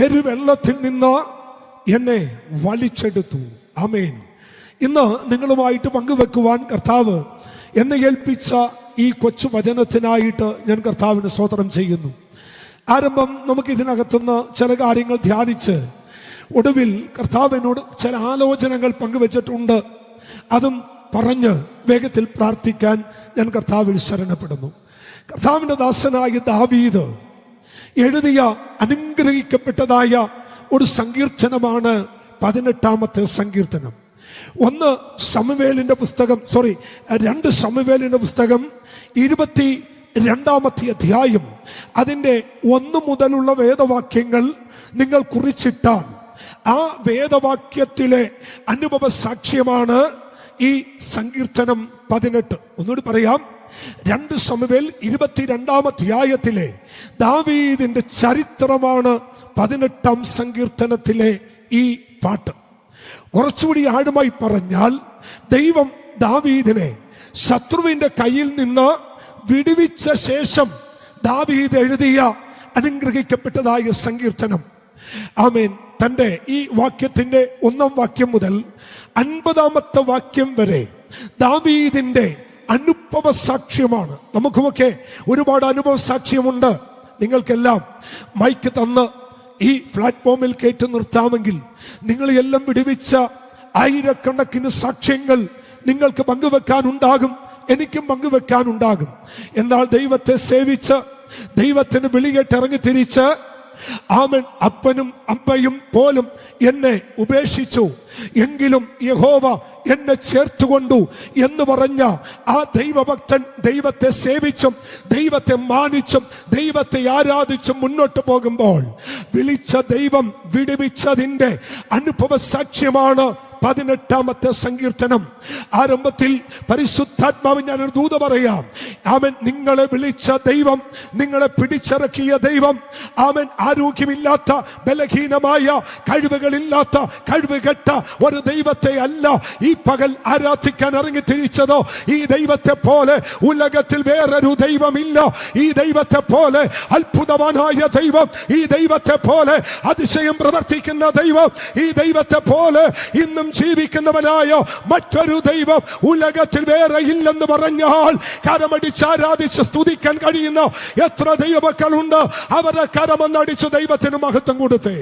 വെള്ളത്തിൽ നിന്ന് എന്നെ വലിച്ചെടുത്തു. ആമേൻ. ഇന്ന് നിങ്ങളുമായിട്ട് പങ്കുവെക്കുവാൻ കർത്താവ് എന്നെ ഏൽപ്പിച്ച ഈ കൊച്ചു വചനത്തിനായിട്ട് ഞാൻ കർത്താവിന് സ്തോത്രം ചെയ്യുന്നു. ആരംഭം നമുക്ക് ഇതിനകത്തുനിന്ന് ചില കാര്യങ്ങൾ ധ്യാനിച്ച് ഒടുവിൽ കർത്താവിനോട് ചില ആലോചനകൾ പങ്കുവെച്ചിട്ടുണ്ട്. അതും പറഞ്ഞ് വേഗത്തിൽ പ്രാർത്ഥിക്കാൻ ഞാൻ കർത്താവിൽ ശരണപ്പെടുന്നു. കർത്താവിൻ്റെ ദാസനായ ദാവീദ് എഴുതിയ അനുഗ്രഹിക്കപ്പെട്ടതായ ഒരു സങ്കീർത്തനമാണ് 18-ാമത്തെ സങ്കീർത്തനം. 2 ശമൂവേലിന്റെ പുസ്തകം 22-ാമത്തെ അധ്യായം അതിൻ്റെ 1 മുതലുള്ള വേദവാക്യങ്ങൾ നിങ്ങൾ കുറിച്ചിട്ടാൽ ആ വേദവാക്യത്തിലെ അനുഭവ സാക്ഷ്യമാണ് ഈ സങ്കീർത്തനം 18. ഒന്നുകൂടി പറയാം. 2 ശമൂവേൽ 22-ാം അധ്യായത്തിലെ ദാവീദിന്റെ ചരിത്രമാണ് 18-ാം സങ്കീർത്തനത്തിലെ ഈ പാട്ട്. കുറച്ചുകൂടി ആഴമായി പറഞ്ഞാൽ ദൈവം ദാവീദിനെ ശത്രുവിന്റെ കയ്യിൽ നിന്ന് വിടുവിച്ച ശേഷം ദാവീദ് എഴുതിയ അനുഗ്രഹിക്കപ്പെട്ടതായ സങ്കീർത്തനം. ആമേൻ. തൻ്റെ ഈ വാക്യത്തിന്റെ 1-ാം വാക്യം മുതൽ 50-ാമത്തെ വാക്യം വരെ ദാവീദിന്റെ അനുഭവ സാക്ഷ്യമാണ്. നമുക്കുമൊക്കെ ഒരുപാട് അനുഭവ സാക്ഷ്യമുണ്ട്. നിങ്ങൾക്കെല്ലാം മൈക്ക് തന്ന് ഈ പ്ലാറ്റ്ഫോമിൽ കയറ്റി നിർത്താമെങ്കിൽ നിങ്ങളെല്ലാം വിടുവിച്ച ആയിരക്കണക്കിന് സാക്ഷ്യങ്ങൾ നിങ്ങൾക്ക് പങ്കുവെക്കാനുണ്ടാകും, എനിക്കും പങ്കുവെക്കാനുണ്ടാകും. എന്നാൽ ദൈവത്തെ സേവിച്ച് ദൈവത്തിന് വിളികേട്ടിറങ്ങി തിരിച്ച് ആമൻ അപ്പനും അമ്മയും പോലും എന്നെ ഉപേക്ഷിച്ചു, എങ്കിലും യഹോവ എന്നെ ചേർത്തുകൊണ്ടു എന്ന് പറഞ്ഞ ആ ദൈവഭക്തൻ ദൈവത്തെ സേവിച്ചും ദൈവത്തെ മാനിച്ചും ദൈവത്തെ ആരാധിച്ചും മുന്നോട്ട് പോകുമ്പോൾ വിളിച്ച ദൈവം വിടുവിച്ചതിൻ്റെ അനുഭവ സാക്ഷ്യമാണ് 18-ാമത്തെ സങ്കീർത്തനം. ആരംഭത്തിൽ പരിശുദ്ധാത്മാവ് ഞാനൊരു ദൂത പറയാം. ആമൻ. നിങ്ങളെ വിളിച്ച ദൈവം, നിങ്ങളെ പിടിച്ചിറക്കിയ ദൈവം, ആമൻ, ആരോഗ്യമില്ലാത്ത ബലഹീനമായ കഴിവുകളില്ലാത്ത കഴിവുകെട്ട ഒരു ദൈവത്തെ അല്ല ഈ പകൽ ആരാധിക്കാൻ ഇറങ്ങി തിരിച്ചതോ. ഈ ദൈവത്തെ പോലെ ഉലകത്തിൽ വേറൊരു ദൈവമില്ല. ഈ ദൈവത്തെ പോലെ അത്ഭുതവാനായ ദൈവം, ഈ ദൈവത്തെ പോലെ അതിശയം പ്രവർത്തിക്കുന്ന ദൈവം, ഈ ദൈവത്തെ പോലെ ഇന്നും ജീവിക്കുന്നവനായ മറ്റൊരു ദൈവം ഉലകത്തിൽ വേറെ ഇല്ലെന്ന് പറഞ്ഞാൽ കരമടിച്ച് ആരാധിച്ച് സ്തുതിക്കാൻ കഴിയുന്ന എത്ര ദൈവമക്കളുണ്ട്? അവരെ കരമൊന്നടിച്ച് ദൈവത്തിന് മഹത്വം കൊടുത്തേ.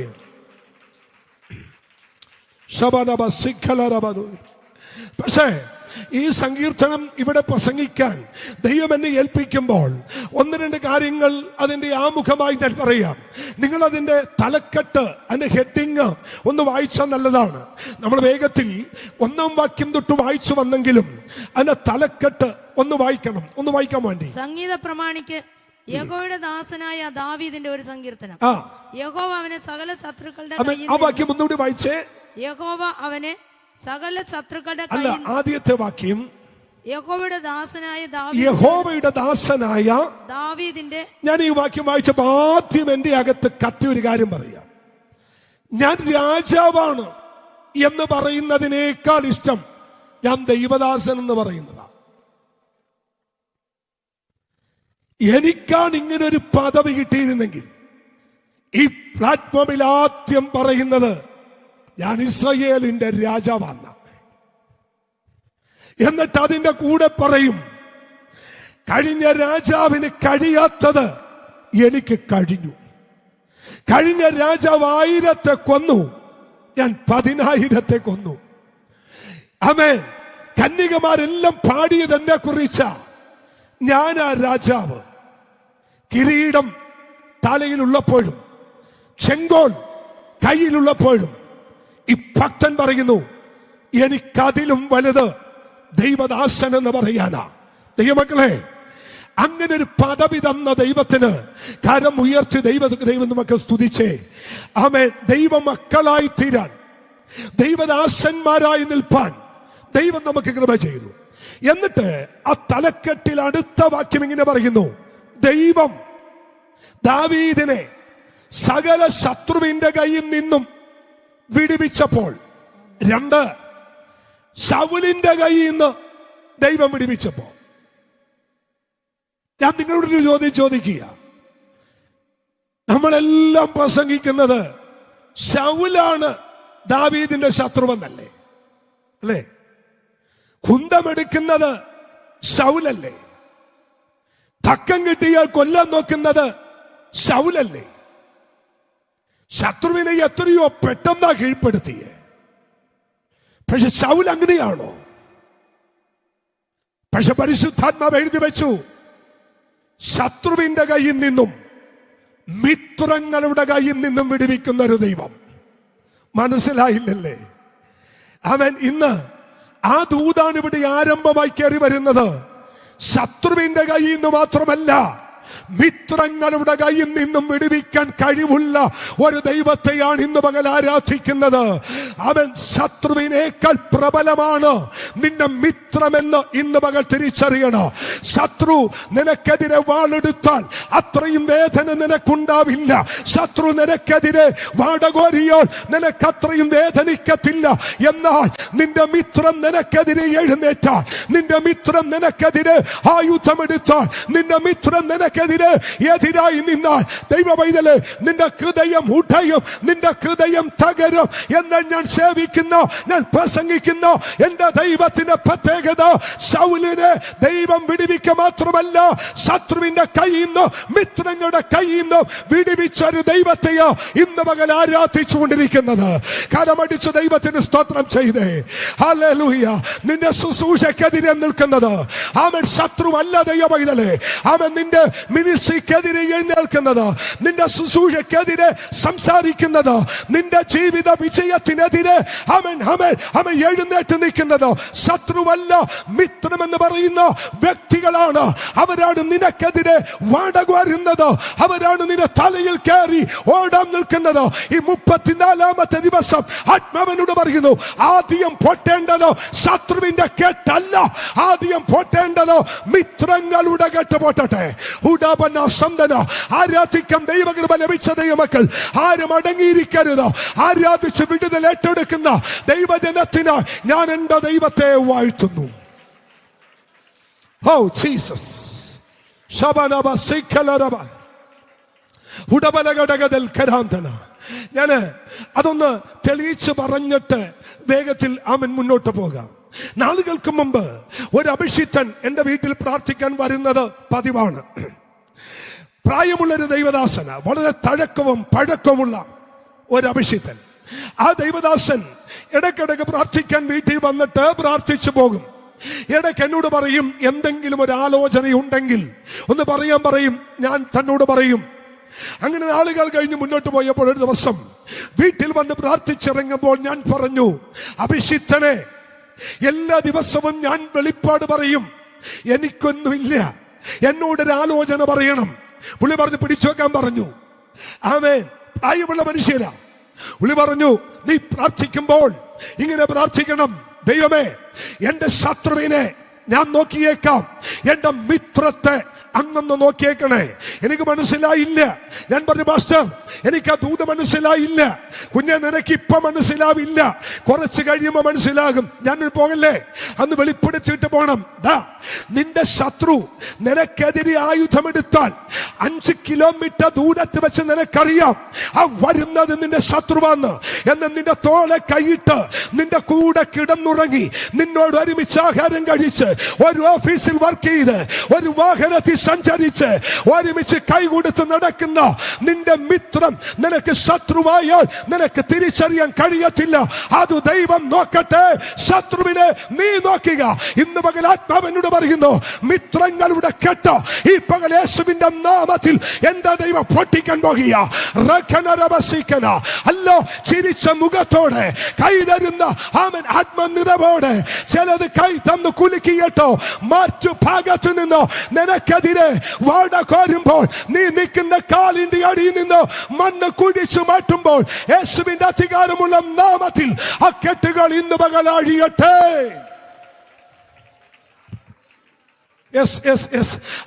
പക്ഷേ ഈ സങ്കീർത്തനം ഇവിടെ പ്രസംഗിക്കാൻ ദൈവം എന്നെ ഏൽപ്പിക്കുമ്പോൾ 1-2 കാര്യങ്ങൾ അതിൻ്റെ ആമുഖമായി ഞാൻ പറയാം. നിങ്ങൾ അതിൻ്റെ തലക്കെട്ട്, അതിൻ്റെ ഹെഡിങ് ഒന്ന് വായിച്ചാൽ നല്ലതാണ്. നമ്മൾ വേഗത്തിൽ 1-ാം വാക്യം തൊട്ട് വായിച്ചു വന്നെങ്കിലും അതിൻ്റെ തലക്കെട്ട് ഒന്ന് വായിക്കണം. ഒന്ന് വായിക്കാൻ വേണ്ടി. സംഗീത പ്രമാണിക്ക് യഹോവയുടെ ദാസനായ ദാവീദിന്റെ ഒരു സങ്കീർത്തനം. യഹോവ അവനെ സകല ശത്രുക്കളുടെ ആ വാക്യം ഒന്നുകൂടി വായിച്ചേ. യഹോവ അവനെ സകല ശത്രുക്കളുടെ അല്ല, ആദ്യത്തെ വാക്യം യഹോവയുടെ ദാസനായ ദാവീദിന്റെ. ഞാൻ ഈ വാക്യം വായിച്ചപ്പോൾ ആദ്യം എന്റെ അകത്ത് കത്തി ഒരു കാര്യം പറയാം. ഞാൻ രാജാവാണ് എന്ന് പറയുന്നതിനേക്കാൾ ഇഷ്ടം ഞാൻ ദൈവദാസൻ എന്ന് പറയുന്നതാ. എനിക്കാണ് ഇങ്ങനെ ഒരു പദവി കിട്ടിയിരുന്നെങ്കിൽ ഈ പ്ലാറ്റ്ഫോമിൽ ആദ്യം പറയുന്നത് ഞാൻ ഇസ്രായേലിന്റെ രാജാവാണ്. എന്നിട്ട് അതിന്റെ കൂടെ പറയും കഴിഞ്ഞ രാജാവിന് കഴിയാത്തത് എനിക്ക് കഴിഞ്ഞു. കഴിഞ്ഞ രാജാവ് 1000 കൊന്നു, ഞാൻ 10,000 കൊന്നു. ആമേൻ. കന്യകമാരെല്ലാം പാടിയത് എന്നെ കുറിച്ച. ഞാനാ രാജാവ്. കിരീടം തലയിലുള്ളപ്പോഴും ചെങ്കോൽ കയ്യിലുള്ളപ്പോഴും ഈ ഭക്തൻ പറയുന്നു എനിക്കതിലും വലുത് ദൈവദാസൻ എന്ന് പറയാനാ. ദൈവമക്കളെ, അങ്ങനെ ഒരു പദവി തന്ന ദൈവത്തിന് കരം ഉയർത്തി ദൈവം നമുക്ക് സ്തുതിച്ചേ. ആമേൻ. ദൈവമക്കളായി തീരാൻ, ദൈവദാസന്മാരായി നിൽപ്പാൻ ദൈവം നമുക്ക് കൃപ ചെയ്തു. എന്നിട്ട് ആ തലക്കെട്ടിൽ അടുത്ത വാക്യം ഇങ്ങനെ പറയുന്നു, ദൈവം ദാവീദിനെ സകല ശത്രുവിന്റെ കയ്യിൽ നിന്നും വിടുവിച്ചപ്പോൾ. 2 ശൗലിന്റെ കയ്യിൽ നിന്ന് ദൈവം വിടുവിച്ചപ്പോ. ഞാൻ നിങ്ങളോടൊരു ചോദ്യം ചോദിക്കുക. നമ്മളെല്ലാം പ്രസംഗിക്കുന്നത് ശൗലാണ് ദാവീദിന്റെ ശത്രുവെന്നല്ലേ? അല്ലേ? കുന്തമെടുക്കുന്നത് ശൗലല്ലേ? തക്കം കിട്ടിയാൽ കൊല്ലാൻ നോക്കുന്നത് ശൗലല്ലേ? ശത്രുവിനെ എത്രയോ പെട്ടെന്നാ കീഴ്പ്പെടുത്തിയേ. പക്ഷെ ശൗൽ അങ്ങനെയാണോ? പക്ഷെ പരിശുദ്ധാത്മാവ് എഴുതി വെച്ചു, ശത്രുവിന്റെ കയ്യിൽ നിന്നും മിത്രങ്ങളുടെ കയ്യിൽ നിന്നും വിടുവിക്കുന്ന ഒരു ദൈവം. മനസ്സിലായില്ലല്ലേ? അവൻ ഇന്ന് ആ ദൂതാണ് ഇവിടെ ആരംഭമായി കയറി വരുന്നത്. ശത്രുവിന്റെ കയ്യിൽ നിന്ന് മാത്രമല്ല, മിത്രങ്ങളുടെ കയ്യിൽ നിന്നും വിടുവിക്കാൻ കഴിവുള്ള ഒരു ദൈവത്തെയാണ് ഇന്ന് പകൽ ആരാധിക്കുന്നത്. അവൻ ശത്രുവിനേക്കാൾ പ്രബലമാണ്. നിന്റെ മിത്രമെന്ന് ഇന്ന് പകൽ തിരിച്ചറിയണം. ശത്രു നിനക്കെതിരെ വാളെടുത്താൽ അത്രയും വേദന നിനക്കുണ്ടാവില്ല. ശത്രു നിനക്കെതിരെ വാടകോരിയാൽ നിനക്ക് അത്രയും വേദനിക്കത്തില്ല. എന്നാൽ നിന്റെ മിത്രം നിനക്കെതിരെ എഴുന്നേറ്റാൽ, നിന്റെ മിത്രം നിനക്കെതിരെ ആയുധമെടുത്താൽ, നിന്റെ മിത്രം നിനക്കെതിരെ എതിരായി നിന്നാൽ, ദൈവ പൈതലേ, നിന്റെ ഹൃദയം ഉടയും, നിന്റെ ഹൃദയം തകരും. എന്നാൽ ഞാൻ സേവിക്കുന്ന, ഞാൻ പ്രസംഗിക്കുന്ന എന്റെ ദൈവത്തിന്റെ പ്രത്യേകത, ശൗലിനെ ദൈവം വിടുവിക്കുക മാത്രമല്ല, ശത്രുവിന്റെ കയ്യിൽ നിന്ന്, മിത്രങ്ങളുടെ കയ്യിൽ നിന്ന് വിടുവിച്ചൊരു ദൈവത്തെയാ ഇന്ന് പകൽ ആരാധിച്ചുകൊണ്ടിരിക്കുന്നത്. കരമടിച്ച് ദൈവത്തിന് സ്തോത്രം ചെയ്തേ. ഹല്ലേലൂയ. നിന്റെ ശുശ്രൂഷക്കെതിരെ നിൽക്കുന്നത് അവൻ ശത്രുവല്ല ദൈവ പൈതലേ. അവൻ നിന്റെ മിനിസ്ട്രിക്കെതിരെ എഴുന്നേൽക്കുന്നത്, നിന്റെ ശുശ്രൂഷക്കെതിരെ സംസാരിക്കുന്നത്, നിന്റെ ജീവിത വിജയത്തിനെതിരെ അവൻ എഴുന്നേറ്റ് നിൽക്കുന്നത് ശത്രുവല്ല, മിത്രമെന്ന് പറയുന്ന വ്യക്തികളാണ്. അവരാണ് നിനക്കെതിരെ വാടക വരുന്നത്. അവരാണ് നിന്റെ തലയിൽ കയറി ഓടാൻ നിൽക്കുന്നത്. ഈ 34-ാമത്തെ ദിവസം ആത്മാവനോട് പറയുന്നു, ആദ്യം പൊട്ടേണ്ടത് ശത്രുവിന്റെ കെട്ടല്ല, ആദ്യം പൊട്ടേണ്ടത് മിത്രങ്ങളുടെ കെട്ട് പൊട്ടട്ടെ. ആരാധിക്കാൻ ദൈവകൃപ ലഭിച്ച ദൈവമക്കൾ ആരും അടങ്ങിയിരിക്കരുത്. ആരാധിച്ച് വിടുതൽ ഏറ്റെടുക്കുന്ന ദൈവജനത്തിന് ഞാൻ എന്റെ ദൈവത്തെ വാഴ്ത്തുന്നു. Oh Jesus. ഞാന് അതൊന്ന് തെളിയിച്ച് പറഞ്ഞിട്ട് വേഗത്തിൽ അവൻ മുന്നോട്ട് പോകാം. നാളുകൾക്ക് മുമ്പ് ഒരു അഭിഷിക്തൻ എന്റെ വീട്ടിൽ പ്രാർത്ഥിക്കാൻ വരുന്നത് പതിവാണ്. പ്രായമുള്ളൊരു ദൈവദാസന, വളരെ തഴക്കവും പഴക്കമുള്ള ഒരു അഭിഷിക്തൻ. ആ ദൈവദാസൻ ഇടയ്ക്കിടയ്ക്ക് പ്രാർത്ഥിക്കാൻ വീട്ടിൽ വന്നിട്ട് പ്രാർത്ഥിച്ചു പോകും. ഇടയ്ക്ക് എന്നോട് പറയും, എന്തെങ്കിലും ഒരു ആലോചനയുണ്ടെങ്കിൽ ഒന്ന് പറയാൻ പറയും. ഞാൻ തന്നോട് പറയും. അങ്ങനെ നാളുകൾ കഴിഞ്ഞ് മുന്നോട്ട് പോയപ്പോൾ ഒരു ദിവസം വീട്ടിൽ വന്ന് പ്രാർത്ഥിച്ചിറങ്ങുമ്പോൾ ഞാൻ പറഞ്ഞു, അഭിഷിക്തനെ, എല്ലാ ദിവസവും ഞാൻ വെളിപ്പാട് പറയും, എനിക്കൊന്നുമില്ല, എന്നോടൊരു ആലോചന പറയണം. പുള്ളി പറഞ്ഞു, പിടിച്ചു വെക്കാൻ പറഞ്ഞു. ആമേൻ. പ്രായമുള്ള മനുഷ്യനാ. പുള്ളി പറഞ്ഞു, നീ പ്രാർത്ഥിക്കുമ്പോൾ ഇങ്ങനെ പ്രാർത്ഥിക്കണം, ദൈവമേ, എന്റെ ശത്രുവിനെ ഞാൻ നോക്കിയേക്കാം, എന്റെ മിത്രത്തെ അങ്ങൊന്ന് നോക്കിയേക്കണേ. എനിക്ക് മനസ്സിലായില്ല. ഞാൻ പറഞ്ഞു, മാസ്റ്റർ, എനിക്ക് ആ ദൂത് മനസ്സിലായില്ല. കുഞ്ഞെ, നിനക്ക് ഇപ്പൊ മനസ്സിലാവില്ല, കുറച്ച് കഴിയുമ്പോ മനസ്സിലാകും. ഞാൻ പോകല്ലേ, അന്ന് വെളിപ്പെടുത്തിയിട്ട് പോണം. നിന്റെ ശത്രു നിനക്കെതിരെ ആയുധമെടുത്താൽ 5 കിലോമീറ്റർ ദൂരത്ത് വെച്ച് നിനക്കറിയാം ആ വരുന്നത് നിന്റെ ശത്രുവാന്ന്. എന്ന് നിന്റെ തോളെ കൈയിട്ട് നിന്റെ കൂടെ കിടന്നുറങ്ങി, നിന്നോട് ഒരുമിച്ച് ആഹാരം കഴിച്ച്, ഒരു ഓഫീസിൽ വർക്ക് ചെയ്ത്, ഒരു വാഹനത്തിൽ സഞ്ചരിച്ച്, ഒരുമിച്ച് കൈ കൊടുത്ത് നടക്കുന്ന നിന്റെ മിത്രം നിനക്ക് ശത്രുവായാൽ നിനക്ക് തിരിച്ചറിയാൻ കഴിയത്തില്ല. അത് ദൈവം നോക്കട്ടെ, ശത്രുവിനെ നീ നോക്കുക. ഇന്ന് പകൽ ആത്മാവനോട് പറയുന്നു, മിത്രങ്ങളുടെ കെട്ട് ഈ പകൽ യേശുവിന്റെ നാമത്തിൽ എന്റെ ദൈവം പൊട്ടിക്കാൻ പോകുക. അല്ല, ചിരിച്ച മുഖത്തോടെ, കൈ തരുന്ന അവൻ ആത്മനിറവോടെ, ചിലത് കൈ തന്നു കുലുക്കിയിട്ടോ മറ്റു ഭാഗത്തു നിന്നോ നിനക്കെതിരെ വാട കോരുമ്പോൾ, നീ നിൽക്കുന്ന കാലിന്റെ അടിയിൽ നിന്ന് മണ്ണ് കുഴിച്ചു മാറ്റുമ്പോൾ, യേശുവിന്റെ അധികാരമുള്ള നാമത്തിൽ ആ കെട്ടുകൾ ഇന്ന് പകൽ അഴിയട്ടെ.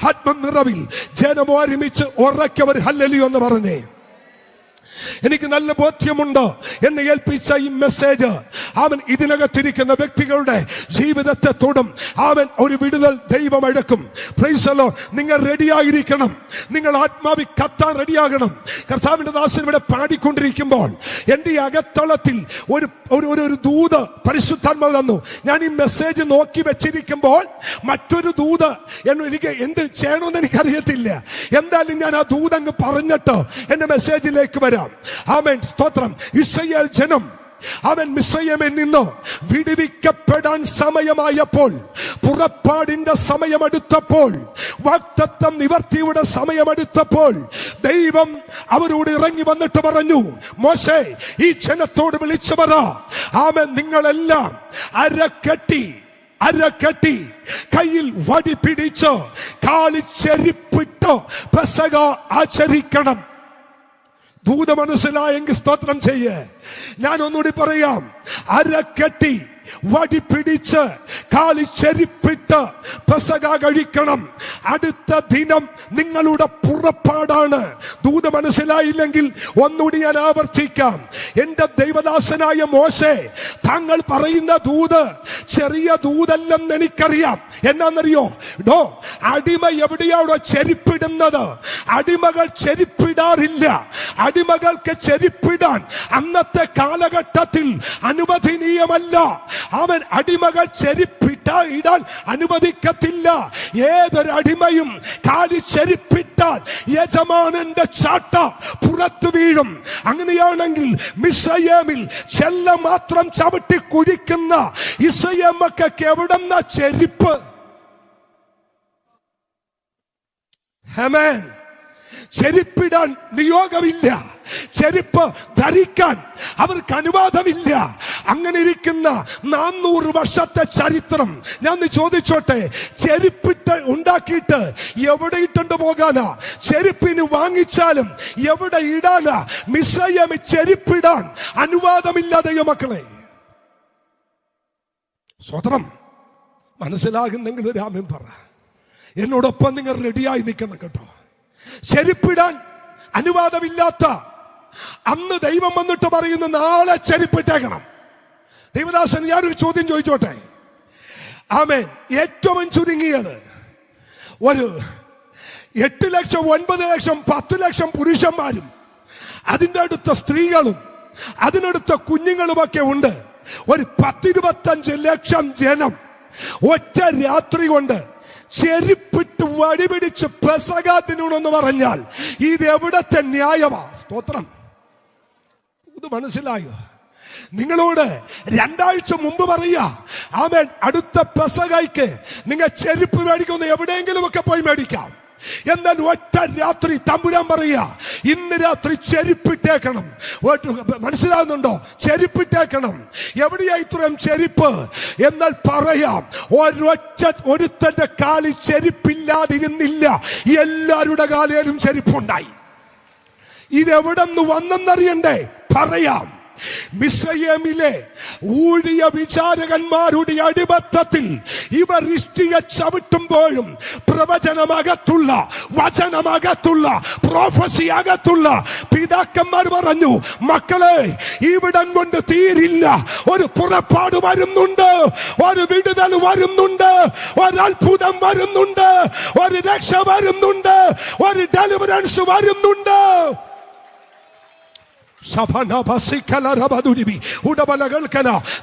ആത്മനിറവിൽ ജനം ഒരുമിച്ച് ഉറക്കവർ ഹല്ലേലൂയ എന്ന് പറഞ്ഞേ. എനിക്ക് നല്ല ബോധ്യമുണ്ട് എന്നെ ഏൽപ്പിച്ച ഈ മെസ്സേജ് അവൻ ഇതിനകത്തിരിക്കുന്ന വ്യക്തികളുടെ ജീവിതത്തെ തൊടും. അവൻ ഒരു വിടുതൽ ദൈവം എടുക്കും. Praise the Lord. നിങ്ങൾ റെഡിയായിരിക്കണം. നിങ്ങൾ ആത്മാവിൽ കത്താൻ റെഡിയാകണം. കർത്താവിന്റെ ദാസൻ ഇവിടെ പാടിക്കൊണ്ടിരിക്കുമ്പോൾ എൻ്റെ അകത്തളത്തിൽ ഒരു ദൂത് പരിശുദ്ധാത്മാവ് തന്നു. ഞാൻ ഈ മെസ്സേജ് നോക്കി വെച്ചിരിക്കുമ്പോൾ മറ്റൊരു ദൂത് എനിക്ക് എന്ത് ചെയ്യണമെന്ന് എനിക്കറിയത്തില്ല. എന്തായാലും ഞാൻ ആ ദൂത് അങ്ങ് പറഞ്ഞിട്ട് എന്റെ മെസ്സേജിലേക്ക് വരാം. ആമേൻ, സ്തോത്രം. ഇസ്രായേൽ ജനം അവൻ മിസ്രയീമിൽ നിന്ന് വിടുവിക്കപ്പെടാൻ സമയമായപ്പോൾ, പുറപ്പാടിന്റെ സമയമെടുത്തപ്പോൾ, വാഗ്ദത്തം നിവർത്തിയുടെ സമയമെടുത്തപ്പോൾ ദൈവം അവരോട് ഇറങ്ങി വന്നിട്ട് പറഞ്ഞു, മോശേ ഈ ജനത്തോട് വിളിച്ചു പറ, ആമേൻ, നിങ്ങളെല്ലാം അരക്കെട്ടി കയ്യിൽ വടി പിടിച്ച് കാലിൽ ചെരിപ്പിട്ട് പെസഹ ആചരിക്കണം. ദൂത മനസ്സിലായെങ്കിൽ സ്തോത്രം ചെയ്യേ. ഞാൻ ഒന്നുകൂടി പറയാം. അരക്കെട്ടി വടി പിടിച്ച് കാലി ചെരിപ്പിട്ട് പെസഹ കഴിക്കണം. അടുത്ത ദിനം നിങ്ങളുടെ പുറപ്പാടാണ്. ദൂത മനസ്സിലായില്ലെങ്കിൽ ഒന്നുകൂടി ഞാൻ ആവർത്തിക്കാം. എന്റെ ദൈവദാസനായ മോശേ, താങ്കൾ പറയുന്ന ദൂത് ചെറിയ ദൂതല്ലെന്ന് എനിക്കറിയാം. എന്നാന്നറിയോ? അടിമ എവിടെയാണോ ചെരിപ്പിടുന്നത്? അടിമകൾ ചെരിപ്പിടാറില്ല. അടിമകൾക്ക് ചെരിപ്പിടാൻ അന്നത്തെ കാലഘട്ടത്തിൽ അനുവദനീയമല്ല. അവൻ അടിമകൾ ഇടാൻ അനുവദിക്കത്തില്ല. ഏതൊരു അടിമയും കാലി ചെരിപ്പിട്ടാൽ യജമാനന്റെ ചാട്ട പുറത്തു വീഴും. അങ്ങനെയാണെങ്കിൽ മിസ്രയീമിൽ ചെല്ല മാത്രം ചവിട്ടി കുഴിക്കുന്ന ഇസ്രായേൽ മക്കൾക്ക് എവിടെന്ന ചെരിപ്പ്? ആമേൻ. ചെരിപ്പിടാൻ നിയോഗമില്ല. ചെരുപ്പ് ധരിക്കാൻ അവർക്ക് അനുവാദമില്ല. അങ്ങനെ ഇരിക്കുന്ന 400 വർഷത്തെ ചരിത്രം ഞാൻ ചോദിച്ചോട്ടെ, ചെരുപ്പിട്ട് ഉണ്ടാക്കിയിട്ട് എവിടെ ഇട്ടുണ്ട് പോകാനാ? ചെരുപ്പിന് വാങ്ങിച്ചാലും എവിടെ ഇടാനാ? മിസ്രയീമിൽ ചെരുപ്പിടാൻ അനുവാദമില്ലാതെയോ മക്കളെ? സ്വതന്ത്രം മനസ്സിലാകുന്നെങ്കിൽ ഒരു ആമേൻ പറ. എന്നോടൊപ്പം നിങ്ങൾ റെഡിയായി നിൽക്കണം കേട്ടോ. ചെരുപ്പിടാൻ അനുവാദമില്ലാത്ത അന്ന് ദൈവം വന്നിട്ട് പറയുന്നു, നാളെ ചെരുപ്പിട്ടേക്കണം. ദൈവദാസൻ, ഞാനൊരു ചോദ്യം ചോദിച്ചോട്ടെ. ആമേൻ. ഏറ്റവും ചുരുങ്ങിയത് ഒരു 8 ലക്ഷം 9 ലക്ഷം 10 ലക്ഷം പുരുഷന്മാരും അതിൻ്റെ അടുത്ത സ്ത്രീകളും അതിനടുത്ത കുഞ്ഞുങ്ങളുമൊക്കെ ഉണ്ട്. ഒരു 10-25 ലക്ഷം ജനം ഒറ്റ രാത്രി കൊണ്ട് ചെരുപ്പിട്ട് വടിപിടിച്ച് പെസഹ തിന്നണമെന്ന് പറഞ്ഞാൽ ഇത് എവിടത്തെ ന്യായമാ? സ്തോത്രം. ഇത് മനസ്സിലായോ? നിങ്ങളോട് 2 ആഴ്ച മുമ്പ് പറയാ, ആമേൻ, അടുത്ത പെസഹയ്ക്ക് നിങ്ങൾ ചെരുപ്പ് മേടിക്കുന്ന എവിടെയെങ്കിലും ഒക്കെ പോയി മേടിക്കാം. എന്നാൽ ഒറ്റ രാത്രി തമ്പുരാൻ പറയാ, ഇന്ന് രാത്രി ചെരുപ്പിട്ടേക്കണം. മനസ്സിലാകുന്നുണ്ടോ? ചെരുപ്പിട്ടേക്കണം. എവിടെയാ ഇത്രയും ചെരുപ്പ്? എന്നാൽ പറയാം, ഒരുത്തന്റെ കാലിൽ ചെരുപ്പില്ലാതിരുന്നില്ല, എല്ലാവരുടെ കാലിലും ചെരുപ്പുണ്ടായി. ഇതെവിടെന്ന് വന്നെന്നറിയണ്ടേ? പറയാം. മിസ്രയീമിലെ ഊഴിയ വിചാരകന്മാരുടെ അടിമത്തത്തിൽ ഇവർ ഇഷ്ടിക ചവിട്ടുമ്പോഴും പ്രവചനമകത്തുള്ള, വചനമകത്തുള്ള, പ്രോഫസി അകത്തുള്ള പിതാക്കന്മാർ പറഞ്ഞു, മക്കളെ, ഇവിടം കൊണ്ട് തീരില്ല. ഒരു പുറപ്പാട് വരുന്നുണ്ട്, ഒരു വിടുതൽ വരുന്നുണ്ട്, ഒരു അത്ഭുതം വരുന്നുണ്ട്, ഒരു രക്ഷ വരുന്നുണ്ട്, ഒരു ഡെലിവറൻസ് വരുന്നുണ്ട്.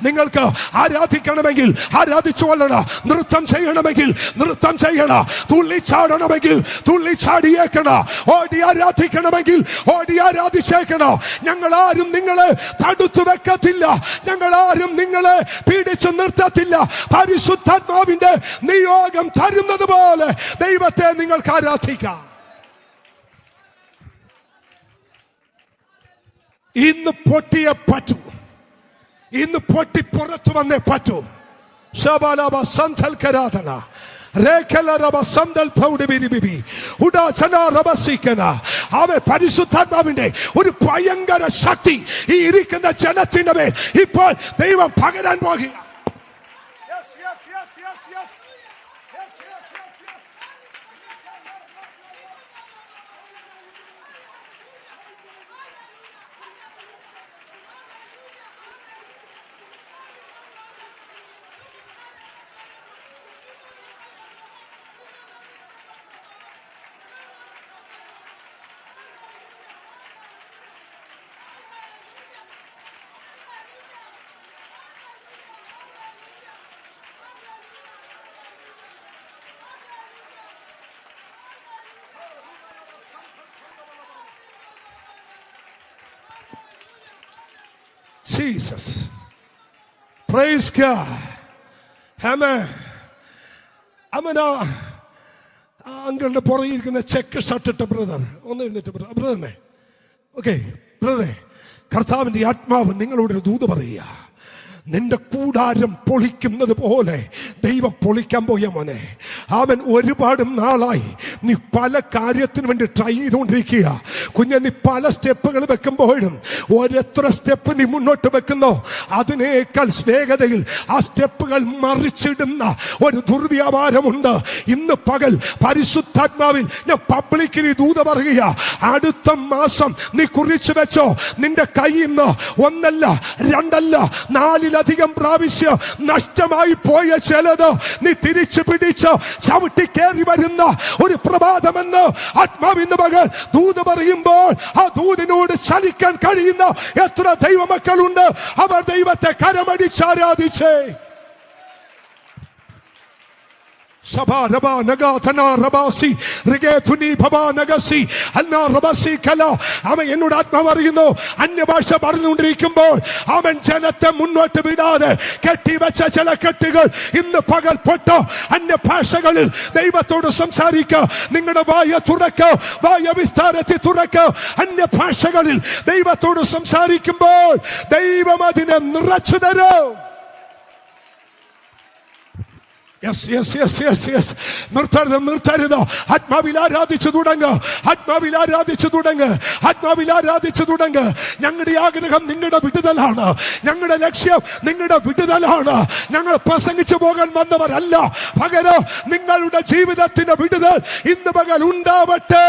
നിങ്ങൾക്ക് ആരാധിക്കണമെങ്കിൽ ആരാധിച്ചുകൊള്ളണം, നൃത്തം ചെയ്യണമെങ്കിൽ നൃത്തം ചെയ്യണം, തുള്ളിച്ചാടണമെങ്കിൽ തുള്ളിച്ചാടിയേക്കണം, ഓടി ആരാധിക്കണമെങ്കിൽ ഓടി ആരാധിച്ചേക്കണം. ഞങ്ങൾ ആരും നിങ്ങളെ തടുത്തു വെക്കത്തില്ല, ഞങ്ങൾ ആരും നിങ്ങളെ പീഡിച്ചു നിർത്തത്തില്ല. പരിശുദ്ധാത്മാവിന്റെ നിയോഗം തരുന്നത് പോലെ ദൈവത്തെ നിങ്ങൾക്ക് ആരാധിക്കാം. ഇന്ന് പൊട്ടിയേ പറ്റൂ, ഇന്ന് പൊട്ടി പുറത്തു വന്നേ പറ്റൂ. പരിശുദ്ധാത്മാവിന്റെ ഒരു ഭയങ്കര ശക്തി ഈ ഇരിക്കുന്ന ജനത്തിന്റെ മേൽ ഇപ്പോൾ ദൈവം പകരാൻ പോകുക. Jesus. Praise God. Amen. അമ്മനാ അങ്കിളുടെ പുറകെ ഇരിക്കുന്ന ചെക്ക് ഷർട്ടിട്ട ബ്രദർ ഒന്ന് എഴുന്നേറ്റ് ബ്രദറിനെ. ഓക്കെ ബ്രദറെ, കർത്താവിന്റെ ആത്മാവ് നിങ്ങളോടൊരു ദൂത് പറയുക. നിന്റെ കൂടാരം പൊളിക്കുന്നത് പോലെ ദൈവം പൊളിക്കാൻ പോയ മോനെ. അവൻ ഒരുപാട് നാളായി നീ പല കാര്യത്തിന് വേണ്ടി ട്രൈ ചെയ്തുകൊണ്ടിരിക്കുക കുഞ്ഞെ. നീ പല സ്റ്റെപ്പുകൾ വെക്കുമ്പോഴും ഒരെത്ര സ്റ്റെപ്പ് നീ മുന്നോട്ട് വെക്കുന്നോ അതിനേക്കാൾ വേഗതയിൽ ആ സ്റ്റെപ്പുകൾ മറിച്ചിടുന്ന ഒരു ദുർവ്യാപാരമുണ്ട്. ഇന്ന് പകൽ പരിശുദ്ധാത്മാവിൽ ഞാൻ പബ്ലിക്കലി ദൂത പറയുക. അടുത്ത മാസം നീ കുറിച്ചു വെച്ചോ, നിന്റെ കയ്യിൽ നിന്ന് ഒന്നല്ല രണ്ടല്ല നാലിലധികം പ്രാവശ്യം നഷ്ടമായി പോയ ചിലത് നീ തിരിച്ചു പിടിച്ച് ചവിട്ടി കയറി വരുന്ന ഒരു പ്രഭാതമെന്ന് ആത്മാവിന്റെ മകൾ ദൂത് പറയുമ്പോൾ ആ ദൂതിനോട് ചലിക്കാൻ കഴിയുന്ന എത്ര ദൈവമക്കളുണ്ട്? അവർ ദൈവത്തെ കരമടിച്ചാരാധിച്ചേ. അവൻ എന്നോട് ആത്മാവ് അറിയുന്നു. അന്യഭാഷ പറഞ്ഞുകൊണ്ടിരിക്കുമ്പോൾ അവൻ ജനത്തെ മുന്നോട്ട് വിടാതെ കെട്ടിവെച്ച ചില കെട്ടുകൾ ഇന്ന് പകൽ പൊട്ട്. അന്യഭാഷകളിൽ ദൈവത്തോട് സംസാരിക്കുക. നിങ്ങളുടെ വായ തുറക്ക്, വായ വിസ്താരത്തിൽ തുറക്ക്. അന്യഭാഷകളിൽ ദൈവത്തോട് സംസാരിക്കുമ്പോൾ ദൈവം അതിനെ നിറച്ചു തരും. നിർത്തരുത്. ആത്മാവിൽ ആരാധിച്ചു തുടങ്ങ്, ആത്മാവിൽ ആരാധിച്ചു തുടങ്ങ്, ആത്മാവിൽ ആരാധിച്ചു തുടങ്ങ്. ഞങ്ങളുടെ ആഗ്രഹം നിങ്ങളുടെ വിടുതലാണ്, ഞങ്ങളുടെ ലക്ഷ്യം നിങ്ങളുടെ വിടുതലാണ്. ഞങ്ങൾ പ്രസംഗിച്ചു പോകാൻ വന്നവരല്ല, പകരം നിങ്ങളുടെ ജീവിതത്തിന്റെ വിടുതൽ ഇന്ന് പകൽ ഉണ്ടാവട്ടെ.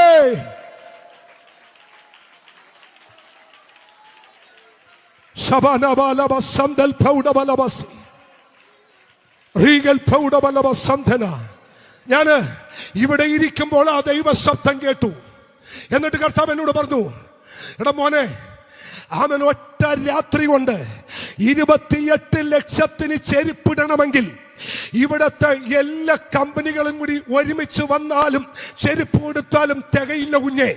ഞാന് ഇവിടെ ഇരിക്കുമ്പോൾ ആ ദൈവ ശബ്ദം കേട്ടു. എന്നിട്ട് കർത്താവ് എന്നോട് പറഞ്ഞു, എടാ മോനെ, അവൻ ഒറ്റ രാത്രി കൊണ്ട് 28 ലക്ഷത്തിന് ചെരുപ്പിടണമെങ്കിൽ ഇവിടത്തെ എല്ലാ കമ്പനികളും കൂടി ഒരുമിച്ച് വന്നാലും ചെരുപ്പ് കൊടുത്താലും തികയില്ല കുഞ്ഞെ.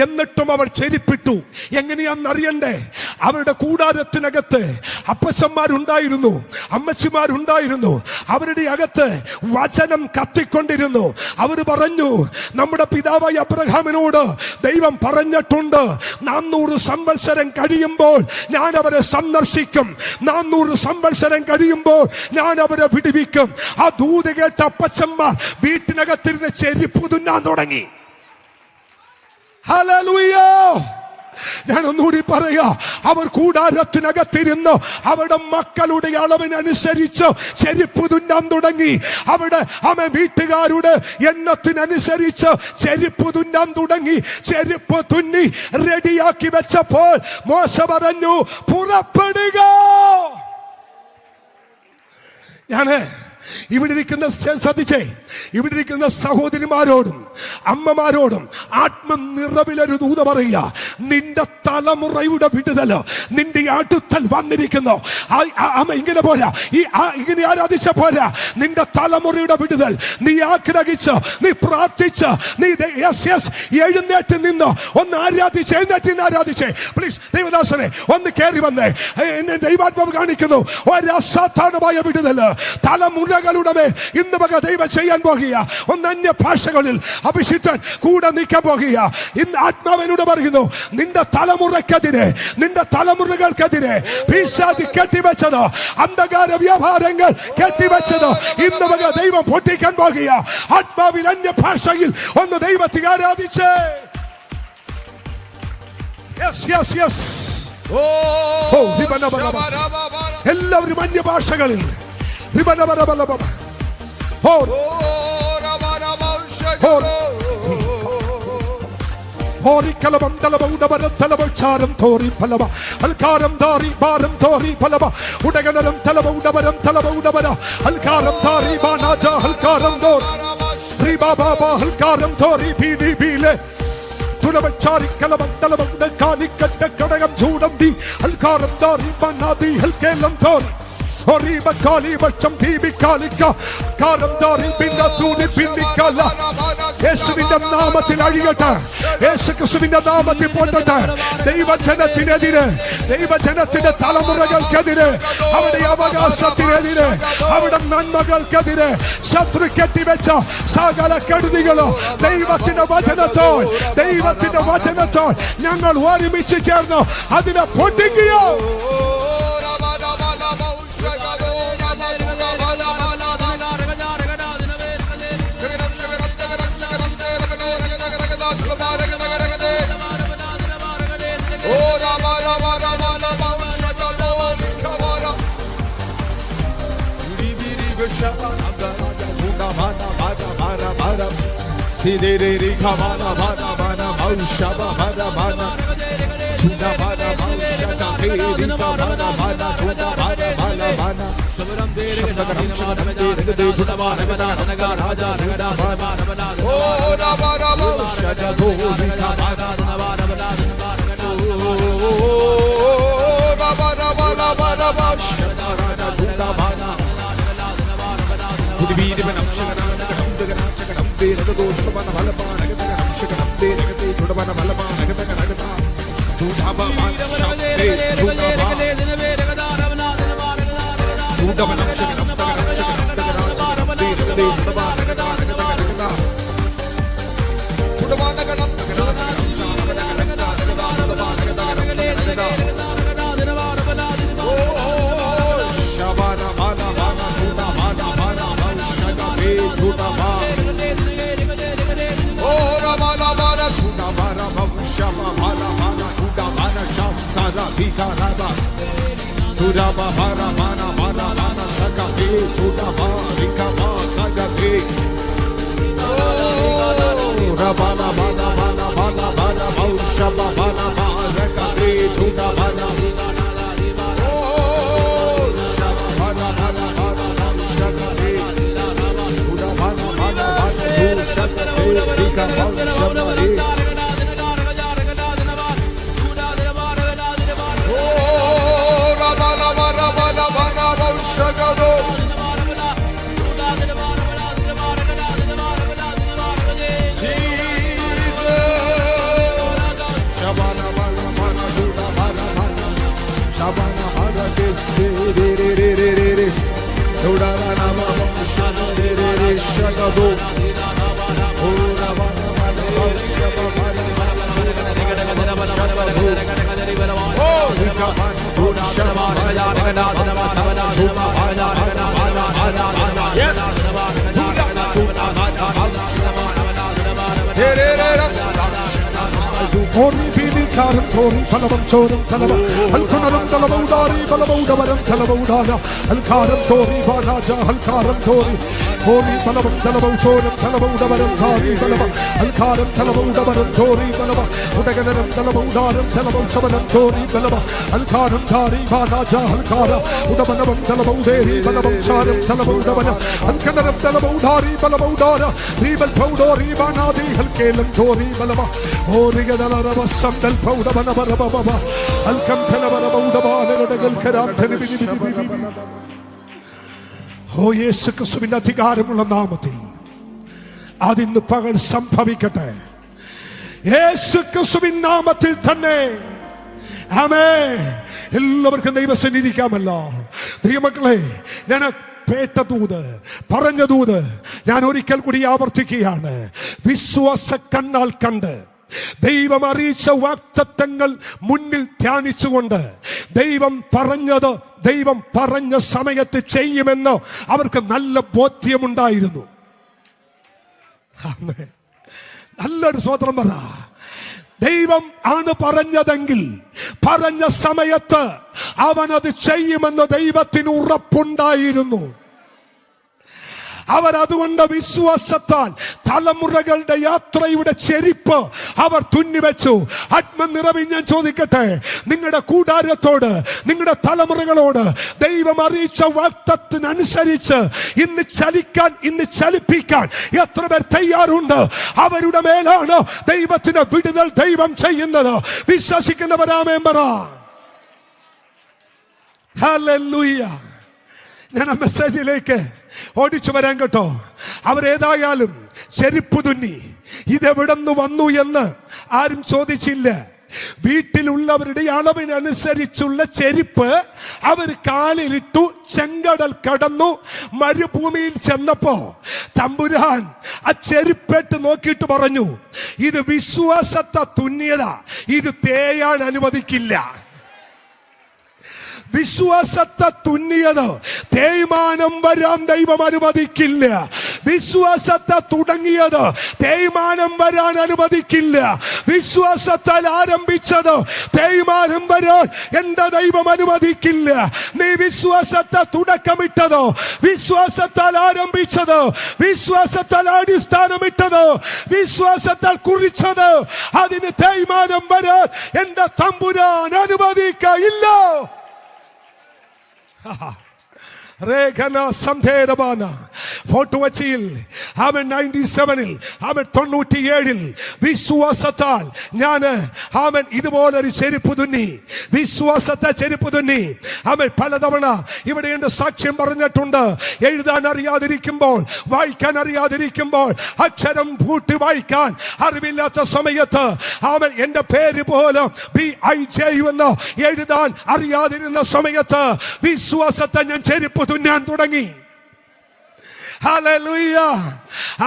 എന്നിട്ടും അവർ ചെരിപ്പിട്ടു. എങ്ങനെയാണെന്നറിയണ്ടേ? അവരുടെ കൂടാരത്തിനകത്ത് അപ്പച്ചന്മാരുണ്ടായിരുന്നു, അമ്മച്ചിമാരുണ്ടായിരുന്നു. അവരുടെ അകത്ത് വചനം കത്തിക്കൊണ്ടിരുന്നു. അവർ പറഞ്ഞു, നമ്മുടെ പിതാവായ അബ്രഹാമിനോട് ദൈവം പറഞ്ഞിട്ടുണ്ട്, 400 സംവത്സരം കഴിയുമ്പോൾ ഞാൻ അവരെ സന്ദർശിക്കും, 400 സംവത്സരം കഴിയുമ്പോൾ ഞാൻ അവരെ വിടുവിക്കും. ആ ദൂത് കേട്ട അപ്പച്ചന്മാർ വീട്ടിനകത്തിരുന്ന് ചെരിപ്പ് തുന്നാൻ തുടങ്ങി. ഹല്ലേലൂയ. ഞാൻ ഒന്നുകൂടി പറയാ, അവർ കൂടാരത്തിനകത്തിരുന്ന് അവരുടെ മക്കളുടെ അളവിനനുസരിച്ച് ചെരുപ്പ് തുന്നാൻ തുടങ്ങി. അവിടെ അവൻ വീട്ടുകാരുടെ എണ്ണത്തിനനുസരിച്ച് ചെരുപ്പ് തുന്നാൻ തുടങ്ങി. ചെരുപ്പ് തുന്നി റെഡിയാക്കി വെച്ചപ്പോൾ മോശ പറഞ്ഞു, പുറപ്പെടുക. ഞാന് ഇവിടെ ഇരിക്കുന്ന ശ്രദ്ധിച്ചേ, ഇവിടെ ഇരിക്കുന്ന സഹോദരിമാരോടും അമ്മമാരോടും ആത്മനിറവിലൊരു ദൂത പറയുക. നിന്റെ തലമുറയുടെ വിടുതൽ നിന്റെ അടുത്തൽ വന്നിരിക്കുന്നു. ഇങ്ങനെ പോരാ, ഇങ്ങനെ ആരാധിച്ച പോരാ. നിന്റെ തലമുറയുടെ വിടുതൽ നീ ആഗ്രഹിച്ച്, നീ പ്രാർത്ഥിച്ച്, നീ എഴുന്നേറ്റ് നിന്ന് ഒന്ന് ആരാധിച്ച്, എഴുന്നേറ്റ് നിന്ന് ആരാധിച്ചേ. പ്ലീസ് ദൈവദാസനെ ഒന്ന് കയറി വന്നേ. എന്നെ ദൈവാത്മാവ് കാണിക്കുന്നു ഒരു അസാധാരണമായ വിടുതൽ തലമുറകളുടെ മേൽ ഇന്ന് വക ദൈവം ചെയ്യാൻ പോകുക. ഒന്ന് അന്യ ഭാഷകളിൽ അഭിഷിക്തൻ കൂടെ നിൽക്കാൻ പോകുക. ഇന്ന് ആത്മാവിനോട് പറയുന്നു, നിന്റെ തലമുറക്കെതിരെ, നിന്റെ തലമുറകൾക്കെതിരെ പിശാച് കെട്ടിവെച്ചത്, അന്ധകാര വ്യാപാരങ്ങൾ കെട്ടിവെച്ചത് ഇന്ന് വക ദൈവം പൊട്ടിക്കാൻ പോകുക. ആത്മാവിൽ അന്യ ഭാഷയിൽ ഒന്ന് ദൈവത്തെ ആരാധിച്ചേ. എല്ലാവരും അന്യ ഭാഷകളിൽ യേശുവിന്റെ നാമത്തിൽ അഴിയട്ടെ, യേശു ക്രിസ്തുവിന്റെ നാമത്തിൽ പൊട്ടട്ടെ. ദൈവജനത്തിനെതിരെ, ദൈവജനത്തിന്റെ തലമുറകൾക്കെതിരെ, അവിടെ അവകാശത്തിനെതിരെ, അവിടെ നന്മകൾക്കെതിരെ ശത്രു കെട്ടിവെച്ച സകല കെടുതികളോ ദൈവത്തിന്റെ വചനത്തോൾ, ദൈവത്തിന്റെ വചനത്തോൾ ഞങ്ങൾ ഒരുമിച്ച് ചേർന്ന് അതിനെ പൊട്ടിക്കുകയോ. Sidere kamana bana bana maushaba bana bana chuda bana maushaba teri kamana bana chuda bana bana bana shabram dere shabram dere de chuda bana bana naga raja naga bana bana oh ra bana maushaba do kamana bana bana oh ra bana bana bana maushaba raja chuda bana kudibiri bana maushaba Dere do chudabana balabana nagata hamshakam dere nagate chudabana balabana nagata nagata chudaba hamshakam dere chudaba chudabana hamshakam dere nagate chudabana nagata nagata chudabana nagata shabana bana bana chudabana bana hamshakam dere chudaba Chudaba hara mana mana mana sagate chudaba rikama sagate rabana bana bana bana bana maushaba bana bana sagate chudaba bana bana bana bana sagate chudaba bana bana sagate rikama sagate Shagado Jesus Shabana bana bana duda bana bana Shabana bana kese re re re re re re duda bana bana shagado re re shagado ora bana bana shabana oh rikabana Yes. Ori bini karam tori palavam choram palava al kunaram palava udari palava udavaram palava udana al karam tori banaja al karam tori ori palavam palava choram palava udavaram tori palava al karam palava udavaram tori palava udagaram palava udaram palava chavanam tori palava al karam tori banaja al kara udavaram palava uderi palavam charam palava udavana al kanaram palava udari palava udara ribal paudori banadi al kelam tori palava ori gadala Sandal powder bana bana baba alkam thala bana bauda bana godagal karam thani bini bini oh യേശു ക്രിസ്തുവിന്റെ അധികാരമുള്ള നാമത്തിൽ അതിന്ന് പകൽ സംഭവിക്കട്ടെ യേശു ക്രിസ്തുവിന്റെ നാമത്തിൽ തന്നെ ആമേൻ എല്ലാവർക്കും ദൈവസന്നിധിക്കാമല്ലോ ദൈവമക്കളെ ഞാൻ പേട്ട ദൂത് പറഞ്ഞ ദൂത് ഞാൻ ഒരിക്കൽ കൂടി ആവർത്തിക്കുകയാണ് വിശ്വാസ കണ്ണാൽ കണ്ട് ദൈവം അറിയിച്ച വാഗ്ദത്തങ്ങൾ മുന്നിൽ ധ്യാനിച്ചുകൊണ്ട് ദൈവം പറഞ്ഞത് ദൈവം പറഞ്ഞ സമയത്ത് ചെയ്യുമെന്ന് അവർക്ക് നല്ല ബോധ്യമുണ്ടായിരുന്നു. നല്ലൊരു സ്തോത്രം പറ. ദൈവം ആണ് പറഞ്ഞതെങ്കിൽ പറഞ്ഞ സമയത്ത് അവനത് ചെയ്യുമെന്ന് ദൈവത്തിന് ഉറപ്പുണ്ടായിരുന്നു. അവർ അതുകൊണ്ട് വിശ്വാസത്താൽ തലമുറകളുടെ യാത്രയുടെ ചെരിപ്പ് അവർ തുന്നിവെച്ചു. ആത്മനിറവിൽ ഞാൻ ചോദിക്കട്ടെ, നിങ്ങളുടെ കൂടാരത്തോട്, നിങ്ങളുടെ തലമുറകളോട് ദൈവം അറിയിച്ച വാഗ്ദത്തത്തിനനുസരിച്ച് ഇന്ന് ചലിക്കാൻ, ഇന്ന് ചലിപ്പിക്കാൻ എത്ര പേർ തയ്യാറുണ്ട്? അവരുടെ മേലാണ് ദൈവത്തിന്റെ വിടുതൽ ദൈവം ചെയ്യുന്നത്. വിശ്വസിക്കുന്നവരാമേൻ പറ. ഹല്ലേലൂയ. ഞാൻ ആ മെസ്സേജിലേക്ക് ഓടിച്ചു വരാൻ കേട്ടോ. അവരേതായാലും ചെരുപ്പ് തുന്നി. ഇതെവിടെന്ന് വന്നു എന്ന് ആരും ചോദിച്ചില്ല. വീട്ടിലുള്ളവരുടെ അളവിനനുസരിച്ചുള്ള ചെരുപ്പ് അവർ കാലിലിട്ടു. ചെങ്കടൽ കടന്നു, മരുഭൂമിയിൽ ചെന്നപ്പോ തമ്പുരാൻ ആ ചെരുപ്പേട്ട് നോക്കിയിട്ട് പറഞ്ഞു, ഇത് വിശ്വാസത്തെ തുന്നിയതാ, ഇത് തേയാൻ അനുവദിക്കില്ല. വിശ്വാസത്തെ തുന്നിയത് തേയ്മാനം വരാൻ ദൈവം അനുവദിക്കില്ല. വിശ്വാസത്തെ തുടങ്ങിയത് തേയ്മാനം വരാൻ അനുവദിക്കില്ല. വിശ്വാസത്താൽ ആരംഭിച്ചത് തേയ്മാനം വരാൻ എന്റെ ദൈവം അനുവദിക്കില്ല. നീ വിശ്വാസത്തെ തുടക്കമിട്ടത്, വിശ്വാസത്താൽ ആരംഭിച്ചത്, വിശ്വാസത്താൽ അടിസ്ഥാനമിട്ടത്, വിശ്വാസത്താൽ കുറിച്ചത്, അതിന് തേയ്മാനം വരാൻ എന്റെ തമ്പുരാൻ അനുവദിക്കയില്ല. രേഖന സന്ധേരബാന ഫോർട്ട് കൊച്ചിയിൽ അവൻ 97-ൽ അവൻ 97-ൽ വിശ്വാസത്താൽ ഞാൻ അവൻ ഇതുപോലൊരു ചെരുപ്പ് തുന്നി. വിശ്വാസത്തെ ചെരുപ്പ് തുന്നി. അവൻ പലതവണ ഇവിടെ എന്റെ സാക്ഷ്യം പറഞ്ഞിട്ടുണ്ട്. എഴുതാൻ അറിയാതിരിക്കുമ്പോൾ, വായിക്കാൻ അറിയാതിരിക്കുമ്പോൾ, അക്ഷരം കൂട്ടി വായിക്കാൻ അറിവില്ലാത്ത സമയത്ത് അവൻ എന്റെ പേര് പോലും BIJ എന്ന് എഴുതാൻ അറിയാതിരുന്ന സമയത്ത് വിശ്വാസത്തെ ഞാൻ ചെരുപ്പ് തുന്നാൻ തുടങ്ങി. ഹല്ലേലൂയ.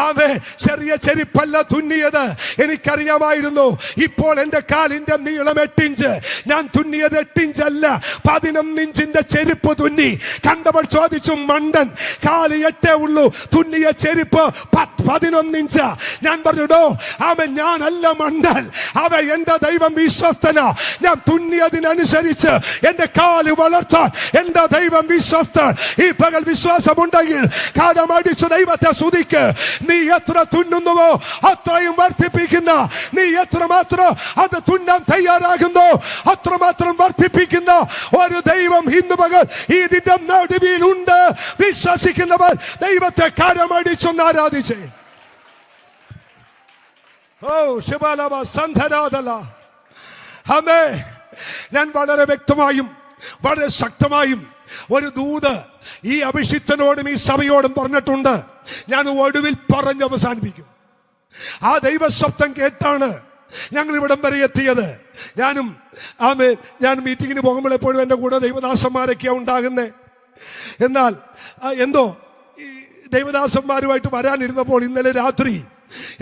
ആമേൻ. ചെറിയ ചെരുപ്പല്ല തുന്നിയത്, എനിക്കറിയാമായിരുന്നു. ഇപ്പോൾ എന്റെ കാലിന്റെ നീളം 8 ഇഞ്ച്. ഞാൻ തുന്നിയത് 8 ഇഞ്ചല്ല, 11 ഇഞ്ചിന്റെ ചെരുപ്പ് തുന്നി. കണ്ടവൾ ചോദിച്ചു, മണ്ടൻ, കാല് 8 ഉള്ളൂ, തുന്നിയ ചെരുപ്പ് 11 ഇഞ്ച്. ഞാൻ പറഞ്ഞോ, അവൻ ഞാനല്ല മണ്ടൻ, അവൻ എന്റെ ദൈവം വിശ്വസ്തനാ. ഞാൻ തുന്നിയതിനനുസരിച്ച് എന്റെ കാല് വളർത്താൻ എന്റെ ദൈവം വിശ്വസ്തൻ. ഈ പകൽ വിശ്വാസമുണ്ടെങ്കിൽ കാലമടിച്ചു ദൈവത്തെ സ്തുതിക്ക്. നീ എത്ര തുന്നുന്നുവോ അത്രയും വർദ്ധിപ്പിക്കുന്ന, നീ എത്രമാത്രം അത് തുന്നാൻ തയ്യാറാകുന്നു അത്രമാത്രം വർദ്ധിപ്പിക്കുന്ന ഒരു ദൈവം ഇന്ന് പകൽ ഇതിന്റെ നടുവിൽ ഉണ്ട്. വിശ്വസിക്കുന്നവർ ദൈവത്തെ കരമടിച്ചൊന്ന് ആരാധിച്ചേ. ഓ ശിവലവ സന്ധരാധല. ആമേ. ഞാൻ വളരെ വ്യക്തമായും വളരെ ശക്തമായും ഒരു ദൂത് ഈ അഭിഷിക്തനോടും ഈ സഭയോടും പറഞ്ഞിട്ടുണ്ട്. ഞാൻ ഒടുവിൽ പറഞ്ഞ് അവസാനിപ്പിക്കും. ആ ദൈവശബ്ദം കേട്ടാണ് ഞങ്ങൾ ഇവിടം വരെ എത്തിയത്. ഞാൻ മീറ്റിങ്ങിന് പോകുമ്പോൾ എപ്പോഴും എൻ്റെ കൂടെ ദൈവദാസന്മാരൊക്കെയാണ് ഉണ്ടാകുന്നത്. എന്നാൽ എന്തോ ഈ ദൈവദാസന്മാരുമായിട്ട് വരാനിരുന്നപ്പോൾ ഇന്നലെ രാത്രി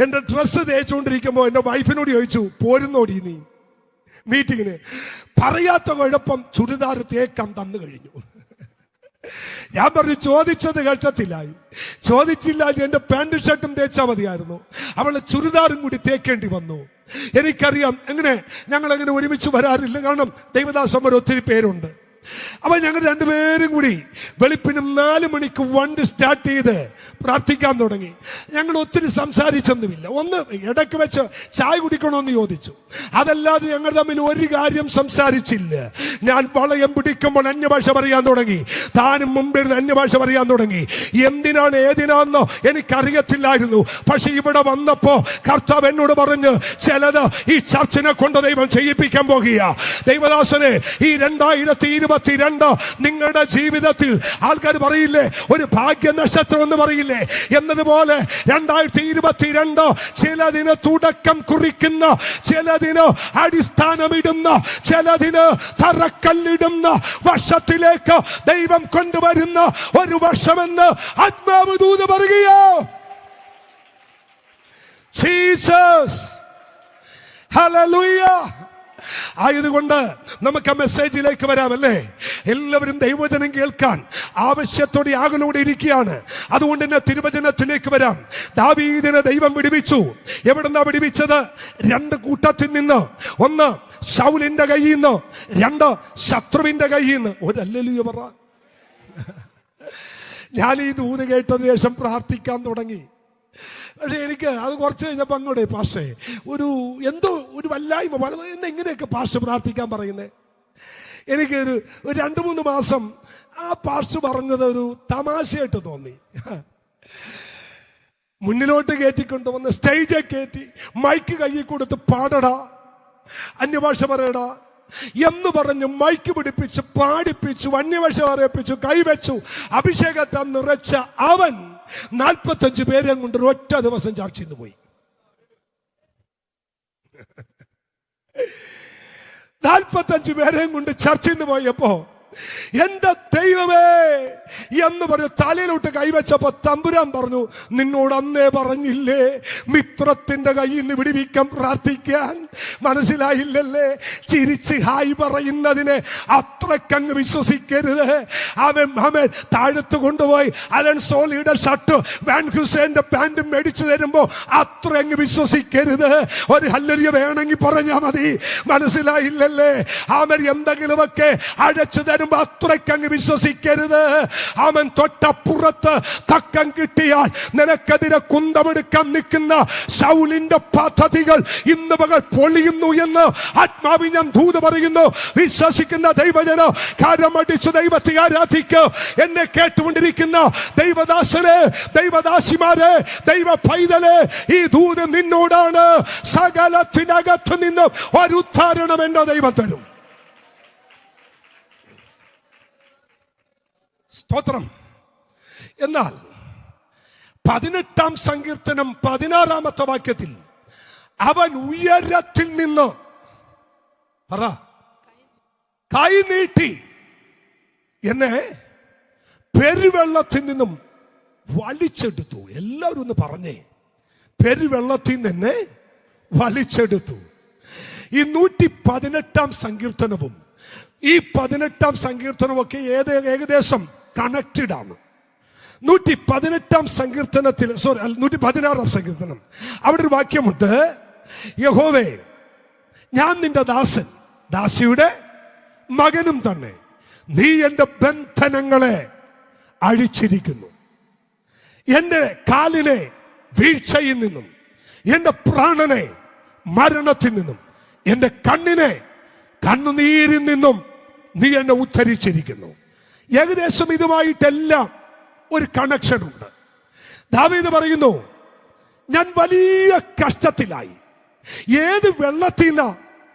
എൻ്റെ ഡ്രസ്സ് തേച്ചുകൊണ്ടിരിക്കുമ്പോൾ എൻ്റെ വൈഫിനോട് ചോദിച്ചു, പോരുന്നോടി നീ മീറ്റിങ്ങിന്? പറയാത്ത കുഴപ്പം ചുരിദാർ തേക്കാൻ തന്നു കഴിഞ്ഞു. ഞാൻ പറഞ്ഞു, ചോദിച്ചത് കേട്ടത്തില്ലായി. ചോദിച്ചില്ല, എന്റെ പാന്റ് ഷർട്ടും തേച്ചാൽ മതിയായിരുന്നു. അവളെ ചുരിദാറും കൂടി തേക്കേണ്ടി വന്നു. എനിക്കറിയാം എങ്ങനെ ഞങ്ങൾ അങ്ങനെ ഒരുമിച്ച് വരാറില്ല. കാരണം ദൈവദാസന്മാർ ഒത്തിരി പേരുണ്ട്. അപ്പൊ ഞങ്ങൾ രണ്ടുപേരും കൂടി വെളുപ്പിനും 4 മണിക്ക് വണ്ടി സ്റ്റാർട്ട് ചെയ്ത് പ്രാർത്ഥിക്കാൻ തുടങ്ങി. ഞങ്ങൾ ഒത്തിരി സംസാരിച്ചൊന്നുമില്ല. ഒന്ന് ഇടയ്ക്ക് വെച്ച് ചായ കുടിക്കണമെന്ന് ചോദിച്ചു. അതല്ലാതെ ഞങ്ങൾ തമ്മിൽ ഒരു കാര്യം സംസാരിച്ചില്ല. ഞാൻ വളയം പിടിക്കുമ്പോൾ അന്യഭാഷ പറയാൻ തുടങ്ങി. താനും മുമ്പിൽ അന്യഭാഷ പറയാൻ തുടങ്ങി. എന്തിനാണ് ഏതിനാണെന്നോ എനിക്കറിയത്തില്ലായിരുന്നു. പക്ഷെ ഇവിടെ വന്നപ്പോ കർത്താവ് എന്നോട് പറഞ്ഞ്, ചിലത് ഈ ചർച്ചിനെ കൊണ്ട് ദൈവം ചെയ്യിപ്പിക്കാൻ പോകുക. ദൈവദാസനെ, ഈ 2022 നിങ്ങളുടെ ജീവിതത്തിൽ ആൾക്കാർ പറയില്ലേ, ഒരു ഭാഗ്യ നക്ഷത്രം എന്ന് പറയില്ലേ, എന്നതുപോലെ 2022 ചിലതിന് തുടക്കം കുറിക്കുന്ന, ചിലതിന് അടിസ്ഥാനമിടുന്ന, ചിലതിന് തറക്കല്ലിടുന്ന വർഷത്തിലേക്ക് ദൈവം കൊണ്ടുവരുന്ന ഒരു വർഷമെന്ന് ആത്മാവ് ദൂത് പറയുകയോ. ജീസസ്. ഹല്ലേലൂയ. ആയതുകൊണ്ട് നമുക്ക് ആ മെസ്സേജിലേക്ക് വരാമല്ലേ. എല്ലാവരും ദൈവവചനം കേൾക്കാൻ ആവശ്യത്തോടെ ആകലോടെ ഇരിക്കുകയാണ്. അതുകൊണ്ട് തന്നെ തിരുവചനത്തിലേക്ക് വരാം. ദാവീദിനെ ദൈവം വിടുവിച്ചു. എവിടെന്നാ വിടുവിച്ചത്? 2 കൂട്ടത്തിൽ നിന്ന്. ഒന്ന് ശൗലിന്റെ കയ്യിൽ നിന്ന്, 2 ശത്രുവിന്റെ കയ്യിൽ നിന്ന്. ഒരു ഹല്ലേലൂയ പറ. ഞാൻ ഈ ദൂത് കേട്ടതിന് ശേഷം പ്രാർത്ഥിക്കാൻ തുടങ്ങി. പക്ഷെ എനിക്ക് അത് കുറച്ച് കഴിഞ്ഞപ്പോൾ അങ്ങോട്ട് പാസ്റ്റേ എന്തോ ഒരു വല്ലായ്മ. എങ്ങനെയൊക്കെ പാസ്റ്റർ പ്രാർത്ഥിക്കാൻ പറയുന്നത്? എനിക്കൊരു 2-3 മാസം ആ പാസ്റ്റർ പറഞ്ഞത് ഒരു തമാശയായിട്ട് തോന്നി. മുന്നിലോട്ട് കയറ്റിക്കൊണ്ടുവന്ന് സ്റ്റേജെ കയറ്റി മൈക്ക് കയ്യിൽ കൊടുത്ത് പാടടാ, അന്യഭാഷ പറയടാ, എന്ന് പറഞ്ഞ് മൈക്ക് പിടിപ്പിച്ച് പാടിപ്പിച്ചു, അന്യഭാഷ പറയിപ്പിച്ചു, കൈവച്ചു, അഭിഷേകത്തെ നിറച്ച അവൻ 45 പേരെ കൊണ്ട് ഒറ്റ ദിവസം ചർച്ചയിൽ നിന്ന് പോയി. 45 പേരെയും കൊണ്ട് ചർച്ചയിൽ നിന്ന് പോയപ്പോ എന്റെ ദൈവമേ എന്ന് പറഞ്ഞ് തലയിലോട്ട് കൈവച്ചപ്പോ തമ്പുരാൻ പറഞ്ഞു, നിന്നോട് അന്നേ പറഞ്ഞില്ലേ മിത്രത്തിന്റെ കയ്യിൽ നിന്ന് വിടിവിക്കാൻ പ്രാർത്ഥിക്കാൻ? മനസ്സിലായില്ലല്ലേ? ചിരിച്ച് ഹായ് പറയുന്നതിനെ അത്രക്കങ്ങ് വിശ്വസിക്കരുത്. അവൻ താഴത്ത് കൊണ്ടുപോയി അലൻ സോളിയുടെ ഷർട്ട് വാൻ ഹുസൈന്റെ പാന്റും മേടിച്ചു തരുമ്പോ അത്ര അങ്ങ് വിശ്വസിക്കരുത്. ഒരു ഹല്ലേലൂയ വേണമെങ്കിൽ പറഞ്ഞാ മതി. മനസ്സിലായില്ലല്ലേ? അവൻ എന്തെങ്കിലുമൊക്കെ അഴച്ചു തരുമ്പോ അത്രക്കങ്ങ് വിശ്വസിക്കരുത്. അവൻ തൊട്ടപ്പുറത്ത് തക്കം കിട്ടിയാൽ നിനക്കെതിരെ കുന്തമെടുക്കാൻ നിൽക്കുന്ന ശൗലിന്റെ പദ്ധതികൾ ഇന്ന് പകൽ പൊളിയുന്നു എന്ന് ആത്മാവിൽ ഞാൻ ദൂത് പറയുന്നു. വിശ്വസിക്കുന്ന ദൈവജന കരമടിച്ച് ദൈവത്തെ ആരാധിക്കൂ. എന്നെ കേട്ടുകൊണ്ടിരിക്കുന്ന ദൈവദാസനെ, ദൈവദാസിമാരെ, ദൈവ പൈതലെ, ഈ ദൂത് നിന്നോടാണ്. സകലത്തിനകത്ത് നിന്നും ഒരു ഉദ്ധാരണം എന്റെ ദൈവം തരും. സ്തോത്രം. എന്നാൽ 18-ാം സങ്കീർത്തനം 16-ാമത്തെ വാക്യത്തിൽ അവൻ ഉയരത്തിൽ നിന്ന് പറ കൈ നീട്ടി എന്നെ പെരുവെള്ളത്തിൽ നിന്നും വലിച്ചെടുത്തു. എല്ലാവരും ഒന്ന് പറഞ്ഞേ, പെരുവെള്ളത്തിൽ നിന്ന് വലിച്ചെടുത്തു. ഈ 118-ാം സങ്കീർത്തനവും ഈ 18-ാം സങ്കീർത്തനവും ഒക്കെ ഏകദേശം കണക്റ്റഡ് ആണ്. 118-ാം സങ്കീർത്തനത്തിൽ 116-ാം സങ്കീർത്തനം അവിടെ ഒരു വാക്യമുണ്ട്, യഹോവേ ഞാൻ നിന്റെ ദാസൻ, ദാസിയുടെ മകനും തന്നെ, നീ എന്റെ ബന്ധനങ്ങളെ അഴിച്ചിരിക്കുന്നു. എന്റെ കാലിനെ വീഴ്ചയിൽ നിന്നും, എന്റെ പ്രാണനെ മരണത്തിൽ നിന്നും, എന്റെ കണ്ണിനെ കണ്ണുനീരിൽ നിന്നും നീ എന്നെ ഉദ്ധരിച്ചിരിക്കുന്നു. ഏകദേശം ഇതുമായിട്ടെല്ലാം ഒരു കണക്ഷൻ ഉണ്ട്. ദാവീദ് പറയുന്നു, ഞാൻ വലിയ കഷ്ടത്തിലായി. ഏത് വെള്ളത്തിൽ നിന്നാ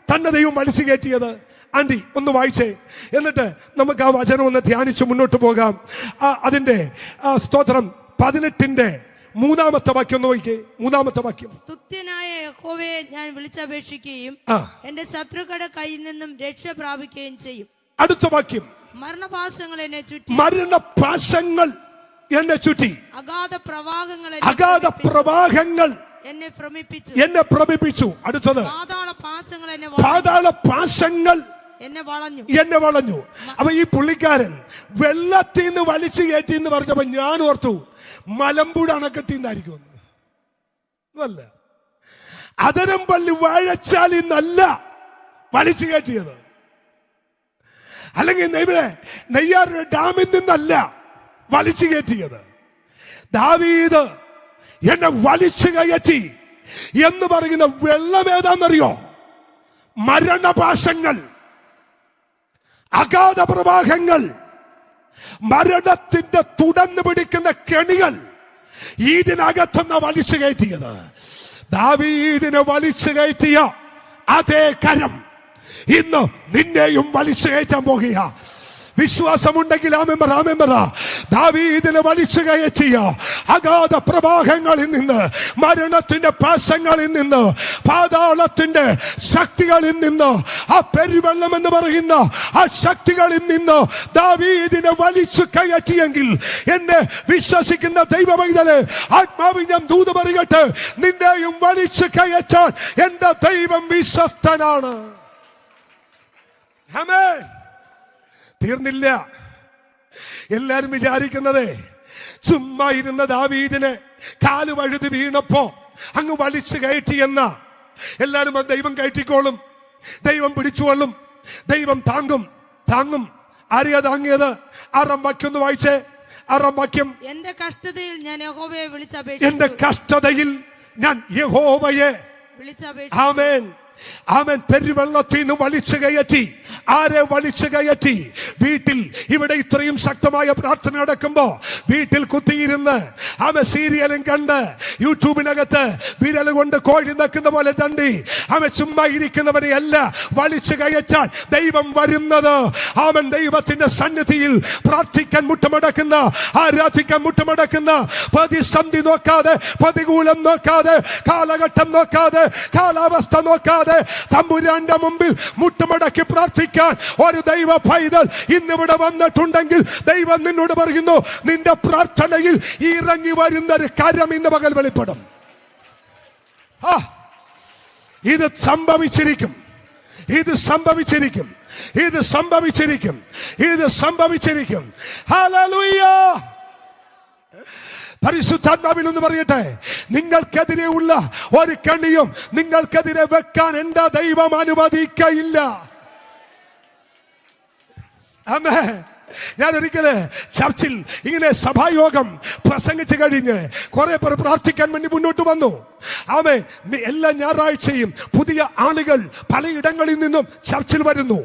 തന്നെ ദൈവം വലിച്ചു കയറ്റിയത്? ആന്റി ഒന്ന് വായിച്ചേ, എന്നിട്ട് നമുക്ക് ആ വചനം ഒന്ന് ധ്യാനിച്ച് മുന്നോട്ട് പോകാം. അതിന്റെ സ്തോത്രം 18-ന്റെ 3-ാമത്തെ വാക്യം ഒന്ന് നോക്കിക്കേ. 3-ാമത്തെ വാക്യം, സ്തുത്യനായ യഹോവയെ ഞാൻ വിളിച്ചപേക്ഷിക്കുകയും എന്റെ ശത്രുക്കളുടെ കയ്യിൽ നിന്നും രക്ഷ പ്രാപിക്കുകയും ചെയ്യും. അടുത്ത വാക്യം, മരണപാശങ്ങൾ എന്നെ ചുറ്റി, മരണപാശങ്ങൾ എന്നെ ചുറ്റി, അഗാധ പ്രവാഹങ്ങൾ എന്നെ ഭ്രമിപ്പിച്ചു. അടുത്തത്, പാതാള പാശങ്ങൾ എന്നെ വളഞ്ഞു. അപ്പൊ ഈ പുള്ളിക്കാരൻ വെള്ളത്തിൽ നിന്ന് വലിച്ചു കയറ്റി എന്ന് പറഞ്ഞപ്പോ ഞാൻ ഓർത്തു മലമ്പുഴ അണക്കെട്ടിൽ നിന്നായിരിക്കും. അല്ല, അതരംപള്ളി വാഴച്ചാലിൽ നിന്നല്ല വലിച്ചു കയറ്റിയത്, അല്ലെങ്കിൽ നെയ്യാർ ഡാമിൽ നിന്നല്ല വലിച്ചു കയറ്റിയത്. ദാവീദ് എന്നെ വലിച്ചു കയറ്റി എന്ന് പറയുന്ന വെള്ളം ഏതാണെന്നറിയോ? മരണപാശങ്ങൾ, അഗാധ പ്രവാഹങ്ങൾ, മരണത്തിന്റെ തുടർന്ന് പിടിക്കുന്ന കെണികൾ ഇതിനകത്തുനിന്ന് വലിച്ചു കയറ്റിയത്. ദാവീദിനെ വലിച്ചു കയറ്റിയ അതേ കരം ഇന്ന് നിന്നെയും വലിച്ചു കയറ്റാൻ പോകുക. വിശ്വാസമുണ്ടെങ്കിൽ ആമേൻ പറ. ദാവീദിനെ വലിച്ചു കയറ്റിയ അഗാധ പ്രവാഹങ്ങളിൽ നിന്ന്, മരണത്തിന്റെ പാശങ്ങളിൽ നിന്ന്, പാതാളത്തിന്റെ ശക്തികളിൽ നിന്ന്, ആ പെരുവെള്ളം എന്ന് പറയുന്ന ആ ശക്തികളിൽ നിന്ന് ദാവീദിനെ വലിച്ചു കയറ്റിയെങ്കിൽ എന്നെ വിശ്വസിക്കുന്ന ദൈവമൈതലേ, ആത്മാവിൽ ഞാൻ ദൂത് പറയട്ടെ, നിന്നെയും വലിച്ചു കയറ്റാൻ എന്റെ ദൈവം വിശ്വസ്തനാണ്. ആമേൻ. തീർന്നില്ല. എല്ലാരും വിചാരിക്കുന്നത് ചുമ്മാ ഇരുന്ന ദാവീദിനെ കാല് വഴുതി വീണപ്പോ അങ്ങ് വലിച്ചു കയറ്റിയെന്ന. എല്ലാരും ദൈവം കയറ്റിക്കോളും, ദൈവം പിടിച്ചുകൊള്ളും, ദൈവം താങ്ങും. ആരെയാ താങ്ങിയത്? 6-ാം വാക്യം ഒന്ന് വായിച്ചേ. 6-ാം വാക്യം, എന്റെ കഷ്ടതയിൽ ഞാൻ യഹോവയെ ആമേൻ അവൻ പെരുവെള്ളത്തിൽ നിന്ന് വലിച്ചു കയറ്റി. ആരെ വലിച്ചു കയറ്റി? വീട്ടിൽ. ഇവിടെ ഇത്രയും ശക്തമായ പ്രാർത്ഥന നടക്കുമ്പോ വീട്ടിൽ കുത്തിയിരുന്ന് അവൻ സീരിയലും കണ്ട് യൂട്യൂബിനകത്ത് വിരൽ കൊണ്ട് കോഴി നക്കുന്ന പോലെ തണ്ടി അവൻ ചുമ്മാ ഇരിക്കുന്നവരെ അല്ല വലിച്ചു കയറ്റാൻ ദൈവം വരുന്നത്. അവൻ ദൈവത്തിന്റെ സന്നിധിയിൽ പ്രാർത്ഥിക്കാൻ മുട്ടുമടക്കുന്ന, ആരാധിക്കാൻ മുട്ടുമടക്കുന്ന, പ്രതിസന്ധി നോക്കാതെ, പ്രതികൂലം നോക്കാതെ, കാലഘട്ടം നോക്കാതെ, കാലാവസ്ഥ നോക്കാതെ തമ്പുരാന്റെ മുമ്പിൽ മുട്ടുമടക്കി പ്രാർത്ഥിക്കാൻ ഒരു ദൈവ പൈതൽ ഇന്നിവിടെ വന്നിട്ടുണ്ടെങ്കിൽ ദൈവം നിന്നോട് പറയുന്നു, നിന്റെ പ്രാർത്ഥനയിൽ ഇറങ്ങി വരുന്ന ഒരു കരം ഇന്ന് പകൽ വെളിപ്പെടും. ഇത് സംഭവിച്ചിരിക്കും, ഇത് സംഭവിച്ചിരിക്കും, ഇത് സംഭവിച്ചിരിക്കും, ഇത് സംഭവിച്ചിരിക്കും. ഹല്ലേലൂയ. പരിശുദ്ധാത്മാവിൽ എന്ന് പറയട്ടെ, നിങ്ങൾക്കെതിരെയുള്ള ഒരു കണിയും നിങ്ങൾക്കെതിരെ വെക്കാൻ എന്റെ ദൈവം അനുവദിക്കയില്ല. ആമേൻ. ഞാൻ ഒരിക്കല് ചർച്ചിൽ ഇങ്ങനെ സഭായോഗം പ്രസംഗിച്ചു കഴിഞ്ഞ് കുറെ പേർ പ്രാർത്ഥിക്കാൻ വേണ്ടി മുന്നോട്ട് വന്നു. ആമേൻ. എല്ലാ ഞായറാഴ്ചയും പുതിയ ആളുകൾ പലയിടങ്ങളിൽ നിന്നും ചർച്ചിൽ വരുന്നു.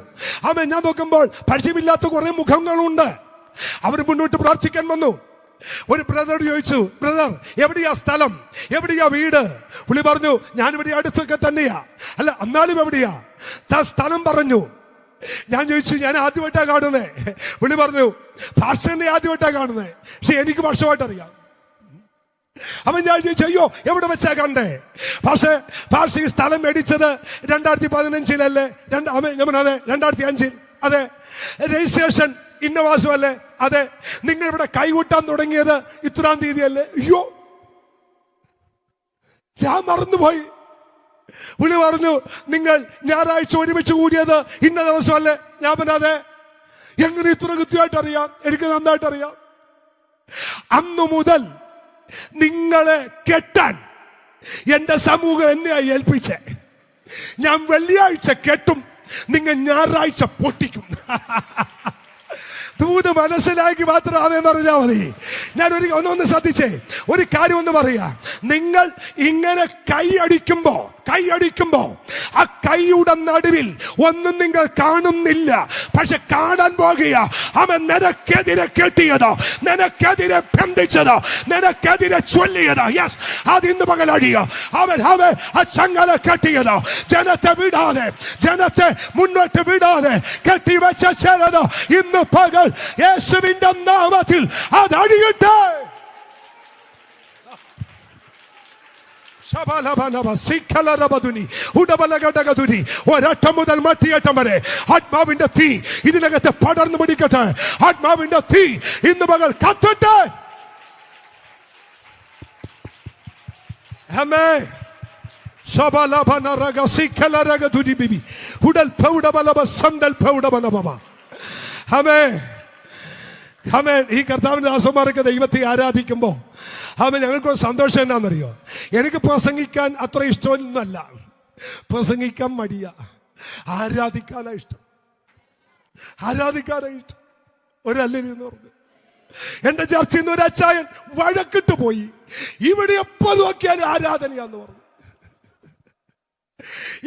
ആമേൻ. ഞാൻ നോക്കുമ്പോൾ പരിചയമില്ലാത്ത കുറെ മുഖങ്ങളുണ്ട്. അവർ മുന്നോട്ട് പ്രാർത്ഥിക്കാൻ വന്നു. ഒരു ബ്രദർ ചോദിച്ചു, ബ്രദർ എവിടെയാ സ്ഥലം, എവിടെയാ വീട്? പുള്ളി പറഞ്ഞു, ഞാനിവിടെ അടുത്തൊക്കെ തന്നെയാ. അല്ല, എന്നാലും എവിടെയാ? സ്ഥലം പറഞ്ഞു. ഞാൻ ചോദിച്ചു, ഞാൻ ആദ്യമായിട്ടാ കാണുന്നേ. പുള്ളി പറഞ്ഞു, പാസ്റ്ററിനെ ആദ്യമായിട്ടാ കാണുന്നേ, പക്ഷെ എനിക്ക് വർഷമായിട്ട് അറിയാം. അവൻ ഞാൻ ചോദിച്ചു, അയ്യോ എവിടെ വെച്ചാ കണ്ടേ? പക്ഷേ ഈ സ്ഥലം മേടിച്ചത് 2015 അതെ 2005 അതെ. രജിസ്ട്രേഷൻ ഇന്ന മാസം അല്ലേ? അതെ. നിങ്ങൾ ഇവിടെ കൈകൂട്ടാൻ തുടങ്ങിയത് ഇത്രാം തീയതി അല്ലേ? അയ്യോ, ഞാൻ മറന്നുപോയി. പുള്ളി പറഞ്ഞു, നിങ്ങൾ ഞായറാഴ്ച ഒരുമിച്ച് കൂടിയത് ഇന്ന ദിവസം അല്ലേ? ഞാൻ പറഞ്ഞതെ, എങ്ങനെ ഇത്ര കൃത്യമായിട്ട് അറിയാം? എനിക്ക് നന്നായിട്ട് അറിയാം. അന്നു മുതൽ നിങ്ങളെ കെട്ടാൻ എന്റെ സമൂഹം എന്നെയായി ഏൽപ്പിച്ചേ. ഞാൻ വെള്ളിയാഴ്ച കെട്ടും, നിങ്ങൾ ഞായറാഴ്ച പൊട്ടിക്കും. ദൂത് മനസ്സിലാക്കി മാത്രം ആമേൻ പറഞ്ഞാൽ മതി. ഞാൻ ഒന്ന് ശ്രദ്ധിച്ചേ, ഒരു കാര്യം ഒന്ന് പറയാ. നിങ്ങൾ ഇങ്ങനെ കൈയടിക്കുമ്പോ ആ കൈയുടെ നടുവിൽ ഒന്നും നിങ്ങൾ കാണുന്നില്ല, പക്ഷെ കാണാൻ പോകുക അവൻ നിനക്കെതിരെ കെട്ടിയതോ, നിനക്കെതിരെ ബന്ധിച്ചതോ, നിനക്കെതിരെ ചൊല്ലിയതോ. യെസ്, അതിന്ന് പകലടിയോ അവൻ ആ ചങ്ങല കെട്ടിയതോ, ജനത്തെ വിടാതെ, ജനത്തെ മുന്നോട്ട് വിടാതെ കെട്ടിവെച്ച ചിലതോ ഇന്ന് പകൽ യേശുവിന്റെ നാമത്തിൽ അതടിയട്ടെ. ഒരറ്റം മുതൽ മറ്റേറ്റം വരെ ആത്മാവിന്റെ തീ ഇതിനകത്ത് പടർന്നു പിടിക്കട്ടെ. ആത്മാവിന്റെ തീ ഇന്ന് പകൽ കത്തട്ടെ. ഈ കർത്താവിന്റെ ദാസന്മാരൊക്കെ ദൈവത്തെ ആരാധിക്കുമ്പോ ഞങ്ങൾക്ക് സന്തോഷം എന്നാന്നറിയോ? എനിക്ക് പ്രസംഗിക്കാൻ അത്ര ഇഷ്ടമൊന്നുമല്ല, പ്രസംഗിക്കാൻ മടിയാ. ആരാധിക്കാനാ ഇഷ്ടം, ആരാധിക്കാനാ ഇഷ്ടം. ഒരല്ലെന്ന് പറഞ്ഞു എന്റെ ചർച്ചയിൽ നിന്ന് ഒരു അച്ചായൻ വഴക്കിട്ട് പോയി, ഇവിടെ എപ്പോ നോക്കിയാലും ആരാധനയാന്ന് പറഞ്ഞു.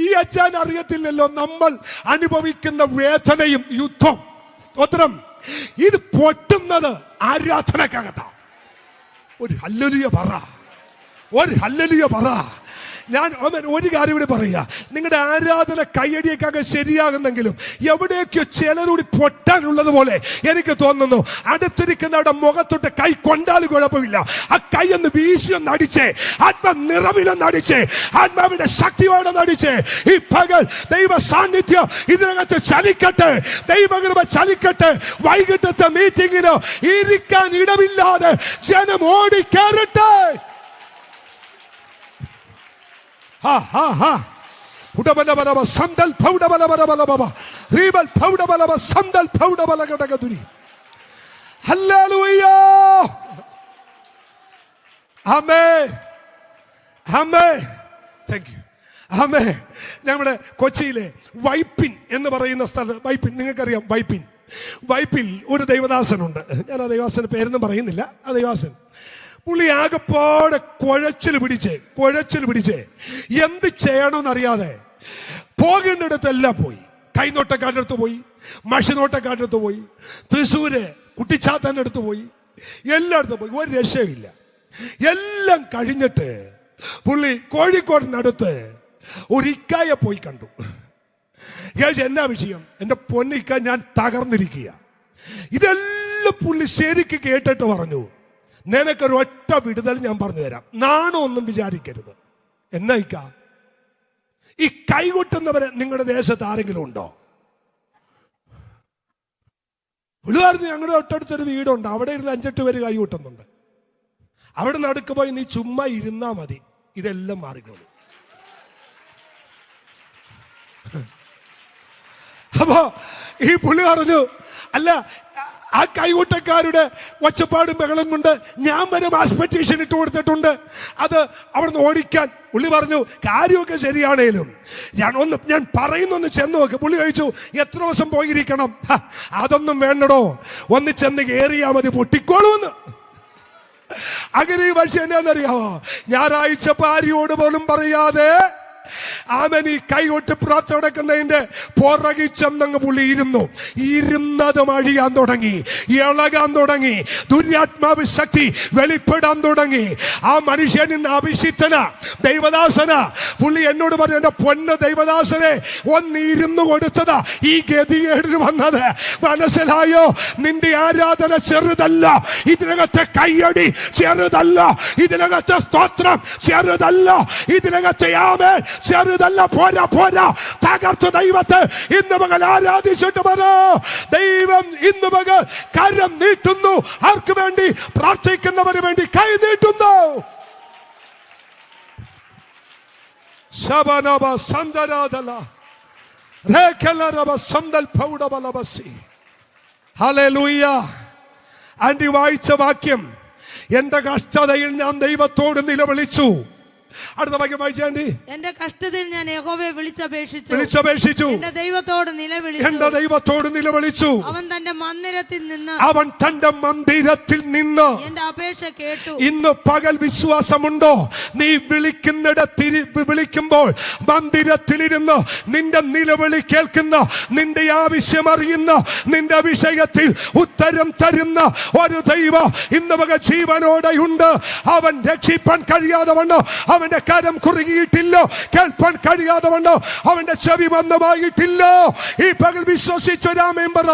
ഈ അച്ചാൻ അറിയത്തില്ലല്ലോ നമ്മൾ അനുഭവിക്കുന്ന വേദനയും യുദ്ധം. സ്തോത്രം. ഇത് പൊട്ടുന്നത് ആരാധനക്കകത്താ. ഒരു ഹല്ലേലൂയ പറ, ഒരു ഹല്ലേലൂയ പറ. ഞാൻ ഒരു കാര്യം കൂടി പറയാ, നിങ്ങളുടെ ആരാധന കയ്യടിയൊക്കെ ശരിയാകുന്നെങ്കിലും എവിടെയൊക്കെയോ ചിലരൂടി പൊട്ടാനുള്ളത് പോലെ എനിക്ക് തോന്നുന്നു. അടുത്തിരിക്കുന്നവരുടെ മുഖത്തൊട്ട് കൈ കൊണ്ടാലും കുഴപ്പമില്ല, ആ കൈ ഒന്ന് വീശിയൊന്ന് അടിച്ചേ, ആത്മ നിറവിലൊന്ന് അടിച്ചേ, ആത്മാവിന്റെ ശക്തിയോടെ നടിച്ചേ. ഈ പകൽ ദൈവ സാന്നിധ്യം ഇതിനകത്ത് ചലിക്കട്ടെ, ദൈവകൃപ ചലിക്കട്ടെ. വൈകിട്ടത്തെ മീറ്റിംഗിന് ഇരിക്കാൻ ഇടമില്ലാതെ ജനം ഓടിക്കേറട്ടെ. ഞങ്ങളുടെ കൊച്ചിയിലെ വൈപ്പിൻ എന്ന് പറയുന്ന സ്ഥലം, വൈപ്പിൻ നിങ്ങൾക്കറിയാം. വൈപ്പിൽ ഒരു ദൈവദാസനുണ്ട്. ഞാൻ ആ ദൈവദാസന്റെ പേരൊന്നും പറയുന്നില്ല. ആ ദൈവദാസൻ പുള്ളി ആകെപ്പാടെ കുഴച്ചിൽ പിടിച്ച് എന്ത് ചെയ്യണമെന്നറിയാതെ പോകേണ്ടിടത്തെല്ലാം പോയി. കൈനോട്ടക്കാരുടെ അടുത്ത് പോയി, മഷിനോട്ടക്കാരുടെ അടുത്ത് പോയി, തൃശ്ശൂര് കുട്ടിച്ചാത്തൻ്റെ അടുത്ത് പോയി, എല്ലായിടത്തും പോയി. ഒരു രക്ഷയില്ല. എല്ലാം കഴിഞ്ഞിട്ട് പുള്ളി കോഴിക്കോടിനടുത്ത് ഒരു ഇക്കായെ പോയി കണ്ടു. എന്നാ വിഷയം? എൻ്റെ പൊന്നിക്ക, ഞാൻ തകർന്നിരിക്കുക. ഇതെല്ലാം പുള്ളി ശരിക്ക് കേട്ടിട്ട് പറഞ്ഞു, നിനക്കൊരു ഒറ്റ വിടുതൽ ഞാൻ പറഞ്ഞു തരാം, നാണമൊന്നും വിചാരിക്കരുത്. എന്നാ ഇക്ക, ഈ കൈകൊട്ടുന്നവരെ നിങ്ങളുടെ ദേശത്ത് ആരെങ്കിലും ഉണ്ടോ? പുള്ളിവാർന്ന് ഞങ്ങളുടെ തൊട്ടടുത്തൊരു വീടുണ്ട്, അവിടെ ഇരുന്ന് 5-8 പേര് കൈകൊട്ടുന്നുണ്ട്. അവിടെ നടുക്ക് പോയി നീ ചുമ്മാ ഇരുന്നാ മതി, ഇതെല്ലാം മാറിക്കോളും. അപ്പോ ഈ പുള്ളി പറഞ്ഞു, അല്ല ആ കൈകൂട്ടക്കാരുടെ ഒച്ചപ്പാടും ബഹളം കൊണ്ട് ഞാൻ വരെ മാസ് പെറ്റീഷൻ ഇട്ട് കൊടുത്തിട്ടുണ്ട്, അത് അവിടുന്ന് ഓടിക്കാൻ. പുള്ളി പറഞ്ഞു, കാര്യമൊക്കെ ശരിയാണേലും ഞാൻ പറയുന്നൊന്ന് ചെന്ന് നോക്ക്. പുള്ളി കഴിച്ചു, എത്ര ദിവസം പോയിരിക്കണം? അതൊന്നും വേണ്ടടോ, ഒന്ന് ചെന്ന് കയറിയാ മതി, പൊട്ടിക്കോളൂന്ന്. അങ്ങനെ ഈ പക്ഷെ എന്നാന്നറിയാമോ, ഞായറാഴ്ച ഭാര്യയോട് പോലും പറയാതെ അവൻ ഈ കൈകൊട്ട് പ്രാർത്ഥന നടക്കുന്നതിന്റെ പുറകിൽ ചെന്നങ്ങ് പുള്ളി ഇരുന്നത് അഴിയാൻ തുടങ്ങി, ഇളകാൻ തുടങ്ങി, ദുര്യാത്മാവ് ശക്തി വെളിപ്പെടാൻ തുടങ്ങി. ആ മനുഷ്യൻ ഇന്ന് അഭിഷിക്തന ദൈവദാസന. പുള്ളി എന്നോട് പറഞ്ഞു, എന്റെ പൊന്ന് ദൈവദാസനെ, ഒന്നിരുന്നു കൊടുത്തതാ ഈ ഗതികേടിന് വന്നത്. മനസ്സിലായോ? നിന്റെ ആരാധന ചെറുതല്ല, ഇതിനകത്തെ കയ്യടി ചെറുതല്ല, ഇതിനകത്തെ സ്തോത്രം ചെറുതല്ല, ഇതിനകത്തെ ആമേൻ ചെറുതല്ല. പോരാ പോരാ, തകർത്ത ദൈവത്തെ ഇന്ന് മകൾ ആരാധിച്ചിട്ട് പറ. ദൈവം ഇന്ന് മകൾ കരം നീട്ടുന്നു. ആർക്ക് വേണ്ടി? പ്രാർത്ഥിക്കുന്നവന് വേണ്ടി കൈ നീട്ടുന്നു. ശബനബ സന്ദരാദല രേഖലരബ സന്ദൽ പൗഡബലബസി. ഹല്ലേലൂയ. ആൻറ്റി വായിച്ച വാക്യം, എന്റെ കഷ്ടതയിൽ ഞാൻ ദൈവത്തോട് നിലവിളിച്ചു. അടുത്ത വാക്യം വായിച്ചാണ്ടി. എന്റെ കഷ്ടതയിൽ ഞാൻ യഹോവയെ വിളിച്ചപേക്ഷിച്ചു, എന്റെ ദൈവത്തോട് നിലവിളിച്ചു. അവൻ തന്റെ മന്ദിരത്തിൽ നിന്ന് എന്റെ അപേക്ഷ കേട്ടു. ഇന്ന് പകൽ വിശ്വാസമുണ്ടോ? നീ വിളിക്കുമ്പോൾ മന്ദിരത്തിലിരുന്ന് നിന്റെ നിലവിളി കേൾക്കുന്ന, നിന്റെ ആവശ്യം അറിയുന്ന, നിന്റെ വിഷയത്തിൽ ഉത്തരം തരുന്ന ഒരു ദൈവം ഇന്ന് മക ജീവനോടെയുണ്ട്. അവൻ രക്ഷിപ്പാൻ കഴിയാതെ വണ്ണോ അവന്റെ കരം കുറുകിയിട്ടില്ല, കേൾപ്പാൻ കഴിയാതെ വണ്ണോ അവന്റെ ചെവി മന്ദമായിട്ടില്ല. ഈ പകൽ വിശ്വസിച്ചൊരാമേൻ പറ.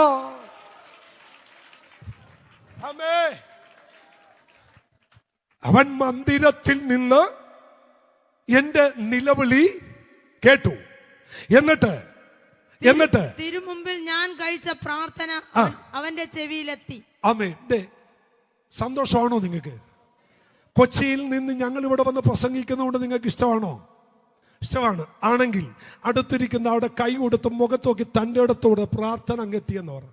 അവൻ മന്ദിരത്തിൽ നിന്ന് എന്റെ നിലവിളി കേട്ടു. എന്നിട്ട് തിരുമുമ്പിൽ ഞാൻ കഴിച്ച പ്രാർത്ഥന അവന്റെ ചെവിയിലെത്തി. ആമേൻ. സന്തോഷമാണോ നിങ്ങൾക്ക്? കൊച്ചിയിൽ നിന്ന് ഞങ്ങൾ ഇവിടെ വന്ന് പ്രസംഗിക്കുന്നതുകൊണ്ട് നിങ്ങൾക്ക് ഇഷ്ടമാണോ? ഇഷ്ടമാണ്. ആണെങ്കിൽ അടുത്തിരിക്കുന്ന അവിടെ കൈ കൊടുത്ത് മുഖത്തോക്കി തൻ്റെ ഇടത്തോട് പ്രാർത്ഥന അങ്ങെത്തിയെന്ന് പറ.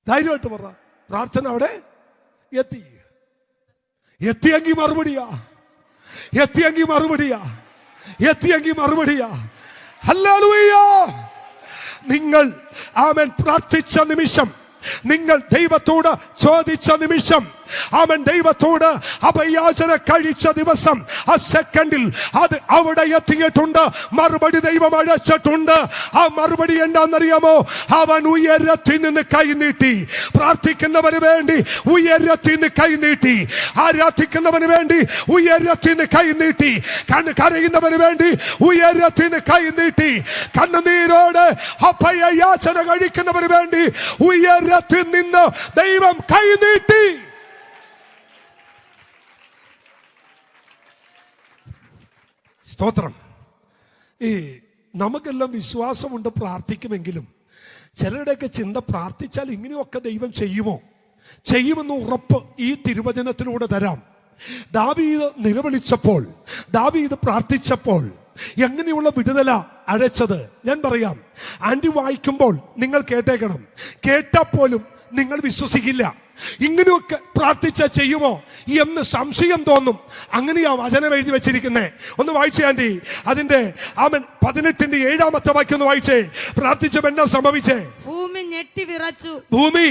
ധൈര്യമായിട്ട് പറ, പ്രാർത്ഥന അവിടെ എത്തിയെങ്കിൽ മറുപടിയാ. ഹല്ലേലൂയ. നിങ്ങൾ ആമേൻ പ്രാർത്ഥിച്ച നിമിഷം, നിങ്ങൾ ദൈവത്തോട് ചോദിച്ച നിമിഷം, അവൻ ദൈവത്തോട് അഭയാചന കഴിച്ച ദിവസം, ആ സെക്കൻഡിൽ അത് അവിടെ എത്തിയിട്ടുണ്ട്. മറുപടി ദൈവം അയച്ചിട്ടുണ്ട്. ആ മറുപടി എന്താണെന്നറിയാമോ? അവൻ ഉയരത്തിൽ നിന്ന് കൈനീട്ടി. പ്രാർത്ഥിക്കുന്നവന് വേണ്ടി ഉയരത്തിൽ നിന്ന് കൈനീട്ടി. ആരാധിക്കുന്നവന് വേണ്ടി ഉയരത്തിൽ നിന്ന് കൈനീട്ടി. കരയുന്നവന് വേണ്ടി ഉയരത്തിൽ നിന്ന് കൈനീട്ടി. കണ്ണുനീരോട് അഭയാചന കഴിക്കുന്നവന് വേണ്ടി ഉയരത്തിൽ നിന്ന് ദൈവം കൈനീട്ടി. സ്തോത്രം. ഈ നമുക്കെല്ലാം വിശ്വാസമുണ്ട്, പ്രാർത്ഥിക്കുമെങ്കിലും ചിലരുടെയൊക്കെ ചിന്ത, പ്രാർത്ഥിച്ചാൽ ഇങ്ങനെയൊക്കെ ദൈവം ചെയ്യുമെന്ന് ഉറപ്പ് ഈ തിരുവചനത്തിലൂടെ തരാം. ദാവീദ് നിലവിളിച്ചപ്പോൾ, ദാവീദ് പ്രാർത്ഥിച്ചപ്പോൾ എങ്ങനെയുള്ള വിടുതല അഴച്ചത് ഞാൻ പറയാം. ആൻറ്റി വായിക്കുമ്പോൾ നിങ്ങൾ കേട്ടേക്കണം. കേട്ടാൽ പോലും നിങ്ങൾ വിശ്വസിക്കില്ല. ഇങ്ങനെയൊക്കെ പ്രാർത്ഥിച്ച ചെയ്യുമോ എന്ന് സംശയം തോന്നും. അങ്ങനെയാ വചനം എഴുതി വെച്ചിരിക്കുന്നേ. ഒന്ന് വായിച്ചേ ആൻറ്റി. അതിന്റെ 18-7 വാക്യം ഒന്ന് വായിച്ചേ. പ്രാർത്ഥിച്ചപ്പോൾ എന്താ സംഭവിച്ചേ? ഭൂമി ഞെട്ടി വിറച്ചു. ഭൂമി,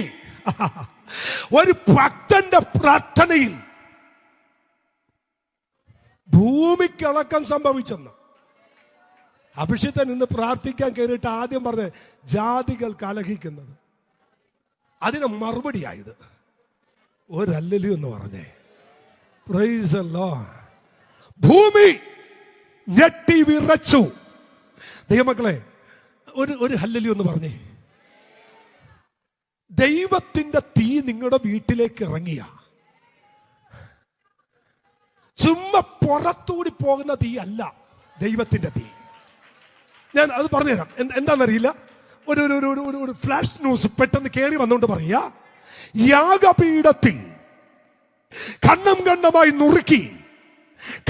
ഒരു ഭക്തന്റെ പ്രാർത്ഥനയിൽ ഭൂമിക്കിളക്കം സംഭവിച്ചെന്ന്. അഭിഷിക്തൻ ഇന്ന് പ്രാർത്ഥിക്കാൻ കയറിയിട്ട് ആദ്യം പറഞ്ഞ ജാതികൾ കലഹിക്കുന്നത്, അതിന് മറുപടിയായത് ഒരു ഹല്ലേലൂയ എന്ന് പറഞ്ഞേ. Praise the Lord. ഭൂമി ഞെട്ടി വിറച്ചു. ദൈവമക്കളെ, ഒരു ഹല്ലേലൂയ എന്ന് പറഞ്ഞേ. ദൈവത്തിന്റെ തീ നിങ്ങളുടെ വീട്ടിലേക്ക് ഇറങ്ങിയ ചുമ്മാ പുറത്തുകൂടി പോകുന്ന തീ അല്ല ദൈവത്തിന്റെ തീ. ഞാൻ അത് പറഞ്ഞുതരാം. എന്താണെന്നറിയില്ല, ഒരു ഫ്ലാഷ് ന്യൂസ് പെട്ടെന്ന് കയറി വന്നുകൊണ്ട് പറയാ, യാഗപീഠത്തിൽ ഖണ്ഡം ഖണ്ഡമായി നുറുക്കി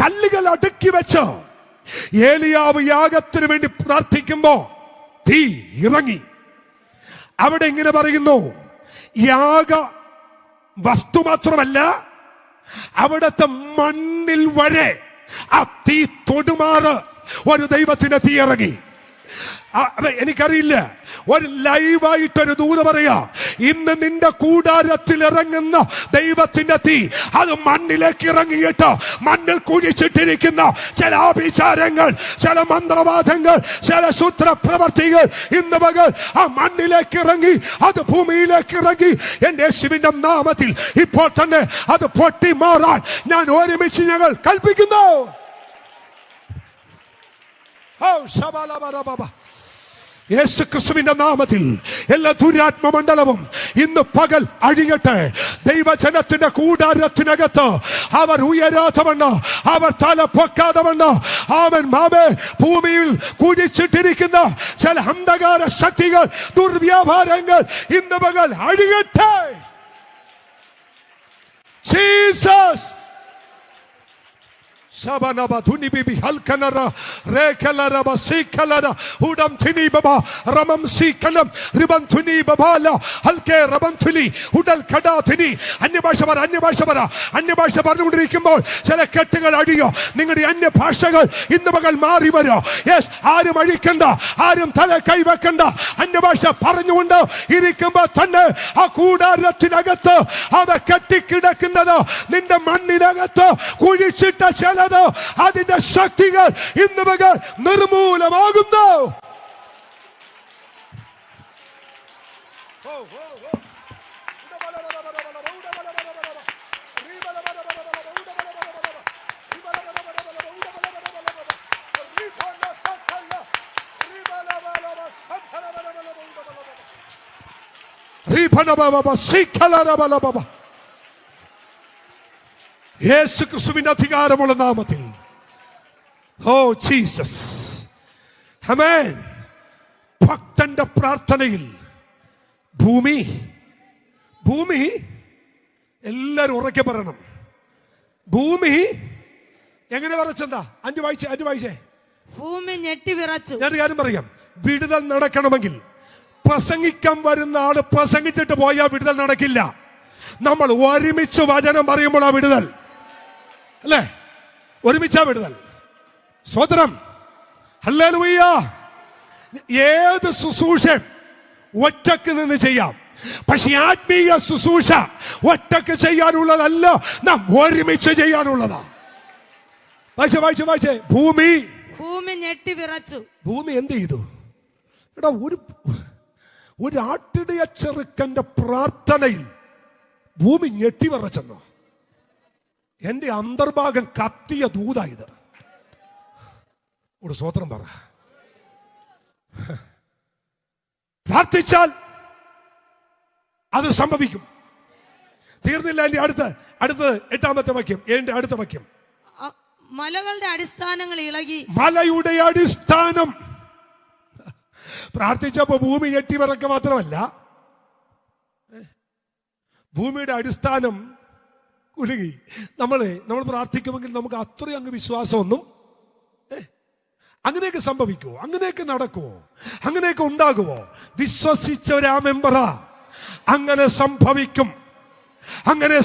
കല്ലുകൾ അടുക്കി വെച്ച് ഏലിയാവ് യാഗത്തിന് വേണ്ടി പ്രാർത്ഥിക്കുമ്പോ തീ ഇറങ്ങി. അവിടെ ഇങ്ങനെ പറയുന്നു, യാഗ വസ്തു മാത്രമല്ല, അവിടത്തെ മണ്ണിൽ വരെ ആ തീ തൊടുമാറ് ഒരു ദൈവത്തിന്റെ തീ ഇറങ്ങി. എനിക്കറിയില്ല, ഒരു ലൈവായിട്ടൊരു ദൂത് പറയാ, ഇന്ന് നിന്റെ കൂടാരത്തിൽ ഇറങ്ങുന്ന ദൈവത്തിന്റെ തീ അത് മണ്ണിലേക്ക് ഇറങ്ങിയിട്ട് മണ്ണിൽ കുഴിച്ചിട്ടിരിക്കുന്ന ചില ആഭിചാരങ്ങൾ, ചില മന്ത്രവാദങ്ങൾ, ചില ശുദ്രപ്രവർത്തികൾ ഇന്ന് പകൽ ആ മണ്ണിലേക്ക് ഇറങ്ങി, അത് ഭൂമിയിലേക്ക് ഇറങ്ങി. എന്റെ യേശുവിന്റെ നാമത്തിൽ ഇപ്പോൾ തന്നെ അത് പൊട്ടി മാറാൻ ഞാൻ ഒരുമിച്ച് ഞങ്ങൾ കൽപ്പിക്കുന്നു. യേശു ക്രിസ്തുവിന്റെ നാമത്തിൽ എല്ലാ ദുരാത്മ മണ്ഡലവും ഇന്ന് പകൽ അഴിയട്ടെ. ദൈവജനത്തിന്റെ കൂടാരത്തിനകത്ത് അവർ ഉയരാത്തവണ്ണം, അവർ തല പൊക്കാത്തവണ്ണം, അവൻ മാമേ ഭൂമിയിൽ കുഴിച്ചിട്ടിരിക്കുന്ന ചില അന്ധകാര ശക്തികൾ, ദുർവ്യാപാരങ്ങൾ ഇന്ന് പകൽ അഴിയട്ടെ. Jesus. Shabanaba Tuni Bibi Halkanara Rekalara Basikalara Udam Tini Baba Ramam Sikanam Riban Tuni Babala Halke Rabantuli Udal Kadatini Anibashabara Anibashabarikimo Selekatical Adio Ningari Anya Pashagal in the Bagal Marivara. Yes, Adam Arikanda, Adam Talakai Vakanda, Anibasha Paranunda, Irikamba Tanda, Akuda Ratinagata, Ada Katikidakanda, Ninda Mandinagata, Kudichita Chala. അതിന്റെ ശക്തികൾ ഇന്ന് പകൽ നിർമൂലമാകുന്നു. യേശു ക്രിസ്തുവിന്റെ അധികാരമുള്ള നാമത്തിൽ. Oh Jesus. ആമേൻ. ഭക്തന്റെ പ്രാർത്ഥനയിൽ ഭൂമി എല്ലാരും ഉറക്കെ പറയണം. ഭൂമി എങ്ങനെ പറച്ചെന്താ? അഞ്ചു വായിച്ചേ. ഭൂമി ഞെട്ടി വിറച്ചു. ഞാൻ കാര്യം പറയാം. വിടുതൽ നടക്കണമെങ്കിൽ പ്രസംഗിക്കാൻ വരുന്ന ആള് പ്രസംഗിച്ചിട്ട് പോയാൽ വിടുതൽ നടക്കില്ല. നമ്മൾ ഒരുമിച്ച് വചനം പറയുമ്പോൾ ആ വിടുതൽ അല്ലേ? ഒരുമിച്ചാ വിടുതൽ. സ്വതന്ത്രം. ഹല്ലേലൂയ. ഏത് ശുശ്രൂഷ ഒറ്റക്ക് നിന്ന് ചെയ്യാം, പക്ഷെ ആത്മീയ ശുശ്രൂഷ ഒറ്റക്ക് ചെയ്യാനുള്ളതല്ല, നാം ഒരുമിച്ച് ചെയ്യാനുള്ളതാ. വായിച്ചേ. ഭൂമി ഞെട്ടി വിറച്ചു. ഭൂമി എന്ത് ചെയ്തു? എടാ, ഒരു ആട്ടിടയ ചെറുക്കന്റെ പ്രാർത്ഥനയിൽ ഭൂമി ഞെട്ടി വിറച്ചെന്നോ? എന്റെ അന്തർഭാഗം കത്തിയ ദൂതായത്. ഒരു സ്വതന്ത്രം പറ. പ്രാർത്ഥിച്ചാൽ അത് സംഭവിക്കും. തീർന്നില്ല. എന്റെ അടുത്ത് 8ാമത്തെ വാക്യം. എന്റെ അടുത്ത വാക്യം. മലകളുടെ അടിസ്ഥാനങ്ങൾ ഇളകി. മലയുടെ അടിസ്ഥാനം. പ്രാർത്ഥിച്ചപ്പോ ഭൂമി ഞെട്ടി വിറക്ക മാത്രമല്ല, ഭൂമിയുടെ അടിസ്ഥാനം കുലുങ്ങി. നമ്മൾ പ്രാർത്ഥിക്കുമെങ്കിൽ നമുക്ക് അത്രയും അങ്ങ് വിശ്വാസമൊന്നും അങ്ങനെയൊക്കെ സംഭവിക്കുമോ? അങ്ങനെയൊക്കെ നടക്കുമോ? അങ്ങനെയൊക്കെ ഉണ്ടാകുമോ? വിശ്വസിച്ച ഒരു മെമ്പറാ. അങ്ങനെ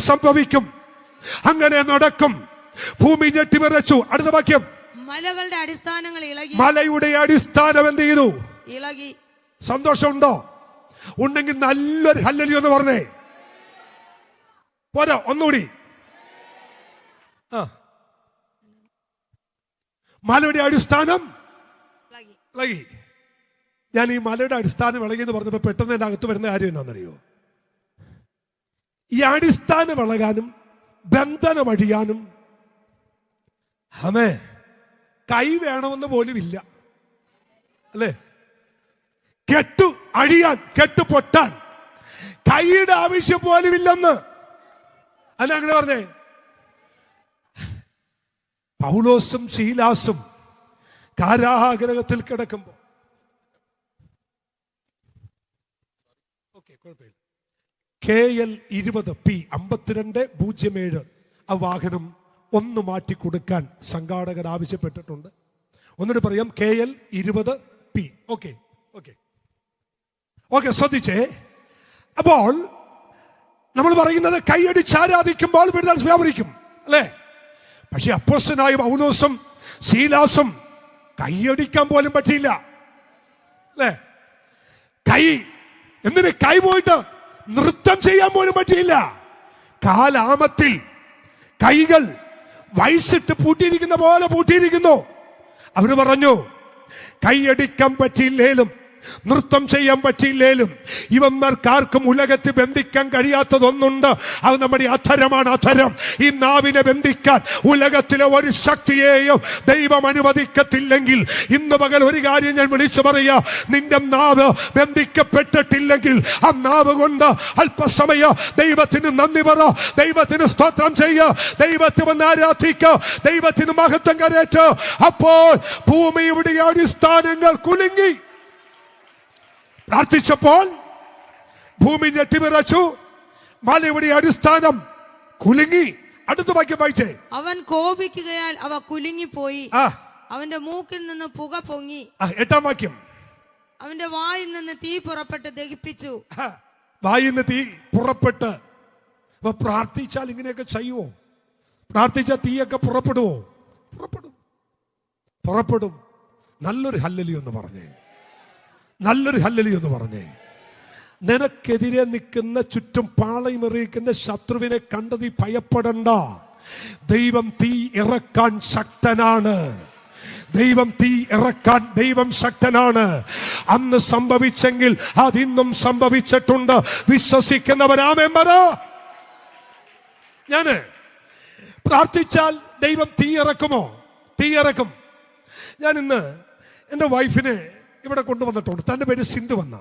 സംഭവിക്കും, അങ്ങനെ നടക്കും. ഭൂമി ഞെട്ടി വിറച്ചു. അടുത്ത വാക്യം. മലകളുടെ അടിസ്ഥാനങ്ങൾ ഇളകി. മലയുടെ അടിസ്ഥാനം എന്ത് ചെയ്തു? ഇളകി. സന്തോഷമുണ്ടോ? ഉണ്ടെങ്കിൽ നല്ലൊരു ഹല്ലേലൂയ എന്ന് പറഞ്ഞേ. പോരാ, ഒന്നുകൂടി. മലയുടെ അടിസ്ഥാനം ഇളകി. ഞാൻ ഈ മലയുടെ അടിസ്ഥാനം ഇളകി എന്ന് പറഞ്ഞപ്പോൾ പെട്ടെന്ന് എൻ്റെ അകത്ത് വരുന്ന കാര്യം എന്താണെന്നറിയോ? ഈ അടിസ്ഥാനം ഇളകാനും ബന്ധനം അഴിയാനും കൈ വേണമെന്ന് പോലും ഇല്ല, അല്ലേ? കെട്ടു അഴിയാൻ, കെട്ടു പൊട്ടാൻ കൈയുടെ ആവശ്യം പോലും ഇല്ലെന്ന്. അല്ല അങ്ങനെ പറഞ്ഞേ. പൗലോസും ശീലാസും കാരാഗ്രഹത്തിൽ കിടക്കുമ്പോ KL 20P 5207 ആ വാഹനം ഒന്ന് മാറ്റി കൊടുക്കാൻ സംഘാടകർ ആവശ്യപ്പെട്ടിട്ടുണ്ട്. ഒന്നുകൂടി പറയാം, KL 20P. Okay okay okay, ശ്രദ്ധിച്ചേ. അപ്പോൾ നമ്മൾ പറയുന്നത് കൈയടിച്ച് ആരാധിക്കുമ്പോൾ വിടുതൽ വ്യാപരിക്കും, അല്ലേ? പക്ഷെ അപ്പോസ്തലനായ പൗലോസും ശീലാസും കൈയടിക്കാൻ പോലും പറ്റിയില്ല, അല്ലേ? എന്തിന് കൈ പോയിട്ട് നൃത്തം ചെയ്യാൻ പോലും പറ്റിയില്ല. കാലാമത്തിൽ കൈകൾ വയസ്സിട്ട് പൂട്ടിയിരിക്കുന്ന പോലെ പൂട്ടിയിരിക്കുന്നു. അവര് പറഞ്ഞു, കൈയടിക്കാൻ പറ്റിയില്ലേലും നൃത്തം ചെയ്യാൻ പറ്റിയില്ലേലും ഇവന്മാർക്കാർക്കും ഉലകത്ത് ബന്ധിക്കാൻ കഴിയാത്തതൊന്നുണ്ട്. അത് നമ്മുടെ അധരമാണ്. അധരം, ഈ നാവിനെ ബന്ധിക്കാൻ ഉലകത്തിലെ ഒരു ശക്തിയെയും ദൈവം അനുവദിക്കത്തില്ലെങ്കിൽ ഇന്ന് പകൽ ഒരു കാര്യം ഞാൻ വിളിച്ചു പറയാ, നിന്റെ നാവ് ബന്ധിക്കപ്പെട്ടിട്ടില്ലെങ്കിൽ ആ നാവ് കൊണ്ട് അല്പസമയം ദൈവത്തിന് നന്ദി പറ, ദൈവത്തിന് സ്തോത്രം ചെയ്യ, ദൈവത്തെ വന്ന് ആരാധിക്ക, ദൈവത്തിന് മഹത്വം കരേറ്റ്. അപ്പോൾ ഭൂമിയുടെ അടിസ്ഥാനങ്ങൾ കുലുങ്ങി. പ്രാർത്ഥിച്ചപ്പോൾ ഭൂമി ഞെട്ടിവിറച്ചു, മലയുടെ അടിസ്ഥാനം കുലുങ്ങി. അടുത്ത വാക്യം വായിച്ചേ. അവൻ കോപിക്കുകയാൽ അവ കുലുങ്ങിപ്പോയി, അവന്റെ മൂക്കിൽ നിന്ന് പുക പൊങ്ങി. 8ാം വാക്യം. അവന്റെ വായിൽ നിന്ന് തീ പുറപ്പെട്ട് ദഹിപ്പിച്ചു. വായിൽ നിന്ന് തീ പുറപ്പെട്ട്. അപ്പൊ പ്രാർത്ഥിച്ചാൽ ഇങ്ങനെയൊക്കെ ചെയ്യുവോ? പ്രാർത്ഥിച്ചാൽ തീയൊക്കെ പുറപ്പെടുവോ? പുറപ്പെടും. നല്ലൊരു ഹല്ലേലൂയ എന്ന് പറഞ്ഞേ, നല്ലൊരു ഹല്ലേലൂയ എന്ന് പറഞ്ഞേ. നിനക്കെതിരെ നിൽക്കുന്ന, ചുറ്റും പാളയമെറിയിക്കുന്ന ശത്രുവിനെ കണ്ട് നീ ഭയപ്പെടണ്ട. ദൈവം തീ ഇറക്കാൻ ശക്തനാണ്. ദൈവം തീ ഇറക്കാൻ ദൈവം ശക്തനാണ്. അന്ന് സംഭവിച്ചെങ്കിൽ അതിന്നും സംഭവിച്ചിട്ടുണ്ട്. വിശ്വസിക്കുന്നവരാമേൻ പറ. ഞാന് പ്രാർത്ഥിച്ചാൽ ദൈവം തീ ഇറക്കുമോ? തീ ഇറക്കും. ഞാൻ ഇന്ന് എൻ്റെ വൈഫിനെ ഇവിടെ കൊണ്ടുവന്നിട്ടുണ്ട്. തൻ്റെ പേര് സിന്ധു വന്ന.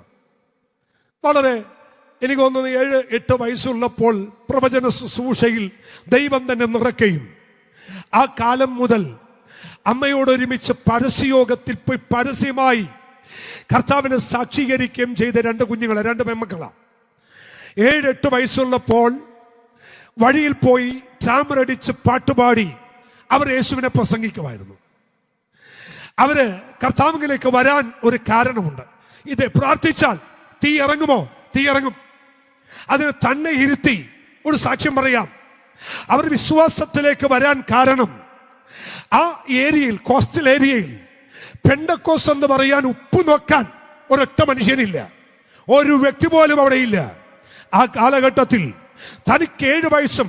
വളരെ എനിക്ക് തോന്നുന്നു 7-8 വയസ്സുള്ളപ്പോൾ പ്രവചന ശുശ്രൂഷയിൽ ദൈവം തന്നെ നിറയ്ക്കുകയും ആ കാലം മുതൽ അമ്മയോടൊരുമിച്ച് പരസ്യയോഗത്തിൽ പോയി പരസ്യമായി കർത്താവിനെ സാക്ഷീകരിക്കുകയും ചെയ്ത 2 കുഞ്ഞുങ്ങളെ, 2 പെൺമക്കളാണ്. 7-8 വയസ്സുള്ളപ്പോൾ വഴിയിൽ പോയി ചാമരടിച്ച് പാട്ടുപാടി അവർ യേശുവിനെ പ്രസംഗിക്കുമായിരുന്നു. അവര് കർത്താവിലേക്ക് വരാൻ ഒരു കാരണമുണ്ട്. ഇത് പ്രാർത്ഥിച്ചാൽ തീ ഇറങ്ങുമോ? തീ ഇറങ്ങും. അതിന് തന്നെ ഇരുത്തി ഒരു സാക്ഷ്യം പറയാം. അവർ വിശ്വാസത്തിലേക്ക് വരാൻ കാരണം ആ ഏരിയയിൽ, കോസ്റ്റൽ ഏരിയയിൽ പെന്തക്കോസ്ത് എന്ന് പറയാൻ ഉപ്പ് നോക്കാൻ ഒരൊറ്റ മനുഷ്യനില്ല, ഒരു വ്യക്തി പോലും അവിടെ ഇല്ല. ആ കാലഘട്ടത്തിൽ തനിക്ക് 7 വയസ്സും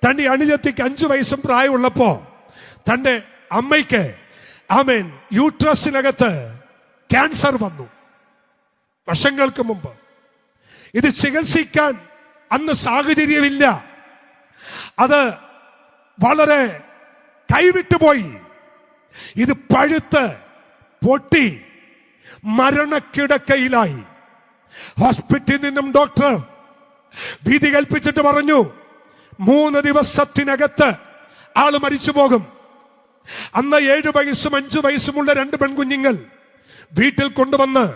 തന്റെ അനുജത്തിക്ക് 5 വയസ്സും പ്രായമുള്ളപ്പോ തന്റെ അമ്മയ്ക്ക് യൂട്രസിനകത്ത് ക്യാൻസർ വന്നു വർഷങ്ങൾക്ക് മുമ്പ്. ഇത് ചികിത്സിക്കാൻ അന്ന് സാഹചര്യമില്ല. അത് വളരെ കൈവിട്ടുപോയി. ഇത് പഴുത്ത് പൊട്ടി മരണക്കിടക്കയിലായി. ഹോസ്പിറ്റലിൽ നിന്നും ഡോക്ടർ ഭീതി കൽപ്പിച്ചിട്ട് പറഞ്ഞു, 3 ദിവസത്തിനകത്ത് ആള് മരിച്ചു പോകും. അന്ന് 7 വയസ്സും 5 വയസ്സുമുള്ള 2 പെൺകുഞ്ഞുങ്ങൾ വീട്ടിൽ കൊണ്ടുവന്ന്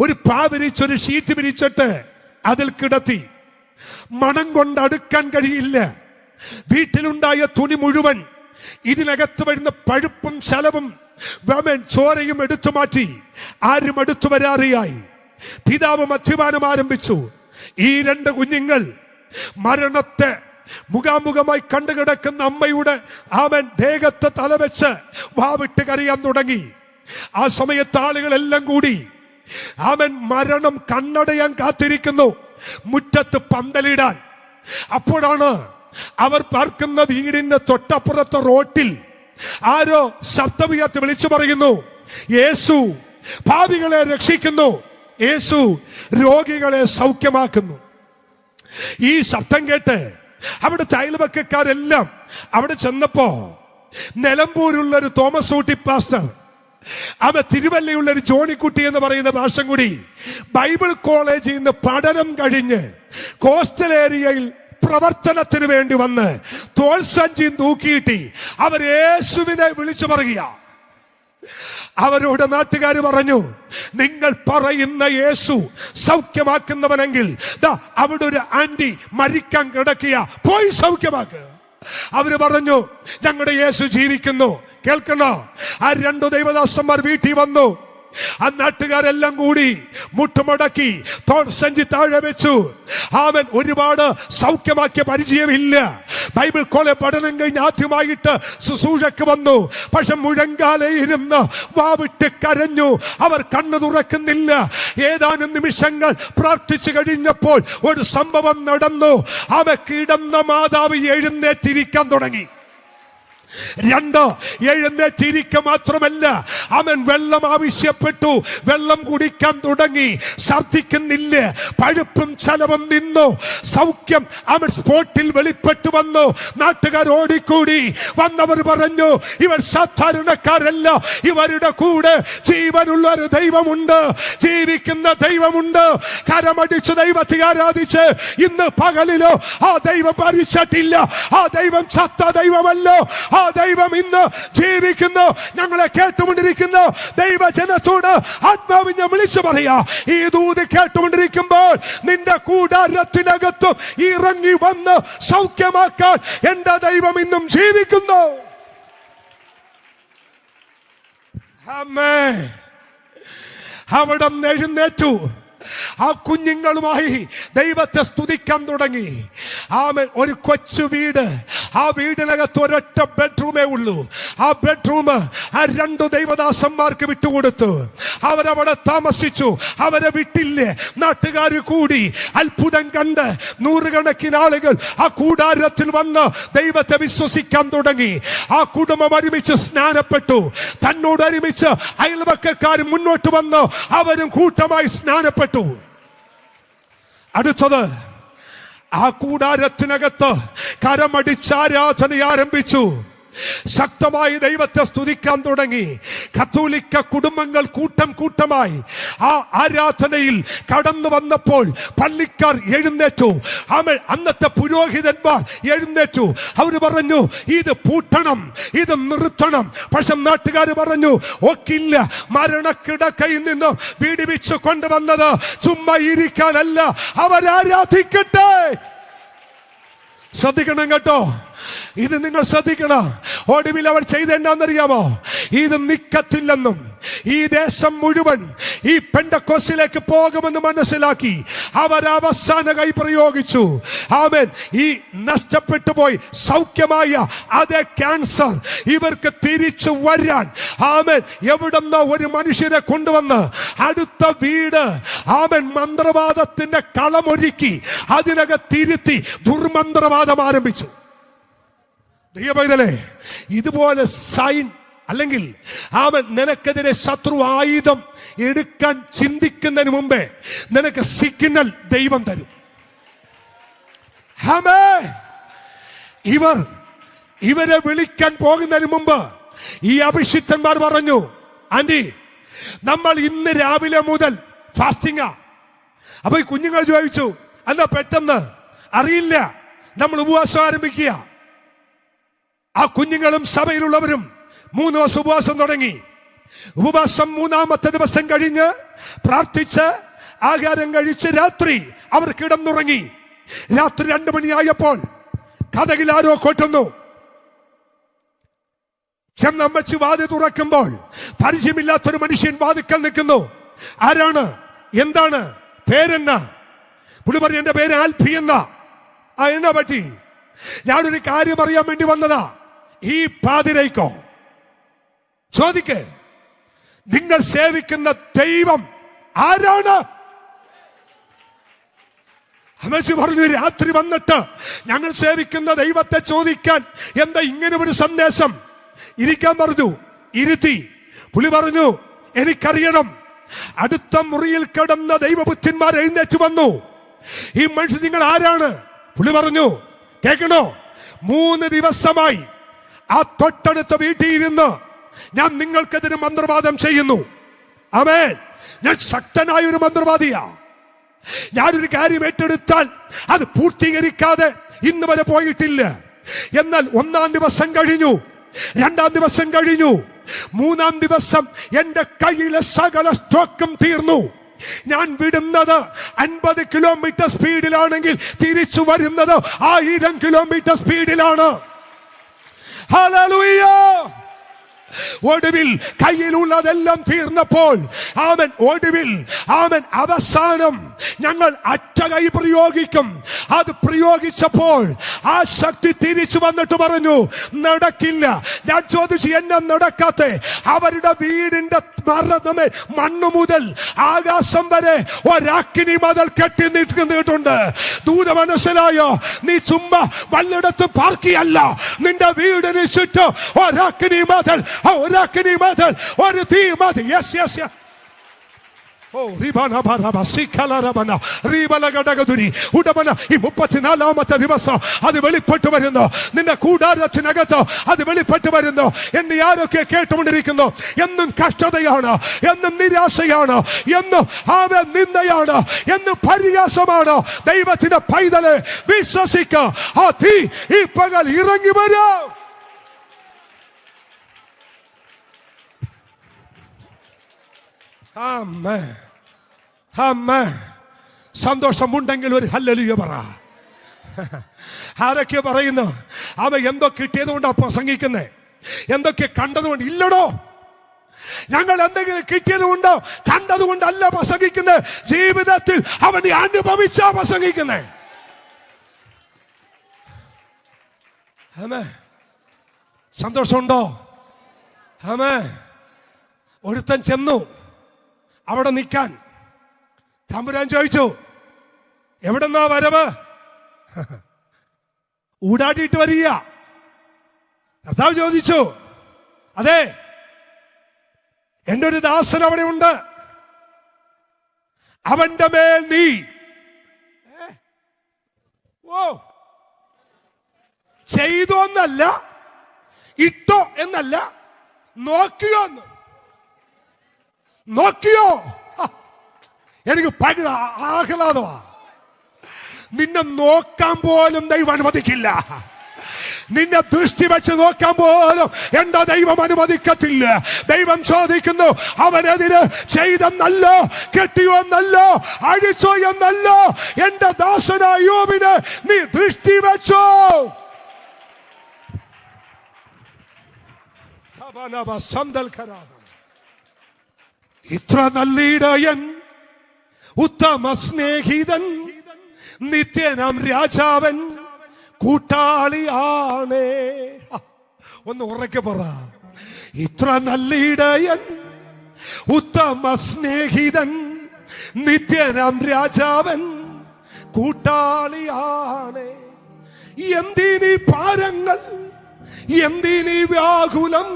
ഒരു വിരിച്ചൊരു ഷീറ്റ് വിരിച്ചിട്ട് അതിൽ കിടത്തി. മണം കൊണ്ട് അടുക്കാൻ കഴിയില്ല. വീട്ടിലുണ്ടായ തുണി മുഴുവൻ ഇതിനകത്ത് വരുന്ന പഴുപ്പും ശലവും ചോരയും എടുത്തു മാറ്റി. ആരും അടുത്തു വരാറിയായി. പിതാവ് മദ്യപാനം ആരംഭിച്ചു. ഈ 2 കുഞ്ഞുങ്ങൾ മരണത്തെ മുഖാമുഖമായി കണ്ടുകിടക്കുന്ന അമ്മയുടെ ദേഹത്തെ തലവെച്ച് വാവിട്ട് കരയാൻ തുടങ്ങി. ആ സമയത്ത് ആളുകളെല്ലാം കൂടി മരണം കണ്ണടയാൻ കാത്തിരിക്കുന്നു, മുറ്റത്ത് പന്തലിടാൻ. അപ്പോഴാണ് അവർ പാർക്കുന്ന വീടിന്റെ തൊട്ടപ്പുറത്തെ റോട്ടിൽ ആരോ ശബ്ദമുയർത്തി വിളിച്ചു പറയുന്നു, യേശു പാപികളെ രക്ഷിക്കുന്നു, യേശു രോഗികളെ സൗഖ്യമാക്കുന്നു. ഈ ശബ്ദം കേട്ട് അവിടുത്തെ അയൽവക്കക്കാരെല്ലാം അവിടെ ചെന്നപ്പോ നിലമ്പൂരുള്ളൊരു തോമസ് ഊട്ടി പാസ്റ്റർ, അവ തിരുവല്ലയുള്ളൊരു ജോണിക്കുട്ടി എന്ന് പറയുന്ന ഭാഷം കൂടി ബൈബിൾ കോളേജിൽ നിന്ന് പഠനം കഴിഞ്ഞ് കോസ്റ്റൽ ഏരിയയിൽ പ്രവർത്തനത്തിന് വേണ്ടി വന്ന് തോൾസഞ്ചിയും തൂക്കിയിട്ട് അവർ യേശുവിനെ വിളിച്ചു പറയുക. അവരോട് നാട്ടുകാർ പറഞ്ഞു, നിങ്ങൾ പറയുന്ന യേശു സൗഖ്യമാക്കുന്നവനെങ്കിൽ ദാ അവിടെ ഒരു ആന്റി മരിക്കാൻ കിടക്കുക, പോയി സൗഖ്യമാക്കുക. അവര് പറഞ്ഞു, ഞങ്ങളുടെ യേശു ജീവിക്കുന്നു. കേൾക്കണോ? ആ 2 ദൈവദാസന്മാർ വീട്ടിൽ വന്നു. ആ നാട്ടുകാരെല്ലാം കൂടി മുട്ടുമടക്കി സഞ്ചി താഴെ വെച്ചു. അവൻ ഒരുപാട് സൗഖ്യമാക്കിയ പരിചയമില്ല. ബൈബിൾ കോളേജ് പഠനം കഴിഞ്ഞ് ആദ്യമായിട്ട് ശുശ്രൂഷയ്ക്ക് വന്നു. പക്ഷെ മുഴങ്കാലയിരുന്ന് വാവിട്ട് കരഞ്ഞു. അവർ കണ്ണു തുറക്കുന്നില്ല. ഏതാനും നിമിഷങ്ങൾ പ്രാർത്ഥിച്ചു കഴിഞ്ഞപ്പോൾ ഒരു സംഭവം നടന്നു. അവ കിടന്ന മാതാവ് എഴുന്നേറ്റിരിക്കാൻ തുടങ്ങി. 2 എഴുന്നേറ്റിരിക്ക മാത്രമല്ല, അവൻ വെള്ളം ആവശ്യപ്പെട്ടു. വെള്ളം കുടിക്കാൻ തുടങ്ങി. ഛർദ്ദിക്കുന്നില്ല. പഴുപ്പും ചലവും നിന്നു. സൗഖ്യം അവൻ സ്പോട്ടിൽ വെളിപ്പെട്ടു വന്നു. നാട്ടുകാർ ഓടിക്കൂടി. വന്നവർ പറഞ്ഞു, ഇവർ സാധാരണക്കാരല്ല, ഇവരുടെ കൂടെ ജീവനുള്ള ഒരു ദൈവമുണ്ട്, ജീവിക്കുന്ന ദൈവമുണ്ട്. കരമടിച്ച് ദൈവത്തെ ആരാധിച്ച് ഇന്ന് പകലിലോ ആ ദൈവം മരിച്ചിട്ടില്ല, ആ ദൈവം ചത്ത ദൈവമല്ലോ, ആ ദൈവം ഇന്ന് ജീവിക്കുന്നു. ഞങ്ങളെ കേട്ടുകൊണ്ടിരിക്കുന്ന ദൈവജനത്തോട് ആത്മാവിനെ വിളിച്ചു പറയാ, ഈ ദൂത് കേട്ടുകൊണ്ടിരിക്കുമ്പോൾ നിന്റെ കൂടാരത്തിനകത്തും ഇറങ്ങി വന്ന് സൗഖ്യമാക്കാൻ എന്റെ ദൈവം ഇന്നും ജീവിക്കുന്നു. ആമേൻ. അവിടെ എഴുന്നേറ്റു. ആ കുഞ്ഞുങ്ങളുമായി ദൈവത്തെ സ്തുതിക്കാൻ തുടങ്ങി. ആമേൻ. ഒരു കൊച്ചു വീട്. ആ വീടിനകത്ത് ഒരൊറ്റ ബെഡ്റൂമേ ഉള്ളൂ. ആ ബെഡ്റൂം ആ 2 ദൈവദാസന്മാർക്ക് വിട്ടുകൊടുത്തു. അവരവിടെ താമസിച്ചു. അവരെ വിട്ടില്ലേ. നാട്ടുകാർ കൂടി അത്ഭുതം കണ്ട് 100 കണക്കിന് ആളുകൾ ആ കൂടാരത്തിൽ വന്ന് ദൈവത്തെ വിശ്വസിക്കാൻ തുടങ്ങി. ആ കുടുംബം ഒരുമിച്ച് സ്നാനപ്പെട്ടു. തന്നോട് ഒരുമിച്ച് അയൽവക്കക്കാരും മുന്നോട്ട് വന്ന് അവരും കൂട്ടമായി സ്നാനപ്പെട്ടു. അടുത്തത്, ആ കൂടാരത്തിനകത്ത് കരമടിച്ച് ആരാധന ആരംഭിച്ചു. ശക്തമായി ദൈവത്തെ സ്തുതിക്കാൻ തുടങ്ങി. കത്തോലിക്ക കുടുംബങ്ങൾ കൂട്ടം കൂട്ടമായി ആ ആരാധനയിൽ കടന്നു വന്നപ്പോൾ പള്ളിക്കാർ എഴുന്നേറ്റു. അന്നത്തെ പുരോഹിതന്മാർ എഴുന്നേറ്റു. അവർ പറഞ്ഞു, ഇത് പൂട്ടണം, ഇത് നിർത്തണം. പക്ഷെ നാട്ടുകാർ പറഞ്ഞു, ഒക്കില്ല. മരണക്കിടക്കയിൽ നിന്നും വിടിവിച്ചു കൊണ്ടുവന്നത് ചുമ്മാ ഇരിക്കാനല്ല, അവരാരാധിക്കട്ടെ. ശ്രദ്ധിക്കണം കേട്ടോ, ഇത് നിങ്ങൾ ശ്രദ്ധിക്കണം. ഒടുവിൽ അവർ ചെയ്തെന്താണെന്നറിയാമോ? ഇത് നിക്കത്തില്ലെന്നും ഈ ദേശം മുഴുവൻ ഈ പെന്തക്കോസ്തിലേക്ക് പോകുമെന്ന് മനസ്സിലാക്കി അവർ അവസാന കൈ പ്രയോഗിച്ചു. ആമേൻ. ഈ നഷ്ടപ്പെട്ടു പോയി സൗഖ്യമായ അതേ ക്യാൻസർ ഇവർക്ക് തിരിച്ചു വരാൻ ആമേൻ എവിടെന്നോ ഒരു മനുഷ്യനെ കൊണ്ടുവന്ന് അടുത്ത വീട് ആമേൻ മന്ത്രവാദത്തിന്റെ കളമൊരുക്കി അതിനകത്തിരുത്തി ദുർമന്ത്രവാദം ആരംഭിച്ചു. ദൈവമേ, ഇതുപോലെ സൈൻ അല്ലെങ്കിൽ അവൻ നിനക്കെതിരെ ശത്രു ആയുധം എടുക്കാൻ ചിന്തിക്കുന്നതിന് മുമ്പേ നിനക്ക് സിഗ്നൽ ദൈവം തരും. ഇവരെ വിളിക്കാൻ പോകുന്നതിന് മുമ്പ് ഈ അഭിഷിക്തന്മാർ പറഞ്ഞു, ആന്റി നമ്മൾ ഇന്ന് രാവിലെ മുതൽ ഫാസ്റ്റിംഗാ. അപ്പൊ ഈ കുഞ്ഞുങ്ങൾ ചോദിച്ചു, എന്നാ പെട്ടെന്ന്? അറിയില്ല, നമ്മൾ ഉപവാസം ആരംഭിക്കുക. ആ കുഞ്ഞുങ്ങളും സഭയിലുള്ളവരും 3 ദിവസം ഉപവാസം തുടങ്ങി. ഉപവാസം 3-ാമത്തെ ദിവസം കഴിഞ്ഞ് പ്രാർത്ഥിച്ച് ആഹാരം കഴിച്ച് രാത്രി അവർ കിടന്നുറങ്ങി. രാത്രി 2 മണിയായപ്പോൾ കതകിൽ ആരോ കൊട്ടുന്നു. ചെന്നമ്മച്ച് വാതിൽ തുറക്കുമ്പോൾ പരിചയമില്ലാത്തൊരു മനുഷ്യൻ വാതിക്കൽ നിൽക്കുന്നു. ആരാണ്? എന്താണ്? പേരെന്നാ? പുള്ളി പറഞ്ഞു, എന്റെ പേര് ആൽഫി എന്നാ. എന്നാ പറ്റി? ഞാനൊരു കാര്യം അറിയാൻ വേണ്ടി വന്നതാ. ഈ പാതിരയ്ക്കോ ചോദിക്ക്, നിങ്ങൾ സേവിക്കുന്ന ദൈവം ആരാണ്? അമ്മച്ചി പറഞ്ഞു, രാത്രി വന്നിട്ട് ഞങ്ങൾ സേവിക്കുന്ന ദൈവത്തെ ചോദിക്കാൻ എന്താ ഇങ്ങനെ ഒരു സന്ദേശം? ഇരിക്കാൻ പറഞ്ഞു. ഇരുത്തി പുലി പറഞ്ഞു, എനിക്കറിയണം. അടുത്ത മുറിയിൽ കിടന്ന ദൈവപുത്രന്മാർ എഴുന്നേറ്റ് വന്നു. ഈ മനുഷ്യൻ നിങ്ങൾ ആരാണ്? പുലി പറഞ്ഞു, കേൾക്കണോ, 3 ദിവസമായി ആ തൊട്ടടുത്ത വീട്ടിൽ ഇരുന്ന് ഞാൻ നിങ്ങൾക്കെതിരെ മന്ത്രവാദം ചെയ്യുന്നു. ആമേൻ. ഞാൻ ശക്തനായ ഒരു മന്ത്രവാദിയാ. ഞാനൊരു കാര്യം ഏറ്റെടുത്താൽ അത് പൂർത്തീകരിക്കാതെ ഇന്ന് വരെ പോയിട്ടില്ല. എന്നാൽ 1-ാം ദിവസം കഴിഞ്ഞു, 2-ാം ദിവസം കഴിഞ്ഞു, 3-ാം ദിവസം എന്റെ കയ്യിലെ സകല സ്റ്റോക്കും തീർന്നു. ഞാൻ വിടുന്നത് 50 കിലോമീറ്റർ സ്പീഡിലാണെങ്കിൽ തിരിച്ചു വരുന്നത് 1000 കിലോമീറ്റർ സ്പീഡിലാണ്. ഹല്ലേലൂയ. ഒടുവിൽ കയ്യിലുള്ളതെല്ലാം തീർന്നപ്പോൾ ഒടുവിൽ അവസാനം ഞങ്ങൾ അറ്റകൈ പ്രയോഗിക്കും. അത് പ്രയോഗിച്ചപ്പോൾ ആ ശക്തി തിരിച്ചു വന്നിട്ട് പറഞ്ഞു, നടക്കില്ല. ഞാൻ ചോദിച്ചു, എന്നെ നടക്കാത്തെ? അവരുടെ വീടിന്റെ മണ്ണു മുതൽ ആകാശം വരെ ഒരാക്കിനി മതിൽ കെട്ടി നിൽക്കുന്നിട്ടുണ്ട്. ദൂത മനസ്സിലായോ? നീ ചുമ്മാ വല്ലയിടത്ത് പാർക്കിയല്ല, നിന്റെ വീടിന് ചുറ്റും ഒരാക്കിനി മതിൽ, ഒരാക്കിനി മതിൽ, ഒരു തീ മതി. Yes yes yes. ഓ റിബന ബറബ സിക്കലറബന റിബല ഗടഗദുരി ഉടമന. ഈ 34-ാമത്തെ ദിവസം അത് വെളിപ്പെട്ടു വരുന്നു. നിന്റെ കൂടാരത്തിനകത്ത് അത് വെളിപ്പെട്ടു വരുന്നു. എന്നെ ആരൊക്കെ കേട്ടുകൊണ്ടിരിക്കുന്നു? എന്നും കഷ്ടതയാണ്, എന്നും നിരാശയാണ്, എന്നും നിന്ദയാണ്, എന്നും പരിഹാസമാണ്. ദൈവത്തിന്റെ പൈതലെ വിശ്വസിക്ക, ആ തീ ഈ പകൽ ഇറങ്ങി വരും. ആമേൻ, ആമേൻ. സന്തോഷമുണ്ടെങ്കിൽ ഒരു ഹല്ലേലൂയ പറ. ആരൊക്കെ പറയുന്നു? അവ എന്തോ കിട്ടിയത് കൊണ്ടാ പ്രസംഗിക്കുന്നേ, എന്തൊക്കെ കണ്ടതുകൊണ്ട്? ഇല്ലടോ, ഞങ്ങൾ എന്തെങ്കിലും കിട്ടിയത് കൊണ്ടോ കണ്ടത് കൊണ്ടല്ല പ്രസംഗിക്കുന്നത്. ജീവിതത്തിൽ അവൻ അനുഭവിച്ചാ പ്രസംഗിക്കുന്നേ. ആമേൻ. സന്തോഷമുണ്ടോ? ആമേൻ. ഒരുത്തൻ ചെന്നു അവിടെ നിൽക്കാൻ. തമ്പുരാൻ ചോദിച്ചു, എവിടെന്നാ വരവ്? ഊടാട്ടിട്ട് വരിക. കർത്താവ് ചോദിച്ചു, അതെ, എന്റെ ഒരു ദാസൻ അവിടെ ഉണ്ട്, അവന്റെ മേൽ നീ ചെയ്തോ എന്നല്ല, ഇട്ടോ എന്നല്ല, നോക്കിയോ എന്ന്. നോക്കിയോ? എനിക്ക് ഭയങ്കര ആഹ്ലാദമാ. നിന്നെ നോക്കാൻ പോലും ദൈവം അനുവദിക്കില്ല. നിന്നെ ദൃഷ്ടി വെച്ച് നോക്കാൻ പോലും എന്റെ ദൈവം അനുവദിക്കത്തില്ല. ദൈവം ചോദിക്കുന്നു, അവനെതിരെ ചെയ്തെന്നല്ല, കെട്ടിയോ എന്നല്ല, അഴിച്ചോ എന്നല്ല, എന്റെ ദാസനായ യോബിനെ നീ ദൃഷ്ടി വെച്ചോ. ഇത്ര നല്ലിടയൻ, ഉത്തമ സ്നേഹിതൻ, നിത്യനാം രാജാവൻ, കൂട്ടാളിയാണേ. ഒന്ന് ഉറക്കെ പറ. ഇത്ര നല്ലിടയൻ, ഉത്തമ സ്നേഹിതൻ, നിത്യനാം രാജാവൻ, കൂട്ടാളിയാണേ. എന്തിനീ ഭാരങ്ങൾ, എന്തിനീ വ്യാകുലം,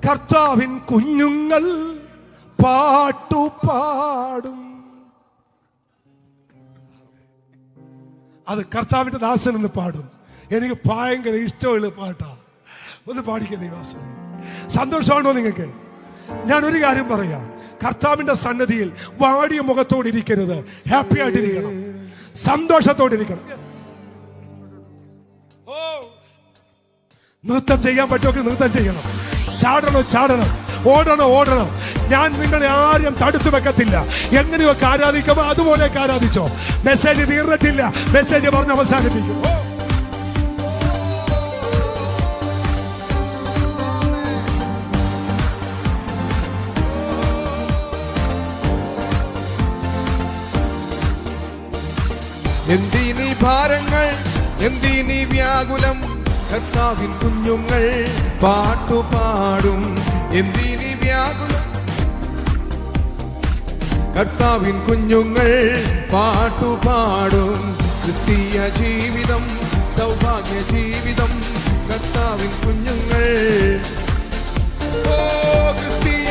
കർത്താവിൻ കുഞ്ഞുങ്ങൾ പാട്ടുപാടും. അത് കർത്താവിന്റെ ദാസൻ എന്ന് പാടും. എനിക്ക് ഭയങ്കര ഇഷ്ടമുള്ള പാട്ടാ. ഒന്ന് പാടിക്കുന്ന ദൈവാസന. സന്തോഷമാണോ നിങ്ങൾക്ക്? ഞാൻ ഒരു കാര്യം പറയാം, കർത്താവിന്റെ സന്നദ്ധിയിൽ വാടിയ മുഖത്തോടെ ഇരിക്കരുത്. ഹാപ്പി ആയിട്ടിരിക്കണം, സന്തോഷത്തോടെ ഇരിക്കണം. നൃത്തം ചെയ്യാൻ പറ്റുമോ? നൃത്തം ചെയ്യണം. ചാടണം, ഓടണം. ഞാൻ നിങ്ങളെ ആരും തടുത്തു വെക്കത്തില്ല. എങ്ങനെയൊക്കെ ആരാധിക്കുമോ അതുപോലെയൊക്കെ ആരാധിച്ചോ. മെസ്സേജ് തീർന്നിട്ടില്ല, മെസ്സേജ് പറഞ്ഞ് അവസാനിപ്പിക്കും. എന്തിനീ ഭാരങ്ങൾ, എന്തിനീ വ്യാകുലം, കർത്താവിൻ കുഞ്ഞുങ്ങൾ പാട്ടുപാടും. എന്തിനീ വ്യാകുലം, കർത്താവിൻ കുഞ്ഞുങ്ങൾ പാട്ടുപാടും. ക്രിസ്തീയ ജീവിതം സൗഭാഗ്യ ജീവിതം, കർത്താവിൻ കുഞ്ഞുങ്ങൾ. ഓ ക്രിസ്തീയ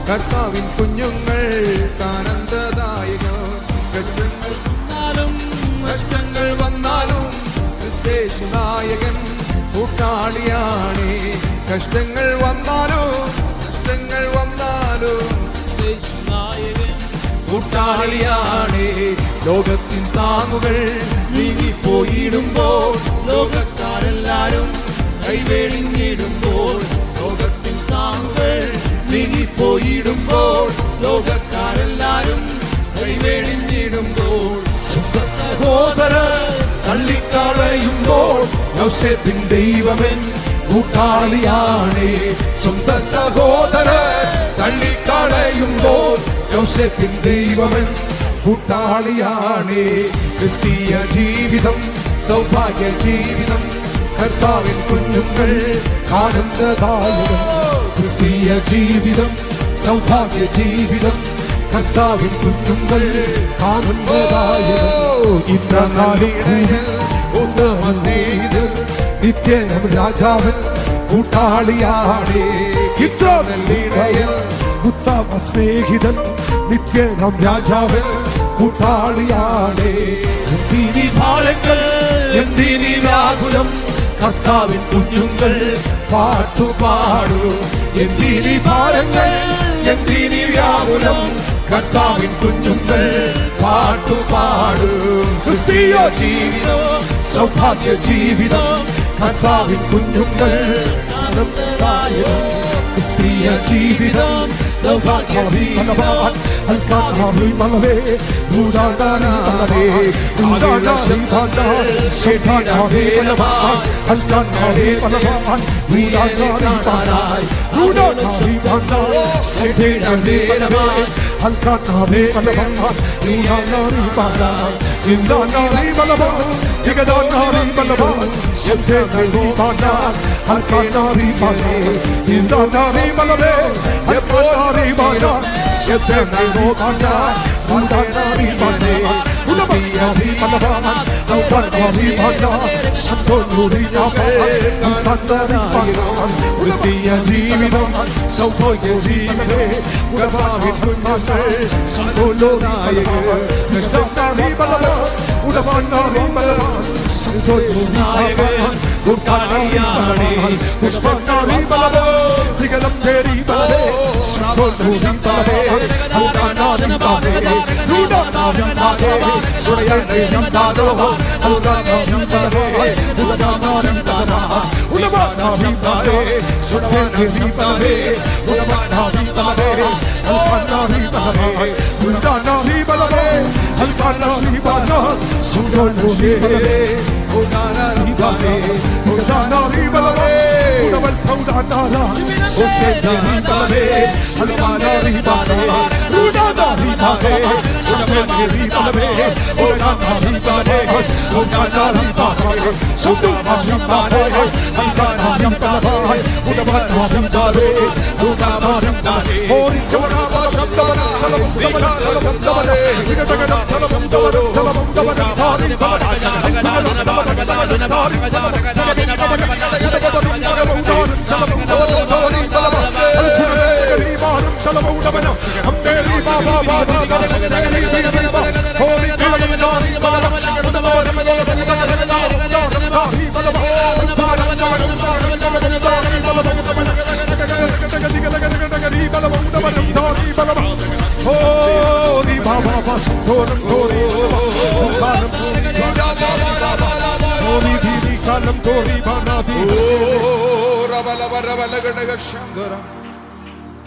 കർത്താവിൻ കുഞ്ഞുങ്ങൾ ആനന്ദദായകൻ. കഷ്ടങ്ങൾ വന്നാലും ക്രിസ്തേശു നായകൻ കൂട്ടാളിയാണേ. കഷ്ടങ്ങൾ വന്നാലും കൂട്ടാളിയാണേ. ലോകത്തിൻ താങ്ങുകൾ നീങ്ങിപ്പോയിടുമ്പോൾ, ലോകക്കാരെല്ലാരും കൈവേടിഞ്ഞിടുമ്പോൾ, ലോകത്തിൻ താങ്ങുകൾ നീങ്ങിപ്പോയിടുമ്പോൾ, ലോകക്കാരെല്ലാരും കൈവേടിഞ്ഞിടുമ്പോൾ, സഹോദരർ തള്ളിക്കളയുമ്പോൾ യോസേപ്പിൻ ദൈവമൻ കൂട്ടാളിയാണേ. സ്വന്ത സഹോദരർ തള്ളിക്കളയുമ്പോൾ യോസേപ്പിൻ ദൈവമൻ കൂട്ടാളിയാണേ. ക്രിസ്തീയ ജീവിതം സൗഭാഗ്യ ജീവിതം, കർത്താവിൻ കുഞ്ഞുങ്ങൾ ആനന്ദദായകൻ. ക്രിസ്തീയ ജീവിതം സൗഭാഗ്യ ജീവിതം, കർത്താവിൻ കുഞ്ഞുങ്ങൾ ആനന്ദദായകൻ. ഇന്ന നാളിടയിൽ ഉത്തമ സ്നേഹിതൻ നിത്യനും രാജാവൻ കൂട്ടാളിയാണേ. ഇത്ര നല്ലിടയിൽ ഉത്തമ സ്നേഹിതൻ നിത്യനും രാജാവൻ കൂട്ടാളിയാണേ. എന്തിനി ഭാരങ്ങൾ എന്തിനി വ്യാകുലം, കർത്താവിൻ കുഞ്ഞുങ്ങൾ പാട്ടുപാടൂ. എന്തിനി ഭാരങ്ങൾ എന്തിനി വ്യാകുലം, കർത്താവിൻ കുഞ്ഞുങ്ങൾ പാട്ടുപാടൂ. ക്രിസ്തീയ ജീവിതം സൗഭാഗ്യ ജീവിതം, കർത്താവിൻ കുഞ്ഞുങ്ങൾ ആനന്ദദായകൻ. ക്രിസ്തീയ ജീവിതം സൗഭാഗ്യ ജീവിതം, കർത്താവിൻ കുഞ്ഞുങ്ങൾ കൂടാതാനേ. ക്രിസ്തീയ ജീവിതം സൗഭാഗ്യ ജീവിതം, കർത്താവിൻ കുഞ്ഞുങ്ങൾ സന്തോഷനായകൻ. കൂട്ടാളിയാണേ. വികലം തേടി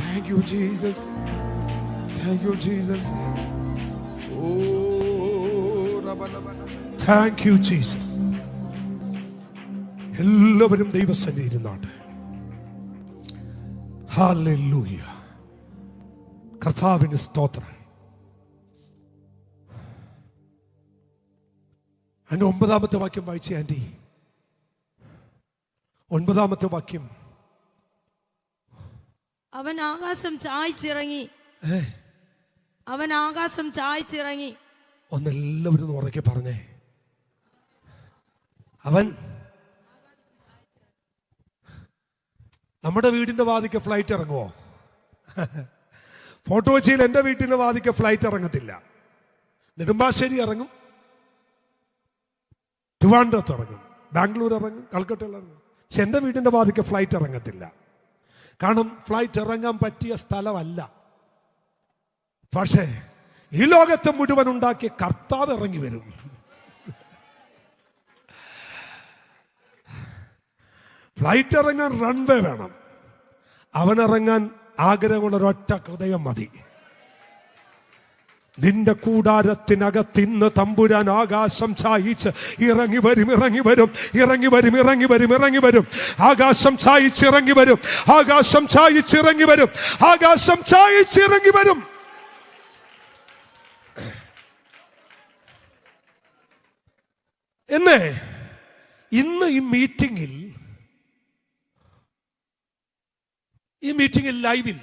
Thank you, Jesus. Thank you, Jesus. Thank you, Jesus. എല്ലാവരും ദൈവസന്നിധിയിൽ ഇരുന്നാട്ടെ. ഹല്ലേലൂയ. കർത്താവിന് സ്തോത്രം. അതിന്റെ 9ാമത്തെ വാക്യം വായിച്ചേ ആന്റി. 9ാമത്തെ വാക്യം. അവൻ ആകാശം ചായ്ച്ചിറങ്ങി. അവൻ ആകാശം ചായ്ച്ചിറങ്ങി. ഒന്നെല്ലാവരും ഉറക്കെ പറഞ്ഞേ. അവൻ നമ്മുടെ വീടിന്റെ വാതിക്ക് ഫ്ലൈറ്റ് ഇറങ്ങുമോ? ഫോർട്ട് കൊച്ചിയിൽ എൻ്റെ വീട്ടിൻ്റെ വാതിക്ക് ഫ്ലൈറ്റ് ഇറങ്ങത്തില്ല. നെടുമ്പാശ്ശേരി ഇറങ്ങും, ട്രിവാൻഡ്രത്ത് ഇറങ്ങും, ബാംഗ്ലൂർ ഇറങ്ങും, കൽക്കട്ടയിൽ ഇറങ്ങും. പക്ഷെ എൻ്റെ വീടിൻ്റെ വാതിക്ക് ഫ്ലൈറ്റ് ഇറങ്ങത്തില്ല. കാരണം ഫ്ലൈറ്റ് ഇറങ്ങാൻ പറ്റിയ സ്ഥലമല്ല. പക്ഷേ ഈ ലോകത്തെ മുഴുവൻ ഉണ്ടാക്കിയ കർത്താവ് ഇറങ്ങി വരും. ഫ്ലൈറ്റ് ഇറങ്ങാൻ റൺവേ വേണം. അവനിറങ്ങാൻ ആഗ്രഹമുള്ള ഒരൊറ്റ ഹൃദയം മതി. നിന്റെ കൂടാരത്തിനകത്തിന്ന് തമ്പുരാൻ ആകാശം ചായിച്ച് ഇറങ്ങി വരും, ഇറങ്ങി വരും, ഇറങ്ങി വരും, ഇറങ്ങി വരും, ഇറങ്ങി വരും. ആകാശം ചായിച്ച് ഇറങ്ങി വരും, ആകാശം ചായിച്ച് ഇറങ്ങി വരും, ആകാശം ചായിച്ച് ഇറങ്ങി വരും. എന്നേ ഇന്ന് ഈ മീറ്റിംഗിൽ ലൈവിൽ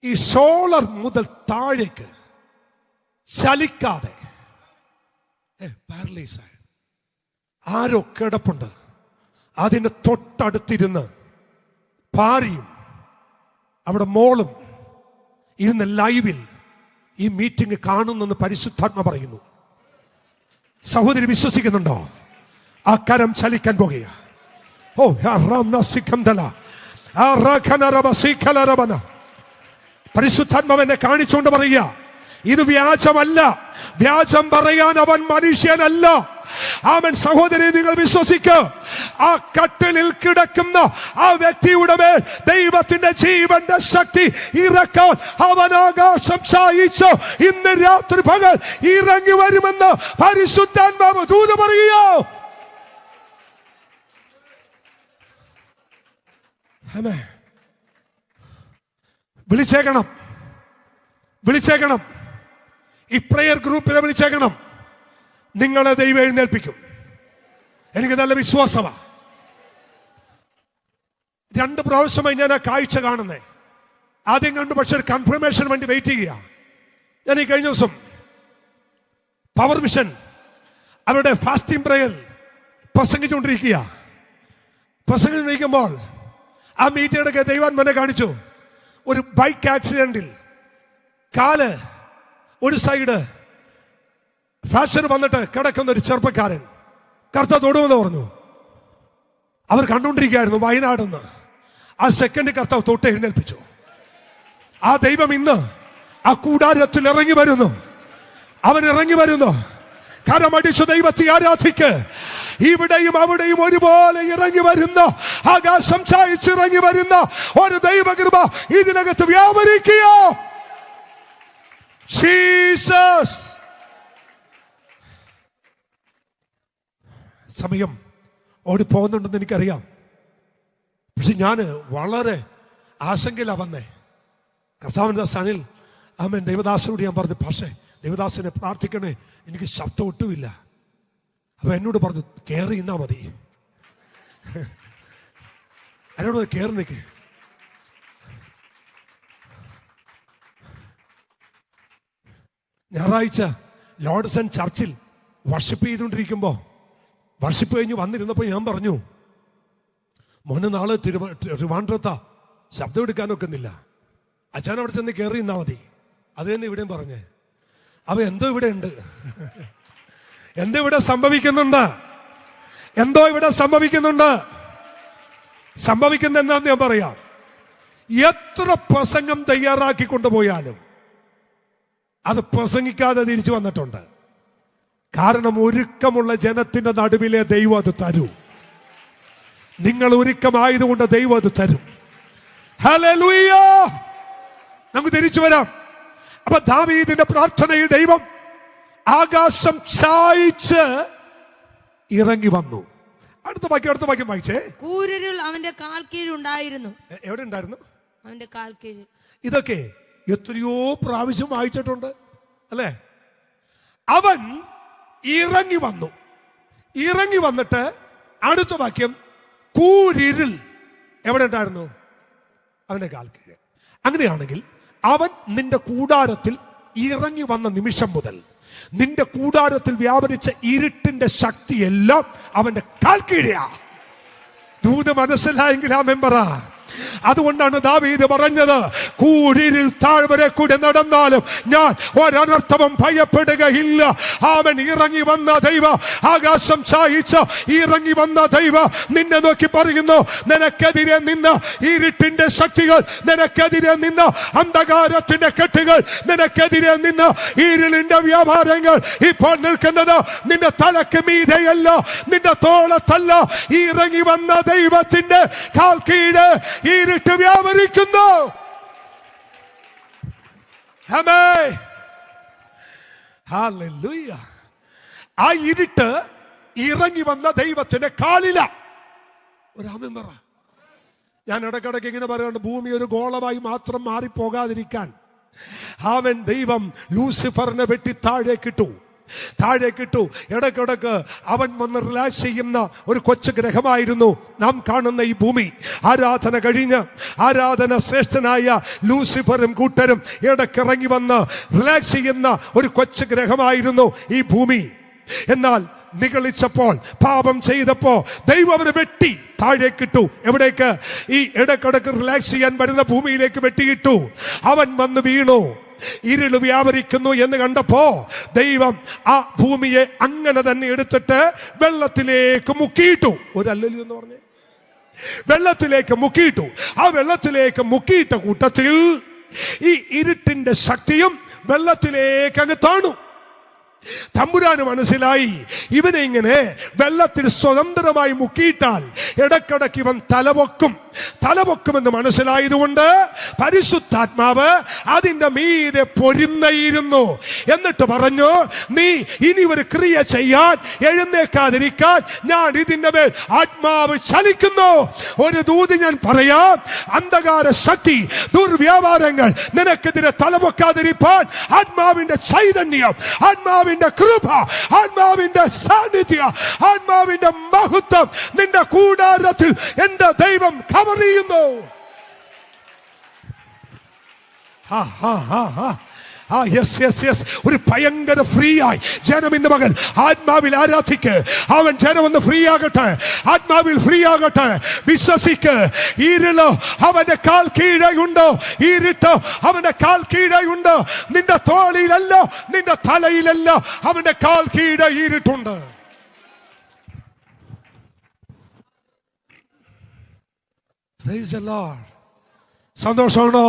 ഈ ഷോളർ മുതൽ താഴേക്ക് ചലിക്കാതെ പാരലൈസായ ആരോ കിടപ്പുണ്ട്. അതിന് തൊട്ടടുത്തിരുന്ന് ഭാര്യയും അവിടെ മോളും ഇരുന്ന് ലൈവിൽ ഈ മീറ്റിംഗ് കാണുന്നെന്ന് പരിശുദ്ധാത്മ പറയുന്നു. സഹോദരി വിശ്വസിക്കുന്നുണ്ടോ? ആ കരം ചലിക്കാൻ പോകുക. പരിശുദ്ധാത്മാവെന്നെ കാണിച്ചുകൊണ്ട് പറയുക, ഇത് വ്യാജമല്ല. വ്യാജം പറയാൻ അവൻ മനുഷ്യനല്ല. അവൻ സഹോദരി നിങ്ങൾ വിശ്വസിക്കുക. ആ കട്ടിലിൽ കിടക്കുന്ന ആ വ്യക്തിയുടെ മേൽ ദൈവത്തിന്റെ ജീവന്റെ ശക്തി ഇറക്കാൻ അവൻ ആകാശം ചായിച്ച് ഇന്ന് രാത്രി പകൽ ഇറങ്ങി വരുമെന്ന് പരിശുദ്ധാത്മാവ് ദൂത് പറയുക. വിളിച്ചേക്കണം. ഈ പ്രയർ ഗ്രൂപ്പിനെ വിളിച്ചേക്കണം. നിങ്ങളെ ദൈവം എഴുന്നേൽപ്പിക്കും. എനിക്ക് നല്ല വിശ്വാസമാണ്. 2 പ്രാവശ്യമായി ഞാൻ ആ കാഴ്ച കാണുന്നേ. ആദ്യം കണ്ടു, പക്ഷെ ഒരു കൺഫർമേഷൻ വേണ്ടി വെയിറ്റ് ചെയ്യുക. ഞാൻ ഈ കഴിഞ്ഞ ദിവസം പവർ വിഷൻ അവരുടെ ഫാസ്റ്റിംഗ് പ്രയർ പ്രസംഗിച്ചുകൊണ്ടിരിക്കുമ്പോൾ ആ മീറ്റിംഗിടയ്ക്ക് ദൈവാത്മനെ കാണിച്ചു. ഒരു ബൈക്ക് ആക്സിഡന്റിൽ കാല് ഒരു സൈഡ് ഫ്രാക്ചർ വന്നിട്ട് കിടക്കുന്ന ഒരു ചെറുപ്പക്കാരൻ കർത്താവ് തൊടുമെന്ന് പറഞ്ഞു. അവർ കണ്ടുകൊണ്ടിരിക്കുകയായിരുന്നു വയനാട് നിന്ന്. ആ സെക്കൻഡ് കർത്താവ് തൊട്ട് എഴുന്നേൽപ്പിച്ചു. ആ ദൈവം ഇന്ന് ആ കൂടാരത്തിൽ ഇറങ്ങി വരുന്നു. അവൻ ഇറങ്ങി വരുന്നു. കരമടിച്ചു ദൈവത്തെ ആരാധിക്ക്. ഇവിടെയും അവിടെയും ഒരുപോലെ ഇറങ്ങി വരുന്ന, ആകാശം ചായിച്ചിറങ്ങി വരുന്ന ഒരു ദൈവകൃപ ഇതിനകത്ത് വ്യാപരിക്കുക. ജീസസ്. സമയം ഓടി പോകുന്നുണ്ടെന്ന് എനിക്കറിയാം. പക്ഷെ ഞാൻ വളരെ ആശങ്കയിലാണ് വന്നേ. കർത്താവിന്റെ സ്ഥാനിൽ ആമേൻ ദൈവദാസനോട് ഞാൻ പറഞ്ഞു, പക്ഷേ ദൈവദാസനെ പ്രാർത്ഥിക്കണേ, എനിക്ക് ശബ്ദം ഒട്ടുമില്ല. അപ്പൊ എന്നോട് പറഞ്ഞു, കയറി ഇന്നാ മതി. എന്നോട് കയറി നിൽക്ക്. ഞായറാഴ്ച ലോർഡ്സൺ ചർച്ചിൽ വർഷിപ്പ് ചെയ്തുകൊണ്ടിരിക്കുമ്പോ, വർഷിപ്പ് കഴിഞ്ഞ് വന്നിരുന്നപ്പോ ഞാൻ പറഞ്ഞു, മോനെ നാളെ ട്രിവാൻഡ്രത്താ, ശബ്ദം എടുക്കാൻ ഒക്കുന്നില്ല. അച്ഛൻ അവിടെ ചെന്ന് കയറി നിന്നാ മതി. അത് തന്നെ ഇവിടെയും പറഞ്ഞേ. അവ എന്തോ ഇവിടെ ഉണ്ട്, എന്തോ ഇവിടെ സംഭവിക്കുന്നുണ്ട്, എന്തോ ഇവിടെ സംഭവിക്കുന്നുണ്ട്. സംഭവിക്കുന്ന എന്താന്ന് ഞാൻ പറയാം. എത്ര പ്രസംഗം തയ്യാറാക്കി കൊണ്ടുപോയാലും അത് പ്രസംഗിക്കാതെ തിരിച്ചു വന്നിട്ടുണ്ട്. കാരണം ഒരുക്കമുള്ള ജനത്തിന്റെ നടുവിലെ ദൈവം അത് തരൂ. നിങ്ങൾ ഒരുക്കമായതുകൊണ്ട് ദൈവം അത് തരും. ഹല്ലേലൂയ. നമുക്ക് തിരിച്ചു വരാം. അപ്പൊ ദാവീദിന്റെ പ്രാർത്ഥനയിൽ ദൈവം ആകാശം ചായിച്ച് ഇറങ്ങി വന്നു. അടുത്ത വാക്യം വായിച്ചേ. കൂരിരുൾ അവന്റെ കാൽ കീഴുണ്ടായിരുന്നു. എവിടെ ഉണ്ടായിരുന്നു? അവന്റെ കാൽ കീഴ്. ഇതൊക്കെ എത്രയോ പ്രാവശ്യം വായിച്ചിട്ടുണ്ട് അല്ലേ? അവൻ ഇറങ്ങി വന്നു. ഇറങ്ങി വന്നിട്ട് അടുത്ത വാക്യം, കൂരിരുൾ എവിടെ ഉണ്ടായിരുന്നു? അവന്റെ കാൽ കീഴ്. അങ്ങനെയാണെങ്കിൽ അവൻ നിന്റെ കൂടാരത്തിൽ ഇറങ്ങി വന്ന നിമിഷം മുതൽ നിന്റെ കൂടാരത്തിൽ വ്യാപരിച്ച ഇരുട്ടിന്റെ ശക്തിയെല്ലാം അവന്റെ കാൽ കീഴാ. ദൂത് മനസ്സിലായെങ്കിൽ ആ മെമ്പറാ. അതുകൊണ്ടാണ് ദാവീദ് പറഞ്ഞത്, കൂരിരുൾ താഴ്വരെ കൂടെ നടന്നാലും ഞാൻ ഒരനർത്ഥവും ഭയപ്പെടുകയില്ല. അവൻ ഇറങ്ങി വന്ന ദൈവ, ആകാശം ചായിച്ച് ഇറങ്ങി വന്ന ദൈവ നിന്നെ നോക്കി പറയുന്നു, നിനക്കെതിരെ നിന്ന ഇരുട്ടിന്റെ ശക്തികൾ, നിനക്കെതിരെ നിന്ന അന്ധകാരത്തിന്റെ കെട്ടുകൾ, നിനക്കെതിരെ നിന്ന ഇരുളിന്റെ വ്യാപാരങ്ങൾ ഇപ്പോൾ നിൽക്കുന്നത് നിന്റെ തലക്ക് മീതെയല്ല, നിന്റെ തോളത്തല്ല. ഇറങ്ങി വന്ന ദൈവത്തിന്റെ കാൽ കീഴ് ഇരുട്ട് വ്യാപരിക്കുന്നു. ഹല്ലേലൂയ. ആ ഇരുട്ട് ഇറങ്ങി വന്ന ദൈവത്തിന്റെ കാലില. ഒരു ആമേൻ പറ. ഞാൻ ഇടയ്ക്കിടയ്ക്ക് ഇങ്ങനെ പറയുന്നുണ്ട്, ഭൂമി ഒരു ഗോളമായി മാത്രം മാറിപ്പോകാതിരിക്കാൻ അവൻ ദൈവം ലൂസിഫറിനെ വെട്ടി താഴേക്കിട്ടു. ഇടയ്ക്കിടയ്ക്ക് അവൻ വന്ന് റിലാക്സ് ചെയ്യുന്ന ഒരു കൊച്ചു ഗ്രഹമായിരുന്നു നാം കാണുന്ന ഈ ഭൂമി. ആരാധന കഴിഞ്ഞ് ആരാധന ശ്രേഷ്ഠനായ ലൂസിഫറും കൂട്ടരും ഇടയ്ക്കിറങ്ങി വന്ന് റിലാക്സ് ചെയ്യുന്ന ഒരു കൊച്ചു ഗ്രഹമായിരുന്നു ഈ ഭൂമി. എന്നാൽ നിഗളിച്ചപ്പോൾ, പാപം ചെയ്തപ്പോ ദൈവം അവനെ വെട്ടി താഴേക്കിട്ടു. എവിടേക്ക്? ഈ ഇടയ്ക്കിടയ്ക്ക് റിലാക്സ് ചെയ്യാൻ വരുന്ന ഭൂമിയിലേക്ക് വെട്ടിയിട്ടു. അവൻ വന്ന് വീണു. ഇരുള് വ്യാപരിക്കുന്നു എന്ന് കണ്ടപ്പോ ദൈവം ആ ഭൂമിയെ അങ്ങനെ തന്നെ എടുത്തിട്ട് വെള്ളത്തിലേക്ക് മുക്കിയിട്ടു. ഒരു അല്ലലു എന്ന് പറഞ്ഞേ, വെള്ളത്തിലേക്ക് മുക്കിയിട്ടു. ആ വെള്ളത്തിലേക്ക് മുക്കിയിട്ട കൂട്ടത്തിൽ ഈ ഇരുട്ടിന്റെ ശക്തിയും വെള്ളത്തിലേക്ക് അങ്ങ് താണു. തമ്പുരാന് മനസ്സിലായി, ഇവനെ ഇങ്ങനെ വെള്ളത്തിൽ സ്വതന്ത്രമായി മുക്കിയിട്ടാൽ ഇടക്കിടക്ക് ഇവൻ തലപൊക്കുമെന്ന് മനസ്സിലായതുകൊണ്ട് പരിശുദ്ധാത്മാവ് അതിന്റെ മീതെ പൊരുന്നയിരുന്നു. എന്നിട്ട് പറഞ്ഞു, നീ ഇനി ഒരു ക്രിയ ചെയ്യാൻ എഴുന്നേക്കാതിരിക്കാൻ ഞാൻ ഇതിന്റെ മേൽ ആത്മാവ് ചലിക്കുന്നു. ഒരു ദൂതി ഞാൻ പറയാം, അന്ധകാര ശക്തി, ദുർവ്യാപാരങ്ങൾ നിനക്കെതിരെ തലപൊക്കാതിരിക്കാൻ ആത്മാവിന്റെ ചൈതന്യം, ആത്മാവിന്റെ കൃപ, ആത്മാവിന്റെ സാന്നിധ്യം, ആത്മാവിന്റെ മഹത്വം നിന്റെ കൂടാരത്തിൽ എന്റെ ദൈവം കവർ ചെയ്യുന്നു. ഒരു ഭയങ്കര ഫ്രീ ആയി ജനം ഇന്ന് മകൾ ആത്മാവിൽ ആരാധിക്ക്. അവൻ ജനം ഒന്ന് ഫ്രീ ആകട്ടെ, ആത്മാവിൽ ഫ്രീ ആകട്ടെ. വിശ്വസിക്ക്. ഇരുള് അവന്റെ കാൽ കീഴെയുണ്ട്, ഇരുട്ട് അവന്റെ കാൽ കീഴെയുണ്ട്. നിന്റെ തോളിലല്ല, നിന്റെ തലയിലല്ല, അവന്റെ കാൽ കീഴെ ഇരുട്ടുണ്ട്. സന്തോഷമാണോ?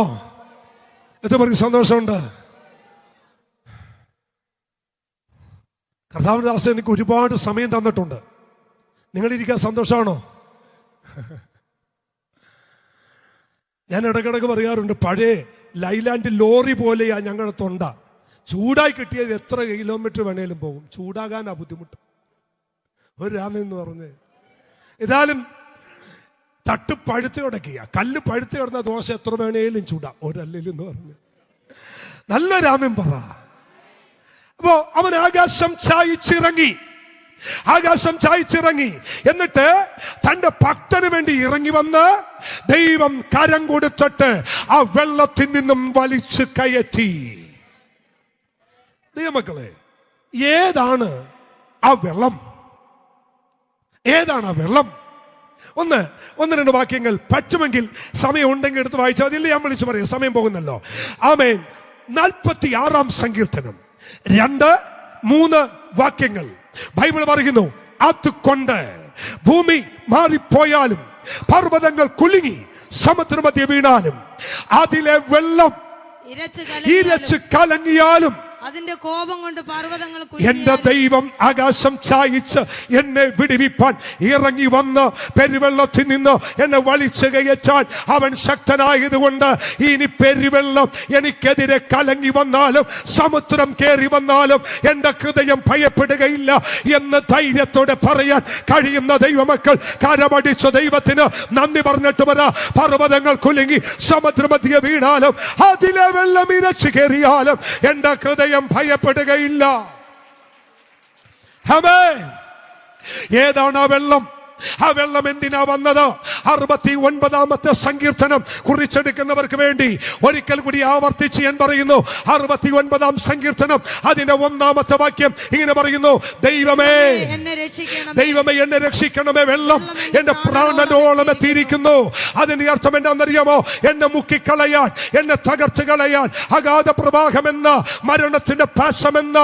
ഇത് പറയും സന്തോഷമുണ്ട്. കർത്താവിന്റെ ദാസൻ എനിക്ക് ഒരുപാട് സമയം തന്നിട്ടുണ്ട്. നിങ്ങളിരിക്കാൻ സന്തോഷമാണോ? ഞാൻ ഇടക്കിടക്ക് പറയാറുണ്ട്, പഴയ ലൈലാൻഡ് ലോറി പോലെയാ ഞങ്ങളുടെ തൊണ്ട. ചൂടായി കിട്ടിയത് എത്ര കിലോമീറ്റർ വേണേലും പോകും. ചൂടാകാനാ ബുദ്ധിമുട്ട്. ഒരു രാമെന്ന് പറഞ്ഞ് ഏതായാലും തട്ട് പഴുത്ത് കിടക്കുക, കല്ല് പഴുത്ത് കിടന്ന ദോശ എത്ര വേണേലും ചൂടാ. ഒരല്ലെന്ന് പറഞ്ഞ് നല്ല രാമൻ പറ. അപ്പോ അവൻ ആകാശം ചായിച്ചിറങ്ങി. എന്നിട്ട് തന്റെ ഭക്തന് വേണ്ടി ഇറങ്ങി വന്ന് ദൈവം കരം കൊടുത്തിട്ട് ആ വെള്ളത്തിൽ നിന്നും വലിച്ചു കയറ്റി. ദൈവമക്കളെ, ഏതാണ് ആ വെള്ളം? ഒന്ന് രണ്ട് വാക്യങ്ങൾ പറ്റുമെങ്കിൽ സമയം ഉണ്ടെങ്കിൽ എടുത്ത് വായിച്ചാൽ അതിൽ ഞാൻ വിളിച്ചു പറയാം, സമയം പോകുന്നല്ലോ. ആമേൻ. 46-ാം സങ്കീർത്തനം 2-3 വാക്യങ്ങൾ ബൈബിൾ പറയുന്നു, അതുകൊണ്ട് ഭൂമി മാറിപ്പോയാലും പർവ്വതങ്ങൾ കുലുങ്ങി സമുദ്രമധ്യേ വീണാലും അതിലെ വെള്ളം ഇരച്ച് കലങ്ങിയാലും അതിന്റെ കോപം കൊണ്ട് പർവ്വതങ്ങൾ എന്റെ ദൈവം ആകാശം ചായിച്ച് എന്നെ വിടുവിപ്പാൻ ഇറങ്ങി വന്ന് പെരുവെള്ളത്തിൽ നിന്ന് എന്നെ വലിച്ചു കയറ്റാൻ അവൻ ശക്തനായതുകൊണ്ട് ഇനി പെരുവെള്ളം എനിക്കെതിരെ കലങ്ങി വന്നാലും സമുദ്രം കയറി വന്നാലും എന്റെ ഹൃദയം ഭയപ്പെടുകയില്ല എന്ന് ധൈര്യത്തോടെ പറയാൻ കഴിയുന്ന ദൈവമക്കൾ കരമടിച്ച ദൈവത്തിന് നന്ദി പറഞ്ഞിട്ട് വരാ. പർവ്വതങ്ങൾ കുലുങ്ങി സമുദ്രമധ്യേ വീണാലും അതിലെ വെള്ളം ഇരച്ചു കയറിയാലും എന്റെ ഹൃദയം ഭയപ്പെടുകയില്ല. ആമേൻ. ഏതാണ് ആ വെള്ളം? ആ വെള്ളം എന്തിനാ വന്നത്? ആ 69-ാമത്തെ സങ്കീർത്തനം കുറിച്ചെടുക്കുന്നവർക്ക് വേണ്ടി ഒരിക്കൽ കൂടി ആവർത്തിച്ച് ഞാൻ പറയുന്നു. 69-ാം സങ്കീർത്തനം അതിന്റെ 1-ാമത്തെ വാക്യം ഇങ്ങനെ പറയുന്നു, ദൈവമേ ദൈവമേ എന്നെ രക്ഷിക്കണമേ, വെള്ളം എന്റെ പ്രാണനോളം എത്തിയിരിക്കുന്നു. അതിന്റെ അർത്ഥം എന്താണെന്നറിയാമോ? എന്നെ മുക്കിക്കളയാൻ, എന്നെ തകർത്ത് കളയാൻ അഗാധ പ്രവാഹമെന്ന മരണത്തിന്റെ പാശമെന്ന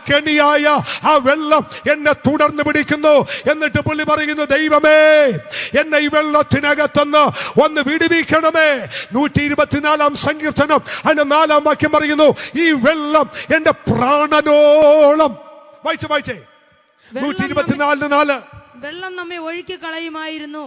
കെണിയായ ആ വെള്ളം എന്നെ തുടർന്ന് പിടിക്കുന്നു. എന്നിട്ട് പുള്ളി പറയുന്നു, ദൈവമേ എന്നെ ഈ വെള്ളത്തിനകത്തുനിന്ന് ഒന്ന് വിടുവിക്കണമേ. 124-ാം സങ്കീർത്തനം അതിന്റെ 4-ാം വാക്യം പറയുന്നു, ഈ വെള്ളം എന്റെ പ്രാണനോളം. വായിച്ചേ 124:4. വെള്ളം നമ്മെ ഒഴുക്കി കളയുമായിരുന്നു,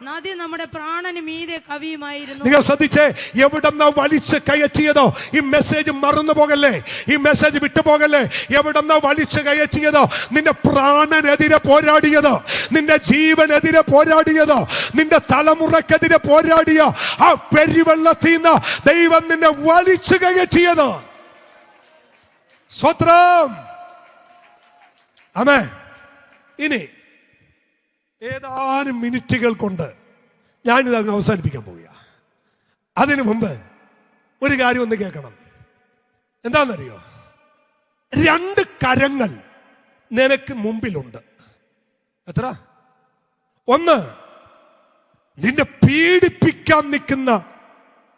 നദി നമ്മുടെ പ്രാണന് മീതെ കവിയുമായിരുന്നു. നിങ്ങൾ ശ്രദ്ധിച്ചേ, എവിടെന്നാ വലിച്ച് കയറ്റിയതോ? ഈ മെസ്സേജ് മറന്നു പോകല്ലേ, ഈ മെസ്സേജ് വിട്ടുപോകല്ലേ. എവിടെന്നാ വലിച്ച് കയറ്റിയതോ? നിന്റെ പ്രാണനെതിരെ പോരാടിയതോ, നിന്റെ ജീവനെതിരെ പോരാടിയതോ, നിന്റെ തലമുറക്കെതിരെ പോരാടിയ ആ പെരുവെള്ളത്തിൽ നിന്ന് ദൈവം നിന്നെ വലിച്ചു കയറ്റിയതോ. സ്വത്രം. ആമേൻ. ഇനി ഏതാനും മിനിറ്റുകൾ കൊണ്ട് ഞാനിത് അങ്ങ് അവസാനിപ്പിക്കാൻ പോവുക. അതിനു മുമ്പ് ഒരു കാര്യം ഒന്ന് കേൾക്കണം. എന്താണെന്നറിയോ? 2 കരങ്ങൾ നിനക്ക് മുമ്പിലുണ്ട്. എത്ര? ഒന്ന്, നിന്നെ പീഡിപ്പിക്കാൻ നിൽക്കുന്ന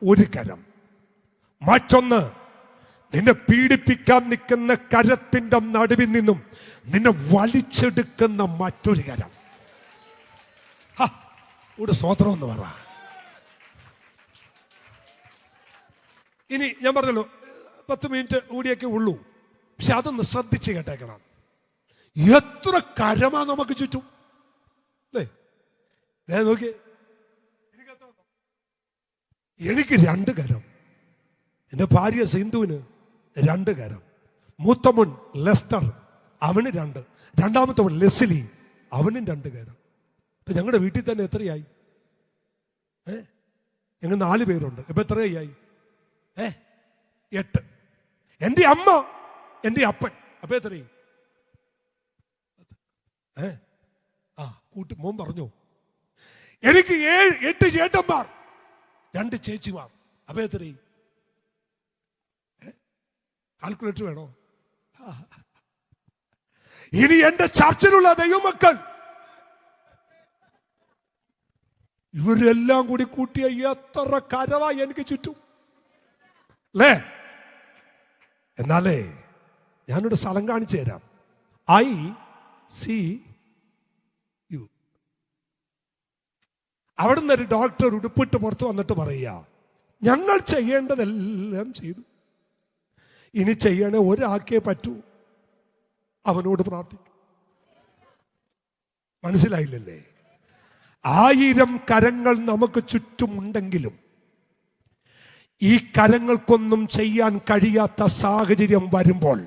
ഒരു കരം. മറ്റൊന്ന്, നിന്നെ പീഡിപ്പിക്കാൻ നിൽക്കുന്ന കരത്തിന്റെ നടുവിൽ നിന്നും നിന്നെ വലിച്ചെടുക്കുന്ന മറ്റൊരു കരം. ഒരു സ്വതന്ത്രം എന്ന് പറ. ഇനി ഞാൻ പറഞ്ഞല്ലോ 10 മിനിറ്റ് കൂടിയൊക്കെ ഉള്ളൂ, പക്ഷെ അതൊന്ന് ശ്രദ്ധിച്ച് കേട്ടേക്കണം. എത്ര കരമാ നമുക്ക് ചുറ്റും അല്ലേ? നോക്കിയേ, എനിക്ക് 2 കരം. എന്റെ ഭാര്യ സിന്ധുവിന് 2 കരം. മൂത്തമോൻ ലെസ്റ്റർ, അവന് 2. രണ്ടാമത്തവൻ ലെസ്ലി, അവനും 2 കരം. ഇപ്പൊ ഞങ്ങളുടെ വീട്ടിൽ തന്നെ എത്രയായി? ഞങ്ങൾ 4 പേരുണ്ട്. ഇപ്പൊ എത്രയായി? 8. എന്റെ അമ്മ, എന്റെ അപ്പൻ, അപ്പൊ എത്രയായി? കൂട്ടി മോൻ പറഞ്ഞു, എനിക്ക് 8 ചേട്ടന്മാർ, 2 ചേച്ചിമാർ, അപ്പൊ എത്രയായി? കാൽക്കുലേറ്റർ വേണോ? ഇനി എന്റെ ചർച്ചിലുള്ള ദൈവമക്കൾ, ഇവരെല്ലാം കൂടി കൂട്ടിയ എത്ര കരവായി എനിക്ക് ചുറ്റും അല്ലേ? എന്നാലേ ഞാനൊരു സ്ഥലം കാണിച്ചു തരാം. I C U. അവിടുന്ന് ഒരു ഡോക്ടർ ഉടുപ്പിട്ട് പുറത്ത് വന്നിട്ട് പറയുക, ഞങ്ങൾ ചെയ്യേണ്ടതെല്ലാം ചെയ്തു, ഇനി ചെയ്യണേ ഒരാൾക്കേ പറ്റൂ, അവനോട് പ്രാർത്ഥിക്കും. മനസ്സിലായില്ലല്ലേ? 1000 കരങ്ങൾ നമുക്ക് ചുറ്റുമുണ്ടെങ്കിലും ഈ കരങ്ങൾക്കൊന്നും ചെയ്യാൻ കഴിയാത്ത സാഹചര്യം വരുമ്പോൾ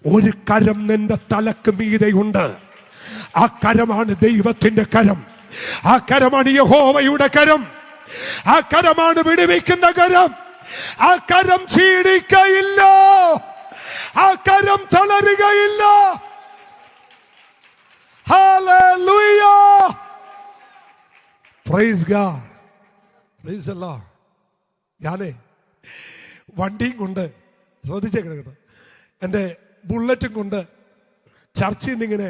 ഒരു കരം നിന്റെ തലക്ക് മീതെയുണ്ട്. ആ കരമാണ് ദൈവത്തിന്റെ കരം. ആ കരമാണ് യഹോവയുടെ കരം. ആ കരമാണ് വിടുവിക്കുന്ന കരം. ആ കരം ക്ഷീണിക്കയില്ല, ആ കരം തളരുകയില്ല. ഹല്ലേലൂയ, പ്രൈസ് ഗോഡ്, പ്രൈസ് അല്ലാഹ്. ഞാനേ വണ്ടിയും കൊണ്ട്, ശ്രദ്ധിച്ചേക്കണം കേട്ടോ, എൻ്റെ ബുള്ളറ്റും കൊണ്ട് ചർച്ചിൽ നിന്നിങ്ങനെ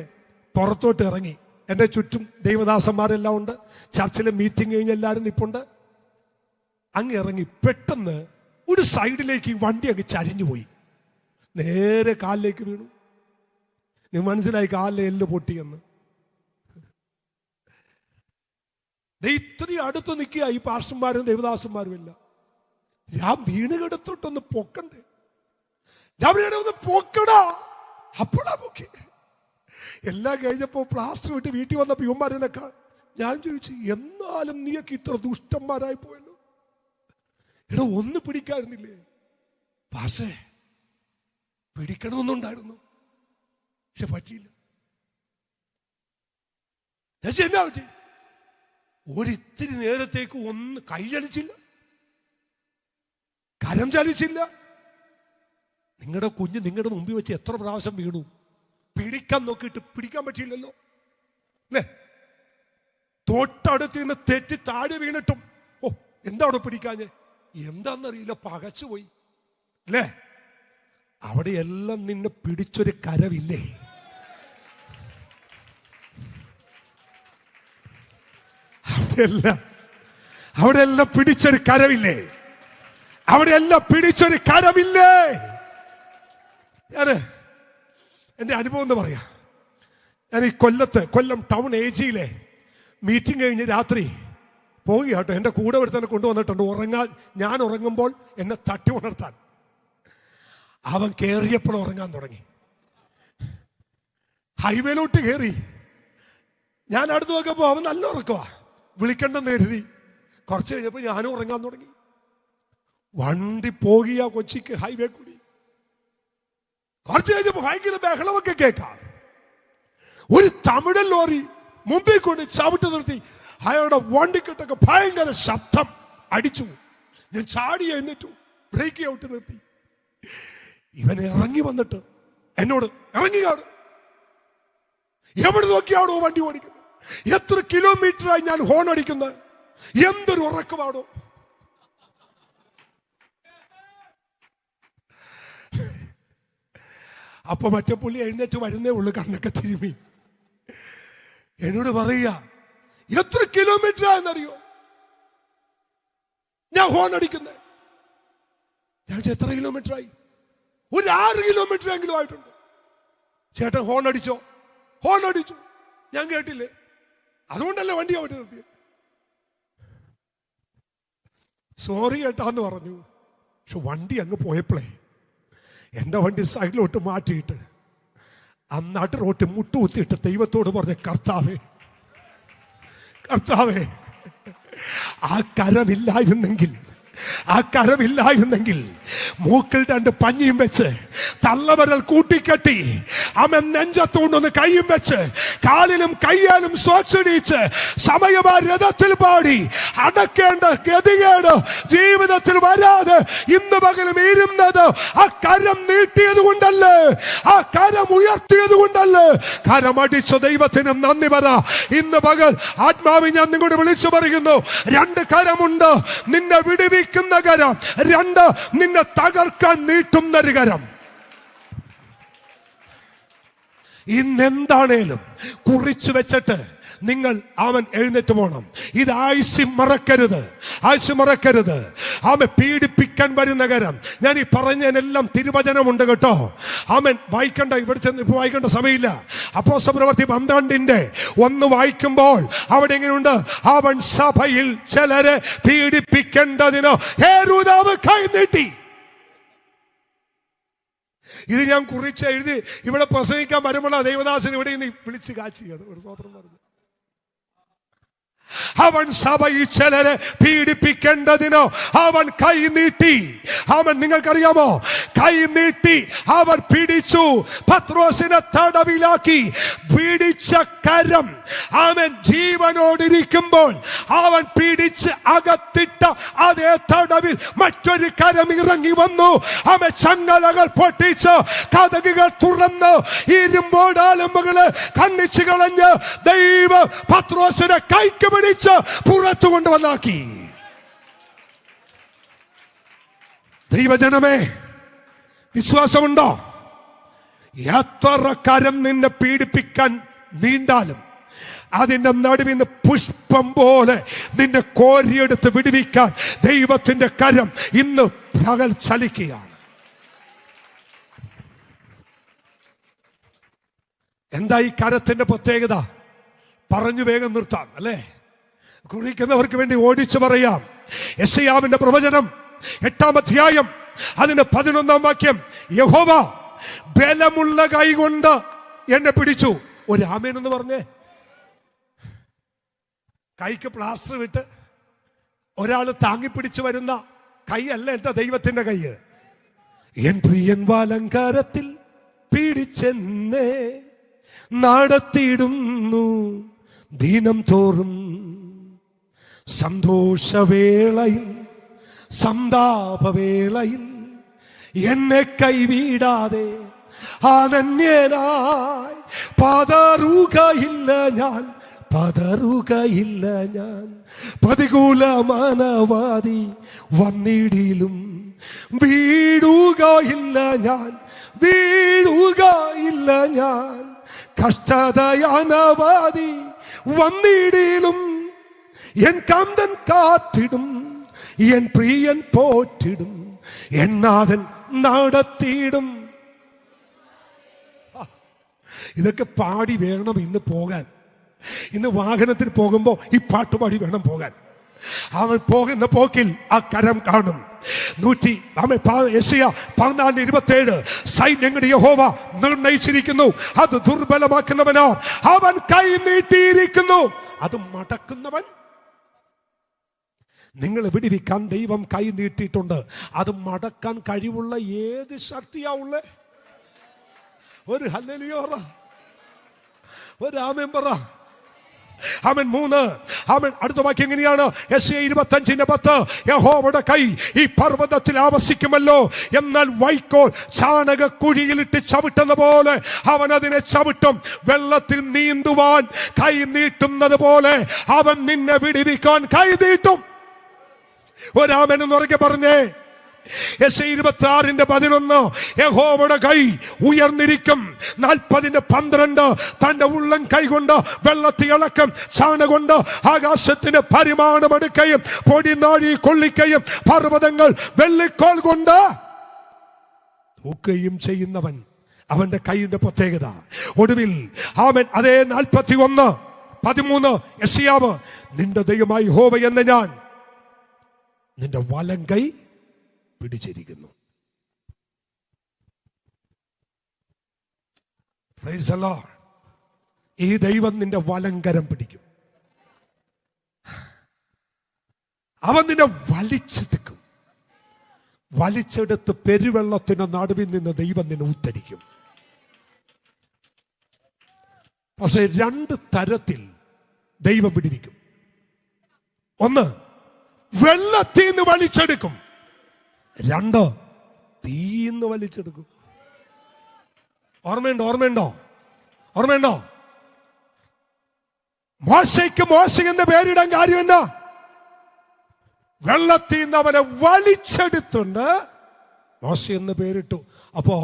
പുറത്തോട്ട് ഇറങ്ങി. എൻ്റെ ചുറ്റും ദൈവദാസന്മാരെല്ലാം ഉണ്ട്. ചർച്ചിലെ മീറ്റിംഗ് കഴിഞ്ഞ് എല്ലാവരും നിപ്പുണ്ട്. അങ്ങ് ഇറങ്ങി പെട്ടെന്ന് ഒരു സൈഡിലേക്ക് ഈ വണ്ടി അങ്ങ് ചരിഞ്ഞു പോയി, നേരെ കാലിലേക്ക് വീണു. നീ മനസ്സിലായി കാലിലെ എല്ല് പൊട്ടിയെന്ന്. ഇത്രയും അടുത്ത് നിൽക്കുക ഈ പാർഷന്മാരും ദേവദാസന്മാരും എല്ലാം. ഞാൻ വീണ് കിടത്തോട്ടൊന്ന് പൊക്കണ്ടേ, ഞാൻ ഒന്ന് പൊക്കടാ, അപ്പടാ പൊക്കി. എല്ലാം കഴിഞ്ഞപ്പോ പ്ലാസ്റ്റർ വിട്ട് വീട്ടിൽ വന്നപ്പോ യുവന്മാരെന്നൊക്കെ ഞാൻ ചോദിച്ചു, എന്നാലും നീയൊക്കെ ഇത്ര ദുഷ്ടന്മാരായി പോയല്ലോ, എടാ ഒന്ന് പിടിക്കായിരുന്നില്ലേ? പാഷേ പിടിക്കണമെന്നുണ്ടായിരുന്നു, പക്ഷെ പറ്റിയില്ല. എന്നാ പറ്റി? ഒരിത്തിരി നേരത്തേക്ക് ഒന്ന് കൈ ചലിച്ചില്ല, കരം ചലിച്ചില്ല. നിങ്ങളുടെ കുഞ്ഞ് നിങ്ങളുടെ മുമ്പിൽ വെച്ച് എത്ര പ്രാവശ്യം വീണു, പിടിക്കാൻ നോക്കിയിട്ട് പിടിക്കാൻ പറ്റിയില്ലല്ലോ അല്ലേ? തൊട്ടടുത്ത് നിന്ന് തെറ്റി താഴെ വീണിട്ടും ഓ എന്താ അവിടെ പിടിക്കാഞ്ഞ്, എന്താന്നറിയില്ല, പകച്ചുപോയി അല്ലേ? അവിടെയെല്ലാം നിന്നെ പിടിച്ചൊരു കരവില്ലേ? അവിടെയെല്ലാം പിടിച്ചൊരു കരവില്ലേ? അവിടെയെല്ലാം പിടിച്ചൊരു കരവില്ലേ? ഞാന് എൻ്റെ അനുഭവം എന്താ പറയാ, ഞാൻ ഈ കൊല്ലം ടൗൺ ഏജിയിലെ മീറ്റിംഗ് കഴിഞ്ഞ് രാത്രി പോയി കേട്ടോ. എൻ്റെ കൂടെ ഒരുത്തനെ കൊണ്ടുവന്നിട്ടുണ്ട് ഞാൻ ഉറങ്ങുമ്പോൾ എന്നെ തട്ടി ഉണർത്താൻ. അവൻ കയറിയപ്പോൾ ഉറങ്ങാൻ തുടങ്ങി. ഹൈവേയിലോട്ട് കയറി. ഞാൻ അടുത്ത് നോക്കുമ്പോൾ അവൻ നല്ല ഉറക്കവാ. വിളിക്കണ്ടെന്ന് കരുതി. കുറച്ച് കഴിഞ്ഞപ്പോൾ ഞാനും ഉറങ്ങാൻ തുടങ്ങി. വണ്ടി പോകിയ കൊച്ചിക്ക് ഹൈവേ കൂടി. കുറച്ച് കഴിഞ്ഞപ്പോൾ ഭയങ്കര ബഹളമൊക്കെ കേൾക്കാം. ഒരു തമിഴൻ ലോറി മുമ്പിൽ കൊണ്ട് ചവിട്ട് നിർത്തി. അയാളുടെ വണ്ടിക്കിട്ടൊക്കെ ഭയങ്കര ശബ്ദം അടിച്ചു. ഞാൻ ചാടി എഴുന്നേറ്റു, ബ്രേക്ക് ഔട്ട് നിർത്തി. ഇവൻ ഇറങ്ങി വന്നിട്ട് എന്നോട് ഇറങ്ങിയാണ്, എവിടെ നോക്കിയാണോ വണ്ടി ഓടിക്കുന്നത്, എത്ര കിലോമീറ്ററായി ഞാൻ ഹോൺ അടിക്കുന്നത്, എന്തൊരു ഉറക്കമാണോ. അപ്പൊ മറ്റേ പുള്ളി എഴുന്നേറ്റ് വരുന്നേ ഉള്ളു, കണ്ണൊക്കെ തിരുമ്മി. എന്നോട് പറയുക, എത്ര കിലോമീറ്റർ ആയെന്നറിയോ ഞാൻ ഹോൺ അടിക്കുന്നത്? ഞാൻ എത്ര കിലോമീറ്റർ ആയി? ഒരു 6 കിലോമീറ്റർ എങ്കിലും ആയിട്ടുണ്ട്. ചേട്ടൻ ഹോൺ അടിച്ചോ? ഹോൺ അടിച്ചു. ഞാൻ കേട്ടില്ലേ, അതുകൊണ്ടല്ലേ വണ്ടി അവിടെ നിർത്തിയത്. സോറി കേട്ടാന്ന് പറഞ്ഞു. പക്ഷെ വണ്ടി അങ്ങ് പോയപ്പോഴേ എൻ്റെ വണ്ടി സൈഡിലോട്ട് മാറ്റിയിട്ട് അന്നാട്ട് റോട്ട് മുട്ടുകുത്തിയിട്ട് ദൈവത്തോട് പറഞ്ഞ, കർത്താവേ ആ കരമില്ലായിരുന്നെങ്കിൽ മൂക്കിൽ 2 പഞ്ഞിയും വെച്ച് തള്ളവരൽ കൂട്ടിക്കെട്ടി അവൻ നെഞ്ചത്തോണ്ടൊന്ന് കൈയും വെച്ച് കാലിലും കയ്യാലും സ്വച്ഛടിച്ച് സമയമാ രഥത്തിൽ പാടി അടക്കേണ്ട ഗതികേട് ജീവിതത്തിൽ വരാതെ ഇന്ന് പകലും ഇരുന്നത് ആ കരം നീട്ടിയത് കൊണ്ടല്ലേ, ആ കരം ഉയർത്തിയത് കൊണ്ടല്ലേ. കരമടിച്ച ദൈവത്തിനും നന്ദി പറ. ഇന്ന് പകൽ ആത്മാവി ഞാൻ നിങ്ങളോട് വിളിച്ചു പറയുന്നു, 2 കരമുണ്ട്. നിന്നെ വിടുവിക്കുന്ന കരം, 2 നിന്നെ തകർക്കാൻ നീട്ടുന്നൊരു കരം. ഇന്നെന്താണേലും കുറിച്ചു വെച്ചിട്ട് നിങ്ങൾ അവൻ എഴുന്നേറ്റ് പോകണം. ഇത് ആയുസ് മറക്കരുത്. അവൻ പീഡിപ്പിക്കാൻ വരുന്ന കരം. ഞാൻ ഈ പറഞ്ഞതിനെല്ലാം തിരുവചനമുണ്ട് കേട്ടോ. അവൻ വായിക്കണ്ട, ഇവിടെ ചെന്ന് ഇപ്പൊ വായിക്കേണ്ട സമയമില്ല. അപ്പോസ്തലപ്രവൃത്തി 12:1 വായിക്കുമ്പോൾ അവിടെ എങ്ങനെയുണ്ട്? അവൻ സഭയിൽ ചിലരെ പീഡിപ്പിക്കേണ്ടതിന് ഹേരോദാവ് കൈ നീട്ടി. ഇത് ഞാൻ കുറിച്ച് എഴുതി ഇവിടെ പ്രസംഗിക്കാൻ വരുമ്പോൾ ദൈവദാസൻ ഇവിടെ നിന്ന് വിളിച്ച് കാച്ചിയത്. ഒരു സ്വതന്ത്രം പറഞ്ഞു, അവൻ സഭയിൽ ചിലരെ പീഡിപ്പിക്കേണ്ടതിനോ അവൻ കൈ നീട്ടി. അവൻ നിങ്ങൾക്കറിയാമോ, കൈ നീട്ടി അവൻ പിടിച്ചു, പത്രോസിനെ തടവിലാക്കി. പിടിച്ച കരം അവൻ ജീവനോടിരിക്കുമ്പോൾ അവൻ പിടിച്ച് അകത്തിട്ട അതേ തടവിൽ മറ്റൊരു കരം ഇറങ്ങി വന്നു. അവൻ ചങ്ങലകൾ പൊട്ടിച്ച് കതകുകൾ തുറന്ന് ഇരുമ്പോടാലമ്പുകള് കണ്ണിച്ചു കളഞ്ഞ് ദൈവം പത്രോസിനെ കൈക്ക് പിടിച്ച് പുറത്തു കൊണ്ടുവന്നാക്കി. ദൈവജനമേ, വിശ്വാസമുണ്ടോ? എത്ര കരം നിന്നെ പീഡിപ്പിക്കാൻ നീണ്ടാലും അതിന്റെ നടുവിൽ നിന്ന് പുഷ്പം പോലെ നിന്നെ കോരിയെടുത്ത് വിടുവിക്കാൻ ദൈവത്തിന്റെ കരം ഇന്ന് പകൽ ചലിക്കുകയാണ്. എന്താ ഈ കരത്തിന്റെ പ്രത്യേകത? പറഞ്ഞു വേഗം നിർത്താം അല്ലേ? കുറിക്കുന്നവർക്ക് വേണ്ടി ഓടിച്ചു പറയാം. യെശയ്യാവിന്റെ പ്രവചനം 8-ാം അധ്യായം അതിന്റെ 11-ാം വാക്യം, യഹോവ ബലമുള്ള കൈ കൊണ്ട് എന്നെ പിടിച്ചു. ഒരു ആമേൻ എന്ന് പറഞ്ഞേ. കൈക്ക് പ്ലാസ്റ്റർ വിട്ട് ഒരാള് താങ്ങിപ്പിടിച്ചു വരുന്ന കൈ അല്ല എന്റെ ദൈവത്തിന്റെ കൈ. എൻ പ്രിയൻ വാലങ്കാരത്തിൽ പിടിച്ചെന്നെ നടത്തിയിടുന്നു ദിനം തോറും, സന്തോഷവേളയിൽ സന്താപവേളയിൽ എന്നെ കൈവിടാതെ അനന്യനായി പതറുകയില്ല ഞാൻ പതറുകയില്ല ഞാൻ. പ്രതികൂല മാനവാദി വന്നിടിലും വീഴുകയില്ല ഞാൻ, വീഴുകയില്ല ഞാൻ. കഷ്ടതയാനവാദി വന്നിടിലും എൻ കാന്തൻ കാത്തിടും, എൻ പ്രിയൻ പോറ്റിടും, എൻ നാഥൻ നടത്തിയിടും. ഇതൊക്കെ പാടി വേണം ഇന്ന് പോകാൻ. ഇന്ന് വാഹനത്തിൽ പോകുമ്പോ ഈ പാട്ടുപാടി വേണം പോകാൻ. അവൻ പോകുന്ന പോക്കിൽ ആ കരം കാണും. 14:27 സൈന്യങ്ങളുടെ യഹോവ നിർണയിച്ചിരിക്കുന്നു, അത് ദുർബലമാക്കുന്നവനോ അവൻ കൈ നീട്ടിയിരിക്കുന്നു. അത് മടക്കുന്നവൻ. നിങ്ങൾ വിടുവിക്കാൻ ദൈവം കൈ നീട്ടിയിട്ടുണ്ട്. അത് മടക്കാൻ കഴിവുള്ള ഏത് ശക്തിയാവുള്ളേ? ഒരു ഹല്ലേലൂയ, ഒരു ആമേൻ പറ. ആമേൻ. 3 ആമേൻ. അടുത്ത വാക്യം എങ്ങനെയാണ്? യെശയ്യാ 25:10 യഹോവയുടെ കൈ ഈ പർവ്വതത്തിൽ ആവസിക്കുമല്ലോ, എന്നാൽ വൈക്കോൽ ചാണകക്കുഴിയിലിട്ട് ചവിട്ടുന്ന പോലെ അവൻ അതിനെ ചവിട്ടും. വെള്ളത്തിൽ നീന്തുവാൻ കൈ നീട്ടുന്നത് പോലെ അവൻ നിന്നെ വിടുവിക്കാൻ കൈ നീട്ടും. ഒരാമൻ എന്ന് ഉറക്കെ പറഞ്ഞേ. യെശയ്യാ 26:11 യഹോവയുടെ കൈ ഉയർന്നിരിക്കും. 40:12 തന്റെ ഉള്ളം കൈ കൊണ്ട് വെള്ളത്തിൽ ഇളക്കും. ചാണ കൊണ്ട് ആകാശത്തിന് പരിമാണമെടുക്കുകയും പൊടി നാഴി കൊള്ളിക്കുകയും പർവ്വതങ്ങൾ വെള്ളിക്കോൽ കൊണ്ട് തൂക്കുകയും ചെയ്യുന്നവൻ. അവന്റെ കൈയുടെ പ്രത്യേകത. ഒടുവിൽ അവൻ അതേ 41:13 യെശയ്യാവ്, നിന്റെ ദൈവമായി യഹോവ എന്ന ഞാൻ നിന്റെ വലം കൈ പിടിച്ചിരിക്കുന്നു. Praise the Lord. ഈ ദൈവം നിന്റെ വലങ്കരം പിടിക്കും. അവൻ നിന്നെ വലിച്ചെടുക്കും. വലിച്ചെടുത്ത് പെരുവെള്ളത്തിന് നടുവിൽ നിന്ന് ദൈവം നിന്നെ ഉദ്ധരിക്കും. പക്ഷെ 2 തരത്തിൽ ദൈവം പിടിക്കും. ഒന്ന്, വെള്ളത്തിൽ നിന്ന് വലിച്ചെടുക്കും. 2, തീന്ന് വലിച്ചെടുക്കും. ഓർമ്മയുണ്ടോ? മോശയ്ക്ക് മോശ എന്ന് പേരിടാൻ കാര്യം എന്നാ? വെള്ളത്തിൽ നിന്ന് അവനെ വലിച്ചെടുത്തുണ്ട് മോശ എന്ന് പേരിട്ടു. അപ്പോ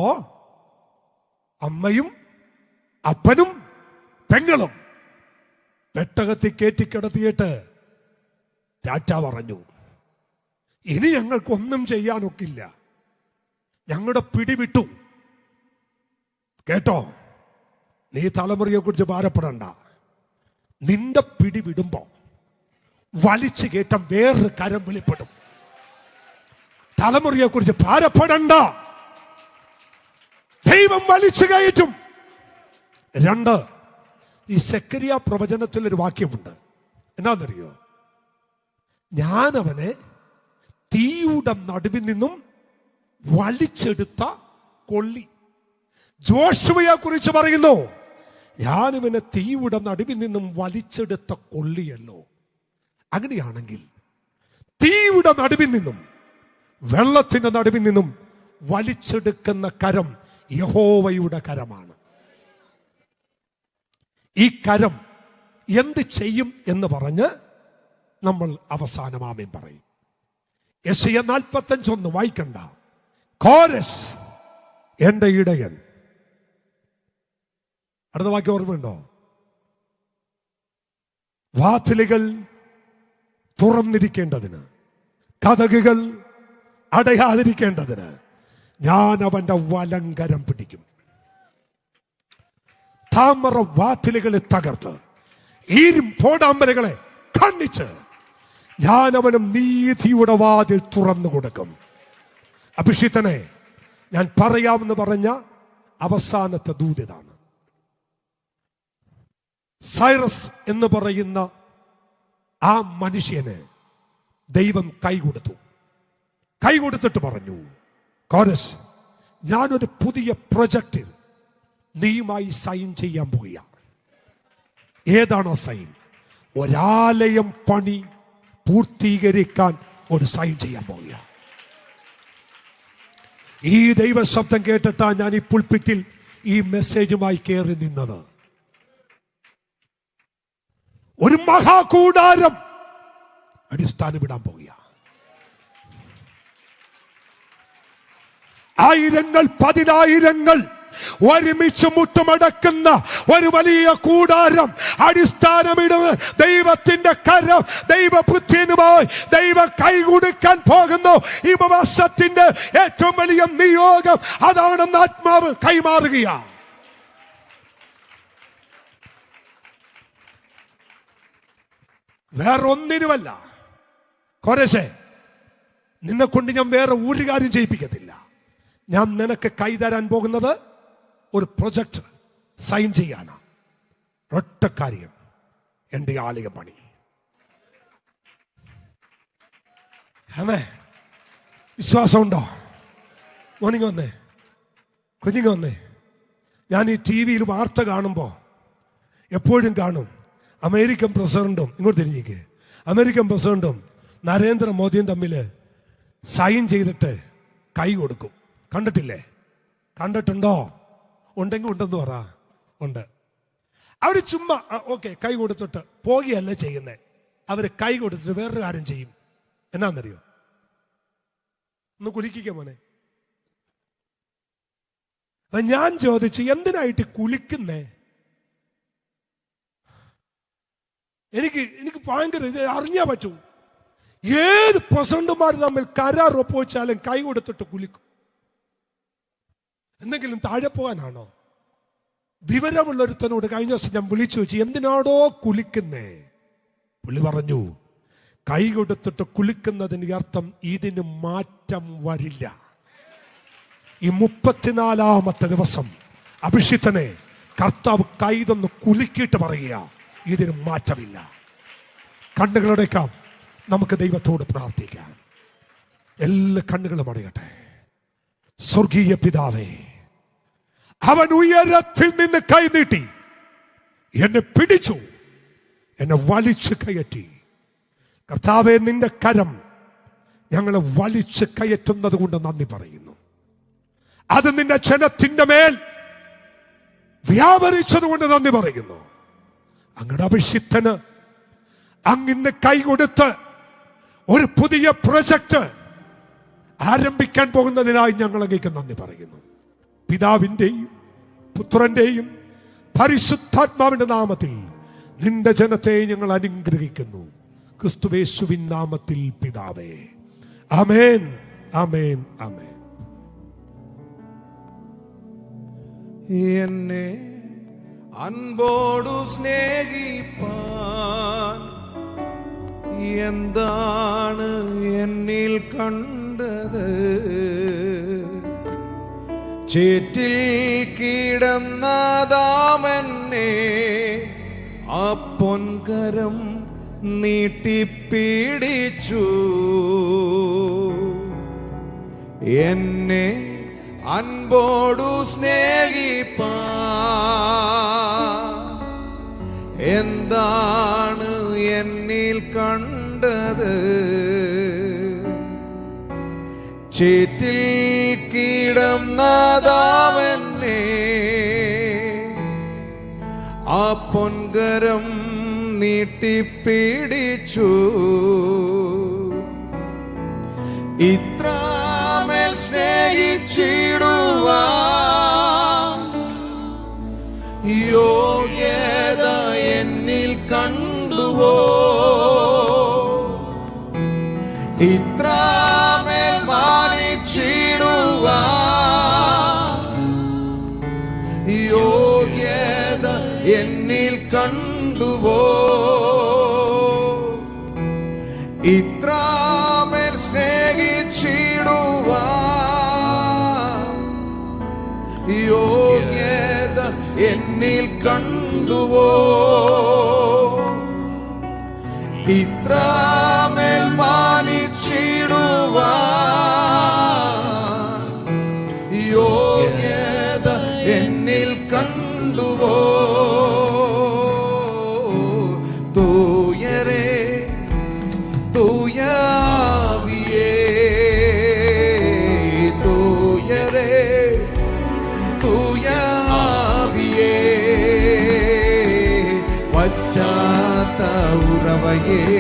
അമ്മയും അപ്പനും പെങ്ങളും പെട്ടകത്തിൽ കയറ്റിക്കിടത്തിയിട്ട് ടാറ്റ പറഞ്ഞു. ഇനി ഞങ്ങൾക്കൊന്നും ചെയ്യാനൊക്കില്ല, ഞങ്ങളുടെ പിടിവിട്ടു. കേട്ടോ, നീ തലമുറയെ കുറിച്ച് ഭാരപ്പെടണ്ട. നിന്റെ പിടിവിടുമ്പോ വലിച്ചു കയറ്റം വേറൊരു കരം വെളിപ്പെടും. തലമുറയെ കുറിച്ച് ഭാരപ്പെടണ്ട, ദൈവം വലിച്ചു കയറ്റും. 2, ഈ സെക്കരിയ പ്രവചനത്തിൽ ഒരു വാക്യമുണ്ട്. എന്നാന്നറിയോ? ഞാൻ അവനെ തീയുടെ നടുവിൽ നിന്നും വലിച്ചെടുത്ത കൊള്ളി. ജോഷുവയെ കുറിച്ച് പറയുന്നു, ഞാനിവനെ തീയുടെ നടുവിൽ നിന്നും വലിച്ചെടുത്ത കൊള്ളിയല്ലോ. അങ്ങനെയാണെങ്കിൽ തീയുടെ നടുവിൽ നിന്നും വെള്ളത്തിന്റെ നടുവിൽ നിന്നും വലിച്ചെടുക്കുന്ന കരം യഹോവയുടെ കരമാണ്. ഈ കരം എന്ത് ചെയ്യും എന്ന് പറഞ്ഞ് നമ്മൾ അവസാനം ആമേൻ പറയും. യെശയ്യാ 45:1 വായിക്കണ്ട. കോരസ് എന്റെ ഇടയൻ. അടുത്ത വാക്യം ഓർമ്മയുണ്ടോ? വാതിലുകൾ തുറന്നിരിക്കേണ്ടതിന്, കതകുകൾ അടയാതിരിക്കേണ്ടതിന് ഞാൻ അവന്റെ വലങ്കരം പിടിക്കും. താമര വാതിലുകളെ തകർത്ത് പോടാമ്പരകളെ ഖണ്ഡിച്ച് ഞാൻ അവനും നീതിയുടെ വാതിൽ തുറന്നു കൊടുക്കും. അഭിഷിക്തനെ, ഞാൻ പറയാമെന്ന് പറഞ്ഞ അവസാനത്തെ ദൂതിതാണ്. സൈറസ് എന്ന് പറയുന്ന ആ മനുഷ്യന് ദൈവം കൈ കൊടുത്തിട്ട് പറഞ്ഞു, കോരസ്, ഞാനൊരു പുതിയ പ്രൊജക്റ്റിൽ നീയുമായി സൈൻ ചെയ്യാൻ പോവുക. ഏതാണ് സൈൻ? ഒരാലയം പണി പൂർത്തീകരിക്കാൻ ഒരു സൈൻ ചെയ്യാൻ പോവുക. ഈ ദൈവശബ്ദം കേട്ടിട്ടാ ഞാൻ ഈ പുൽപ്പിറ്റിൽ ഈ മെസ്സേജുമായി കയറി നിന്നത്. ഒരു മഹാകൂടാരം അടിസ്ഥാനമിടാൻ പോകുക. ആയിരങ്ങൾ പതിനായിരങ്ങൾ ഒരുമിച്ച് മുട്ടുമടക്കുന്ന ഒരു വലിയ കൂടാരം അടിസ്ഥാനമിടുന്ന ദൈവത്തിന്റെ കരം ദൈവപുത്രനുമായി ദൈവ കൈ കൊടുക്കാൻ പോകുന്നു. ഈ ഉപവാസത്തിന്റെ ഏറ്റവും വലിയ നിയോഗം അതാണെന്ന് ആത്മാവ് കൈമാറുകയാണ്. വേറൊന്നിനുമല്ല. കോരേശേ, നിന്നെ കൊണ്ട് ഞാൻ വേറെ ഒരു കാര്യം ചെയ്യിപ്പിക്കത്തില്ല. ഞാൻ നിനക്ക് കൈതരാൻ പോകുന്നത് ഒരു പ്രൊജക്ട് സൈൻ ചെയ്യാനാണ്. ഒറ്റ കാര്യം, എൻ്റെ ആലയം പണി. അമ്മേ, വിശ്വാസമുണ്ടോ? മോർണിംഗ് വന്നേ, കുഞ്ഞിങ്ങ വന്നേ. ഞാൻ ഈ ടി വിയിൽ വാർത്ത കാണുമ്പോൾ എപ്പോഴും കാണും അമേരിക്കൻ പ്രസിഡന്റും, ഇങ്ങോട്ട് തിരിഞ്ഞേക്ക്, അമേരിക്കൻ പ്രസിഡന്റും നരേന്ദ്രമോദിയും തമ്മിൽ സൈൻ ചെയ്തിട്ട് കൈ കൊടുക്കും. കണ്ടിട്ടില്ലേ? കണ്ടിട്ടുണ്ടോ? ഉണ്ടെങ്കിൽ ഉണ്ടെന്ന് പറ. ഉണ്ട്. അവർ ചുമ്മാ ഓക്കെ കൈ കൊടുത്തിട്ട് പോകുകയല്ല ചെയ്യുന്നേ. അവർ കൈ കൊടുത്തിട്ട് വേറൊരു കാര്യം ചെയ്യും. എന്നാന്നറിയോ? ഒന്ന് കുലിക്കുക മോനെ. അപ്പൊ ഞാൻ ചോദിച്ചു, എന്തിനായിട്ട് കുലിക്കുന്നേ? എനിക്ക് ഭയങ്കര ഇത് അറിഞ്ഞാ പറ്റൂ. ഏത് പ്രസിഡന്റുമാർ തമ്മിൽ കരാർ ഒപ്പുവെച്ചാലും കൈ കൊടുത്തിട്ട് കുലിക്കും. എന്തെങ്കിലും താഴെ പോകാനാണോ? വിവരമുള്ളൊരുത്തനോട് കഴിഞ്ഞ ദിവസം ഞാൻ വിളിച്ചു വെച്ചു, എന്തിനാടോ കുലിക്കുന്നേ? പുള്ളി പറഞ്ഞു, കൈ കൊടുത്തിട്ട് കുലിക്കുന്നതിന് അർത്ഥം ഇതിന് മാറ്റം വരില്ല. ഈ 34-ാമത്തെ ദിവസം അഭിഷിക്തനെ കർത്താവ് കൈതൊന്ന് കുലുക്കിയിട്ട് പറയുക, ഇതിന് മാറ്റമില്ല. കണ്ണുകളടയ്ക്കാം, നമുക്ക് ദൈവത്തോട് പ്രാർത്ഥിക്കാം. എല്ലാ കണ്ണുകളും അടയട്ടെ. സ്വർഗീയ പിതാവേ, അവൻ ഉയരത്തിൽ നിന്ന് കൈ നീട്ടി എന്നെ പിടിച്ചു, എന്നെ വലിച്ചു കയറ്റി. കർത്താവേ, നിന്റെ കരം ഞങ്ങളെ വലിച്ചു കയറ്റുന്നത് കൊണ്ട് നന്ദി പറയുന്നു. അത് നിന്റെ ജനത്തിന്റെ മേൽ വ്യാപരിച്ചത് കൊണ്ട് നന്ദി പറയുന്നു. അങ്ങയുടെ അഭിഷിക്തന് അങ്ങിന്ന് കൈ കൊടുത്ത് ഒരു പുതിയ പ്രൊജക്ട് ആരംഭിക്കാൻ പോകുന്നതിനായി ഞങ്ങൾ അങ്ങേക്ക് നന്ദി പറയുന്നു. പിതാവിൻ്റെയും പുത്രന്റെയും പരിശുദ്ധാത്മാവിന്റെ നാമത്തിൽ നിന്റെ ജനത്തെ ഞങ്ങൾ അനുഗ്രഹിക്കുന്നു. ക്രിസ്തുയേശുവിൻ നാമത്തിൽ പിതാവേ, ആമേൻ, ആമേൻ, ആമേൻ. എന്നെ അൻപോടു സ്നേഹിപ്പാൻ എന്താണ് എന്നിൽ കണ്ടത്? ചേറ്റിൽ കിടന്നതാമെന്നെ ആ പൊൻകരം നീട്ടിപ്പിടിച്ചു. എന്നെ അൻപോടു സ്നേഹിപ്പാൻ എന്താണ് എന്നിൽ കണ്ടത്? ചേറ്റിൽ കിടന്നതാമെന്നെ ആ പൊൻകരം നീട്ടിപ്പിടിച്ചു. ഇത്രമേൽ സ്നേഹിച്ചിടുവാൻ യോഗ്യത എന്നിൽ കണ്ടുവോ? ഇത്രമേൽ മാനിച്ചിടുവാൻ യോഗ്യത എന്നിൽ കണ്ടുവോ? ഇത്രമേൽ സ്നേഹിച്ചിടുവാൻ യോഗ്യത എന്നിൽ കണ്ടുവോ? ഇത്രമേൽ മാനിച്ചിടുവാൻ യോഗ്യത എന്നിൽ കണ്ടുവോ? തൂയരേ, തൂയാവിയേ, തൂയരേ, തൂയാവിയേ, പശ്ചാത്ത ഉറവയേ,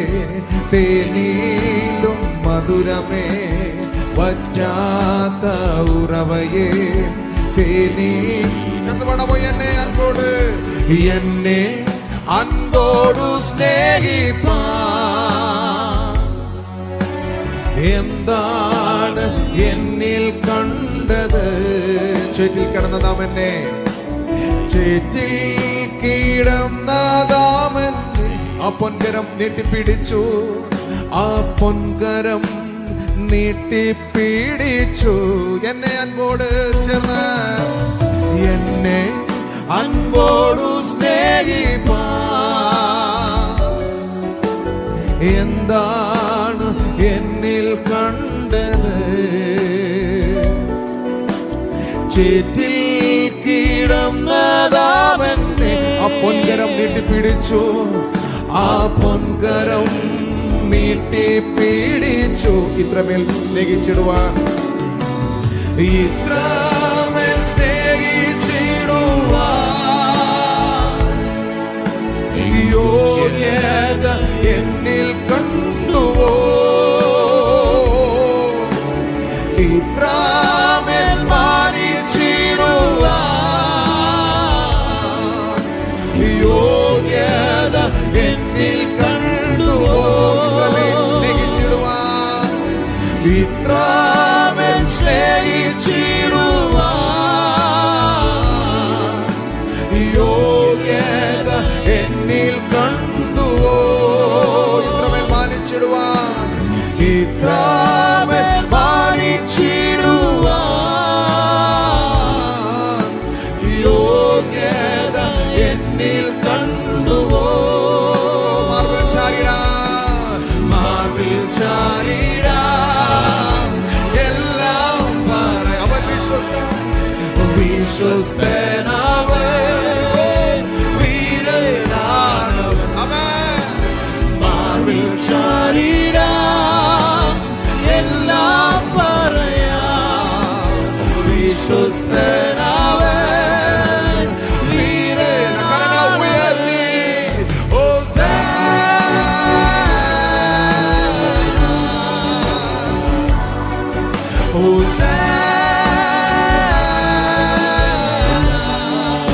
തേനിലും മധുരമേ, വറ്റാത്ത ഉറവയേ, തേനീ എന്നെ അൻപോട്, എന്നെ അൻപോടു സ്നേഹിപ്പാ, എന്താണ് എന്നിൽ കണ്ടത്? ചേറ്റിൽ കിടന്നതാമെന്നെ, ചേറ്റിൽ കിടന്നതാമെന്നെ, ആ പൊൻകരം നീട്ടിപ്പിടിച്ചു, ആ പൊൻകരം നീട്ടിപ്പിടിച്ചു. എന്നെ അൻപോട് ചേർന്ന്, എന്നെ അൻപോടു സ്നേഹിപ്പാ, എന്താണ് എന്നിൽ കണ്ടത്? ചേറ്റിൽ കിടന്നതാമെന്നെ, ആ പൊൻകരം നീട്ടിപ്പിടിച്ചു, ആ പൊൻകരം നീട്ടിപ്പിടിച്ചു. ഇത്രമേൽ സ്നേഹിച്ചിടുവാൻ, ഇത്രമേൽ സ്നേഹിച്ചിടുവാൻ യോഗ്യത എന്നിൽ കണ്ടുവോ? ഇത്രമേൽ മാനിച്ചിടുവാൻ യോഗ്യത എന്നിൽ കണ്ടുവോ? ഇത്രമേൽ സ്നേഹിച്ചിടുവാൻ, ഇത്രമേൽ സ്നേഹിച്ചിടുവാൻ യോഗ്യത എന്നിൽ കണ്ടുവോ? ഇത്രമേൽ മാനിച്ചിടുവാൻ, ഇത്രമേൽ മാനിച്ചിടുവാൻ യോഗ്യത എന്നിൽ കണ്ടുവോ? മാർവിൽ ചാരിടാം, മാർവിൽ ചാരിടാം, എല്ലാം പറയാം. അവൻ വിശ്വസ്തൻ, വിശ്വസ്തനവൻ, വീരനാണവൻ. അവൻ മാർവിൽ ചാരിടാം, എല്ലാം പറയാം. വിശ്വസ്തനവൻ, വീരൻ. കരങ്ങളെ ഉയർത്തി ഹോസാന, ഹോസാന.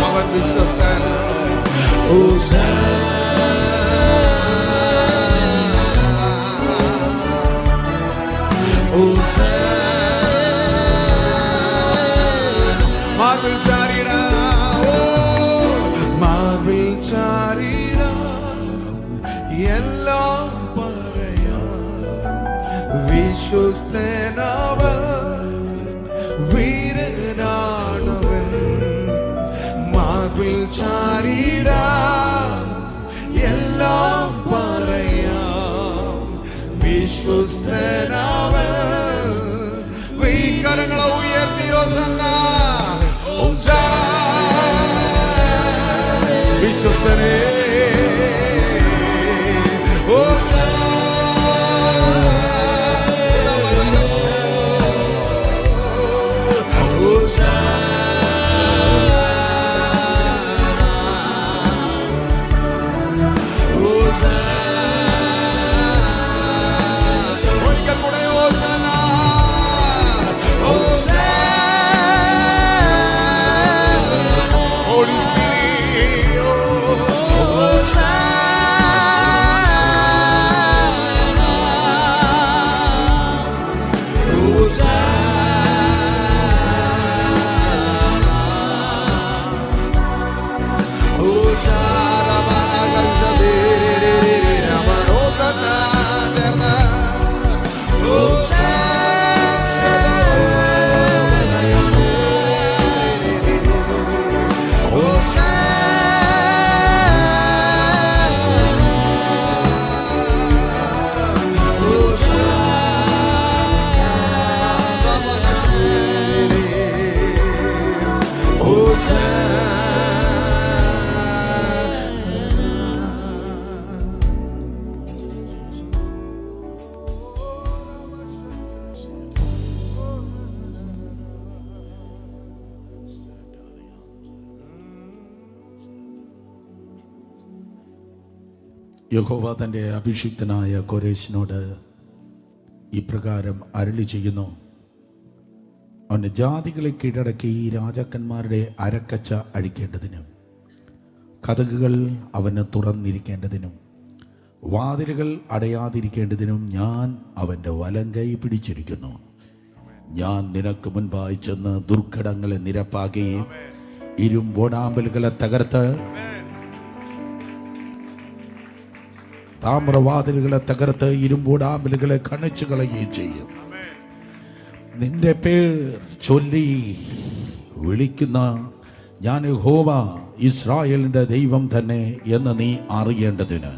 അവൻ വിശ്വസ്തൻ. ഹോസാന, മാർവിൽ ചാരിടാം, മാർവിൽ ചാരിടാം, എല്ലാം പറയാം. വിശ്വസ്തനവൻ, വീരനാണവൻ. മാർവിൽ ചാരിടാം, എല്ലാം പറയാം. വിശ്വസ്തനവൻ. കരങ്ങളെ ഉയർത്തി ഹോസന്ന, വിശ്വസ്തനേ, ഒരിക്കൽ കൂടെ ഹോസന്ന, ഹോസന്ന. യഹോവ തൻ്റെ അഭിഷിക്തനായ കോരേശിനോട് ഇപ്രകാരം അരുളി ചെയ്യുന്നു: അവൻ്റെ ജാതികളെ കീഴടക്കി ഈ രാജാക്കന്മാരുടെ അരക്കച്ച അഴിക്കേണ്ടതിനും കതകുകൾ അവന് തുറന്നിരിക്കേണ്ടതിനും വാതിലുകൾ അടയാതിരിക്കേണ്ടതിനും ഞാൻ അവൻ്റെ വലങ്കൈ പിടിച്ചിരിക്കുന്നു. ഞാൻ നിനക്ക് മുൻപായി ചെന്ന് ദുർഘടങ്ങളെ നിരപ്പാക്കുകയും ഇരുമ്പോടാമ്പലുകളെ തകർത്ത് താമ്രവാതിലുകളെ തകർത്ത് ഇരുമ്പോടാമ്പലുകളെ കണിച്ചു കളയുകയും ചെയ്യും. നിന്റെ പേർ ചൊല്ലി വിളിക്കുന്ന ഞാൻ യഹോവ ഇസ്രായേലിന്റെ ദൈവം തന്നെ എന്ന് നീ അറിയേണ്ടതിന്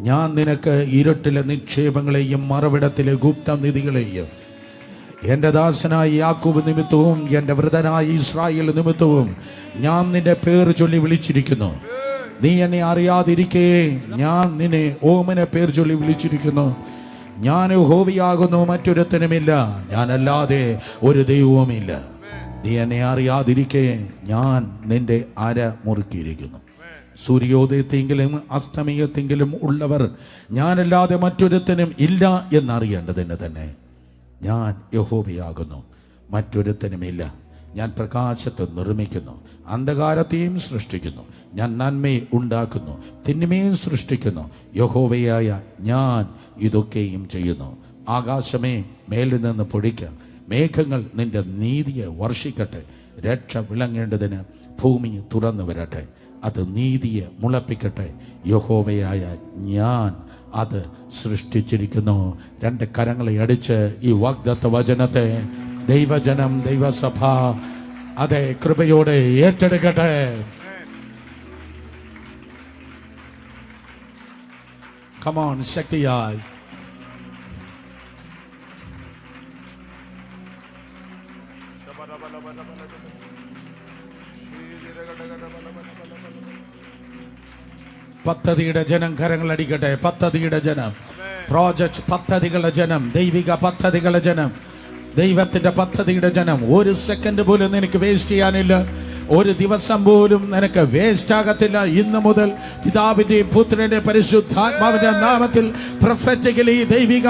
ഞാൻ നിനക്ക് ഇരുട്ടിലെ നിക്ഷേപങ്ങളെയും മറവിടത്തിലെ ഗുപ്തനിധികളെയും എൻ്റെ ദാസനായ യാക്കോബ് നിമിത്തവും എൻ്റെ വൃതനായ ഇസ്രായേൽ നിമിത്തവും ഞാൻ നിന്റെ പേർ ചൊല്ലി വിളിച്ചിരിക്കുന്നു. നീ എന്നെ അറിയാതിരിക്കേ ഞാൻ നിന്നെ ഓമനെ പേർ ചൊല്ലി വിളിച്ചിരിക്കുന്നു. ഞാൻ യഹോവയാകുന്നു, മറ്റൊരുത്തനുമില്ല, ഞാനല്ലാതെ ഒരു ദൈവവുമില്ല. നീ എന്നെ അറിയാതിരിക്കേ ഞാൻ നിന്റെ അര മുറുക്കിയിരിക്കുന്നു. സൂര്യോദയത്തെങ്കിലും അസ്തമയത്തെങ്കിലും ഉള്ളവർ ഞാനല്ലാതെ മറ്റൊരുത്തനും ഇല്ല എന്നറിയേണ്ടതിന് തന്നെ ഞാൻ യഹോവയാകുന്നു, മറ്റൊരുത്തനുമില്ല. ഞാൻ പ്രകാശത്തെ നിർമ്മിക്കുന്നു, അന്ധകാരത്തെയും സൃഷ്ടിക്കുന്നു. ഞാൻ നന്മയെ ഉണ്ടാക്കുന്നു, തിന്മയും സൃഷ്ടിക്കുന്നു. യഹോവയായ ഞാൻ ഇതൊക്കെയും ചെയ്യുന്നു. ആകാശമേ മേലിൽ നിന്ന് പൊടിക്ക, മേഘങ്ങൾ നിന്റെ നീതിയെ വർഷിക്കട്ടെ. രക്ഷ വിളങ്ങേണ്ടതിന് ഭൂമി തുറന്നു വരട്ടെ, അത് നീതിയെ മുളപ്പിക്കട്ടെ. യഹോവയായ ഞാൻ അത് സൃഷ്ടിച്ചിരിക്കുന്നു. രണ്ട് കരങ്ങളെ അടിച്ച് ഈ വാഗ്ദത്ത വചനത്തെ ദൈവജനം, ദൈവസഭ അതെ കൃപയോടെ ഏറ്റെടുക്കട്ടെ. കമോൺ, ശക്തിയായി പദ്ധതിയുടെ ജനം കരങ്ങളടിക്കട്ടെ. പദ്ധതിയുടെ ജനം, പ്രോജക്ട് പദ്ധതികളുടെ ജനം, ദൈവിക പദ്ധതികളുടെ ജനം, ദൈവത്തിന്റെ പദ്ധതിയുടെ ജനം. ഒരു സെക്കൻഡ് പോലും നിനക്ക് വേസ്റ്റ് ചെയ്യാനില്ല, ഒരു ദിവസം പോലും നിനക്ക് വേസ്റ്റ് ആകത്തില്ല. ഇന്ന് മുതൽ പിതാവിന്റെയും പുത്രന്റെയും പരിശുദ്ധാത്മാവിന്റെ നാമത്തിൽ പ്രൊഫറ്റിക്കലി ദൈവിക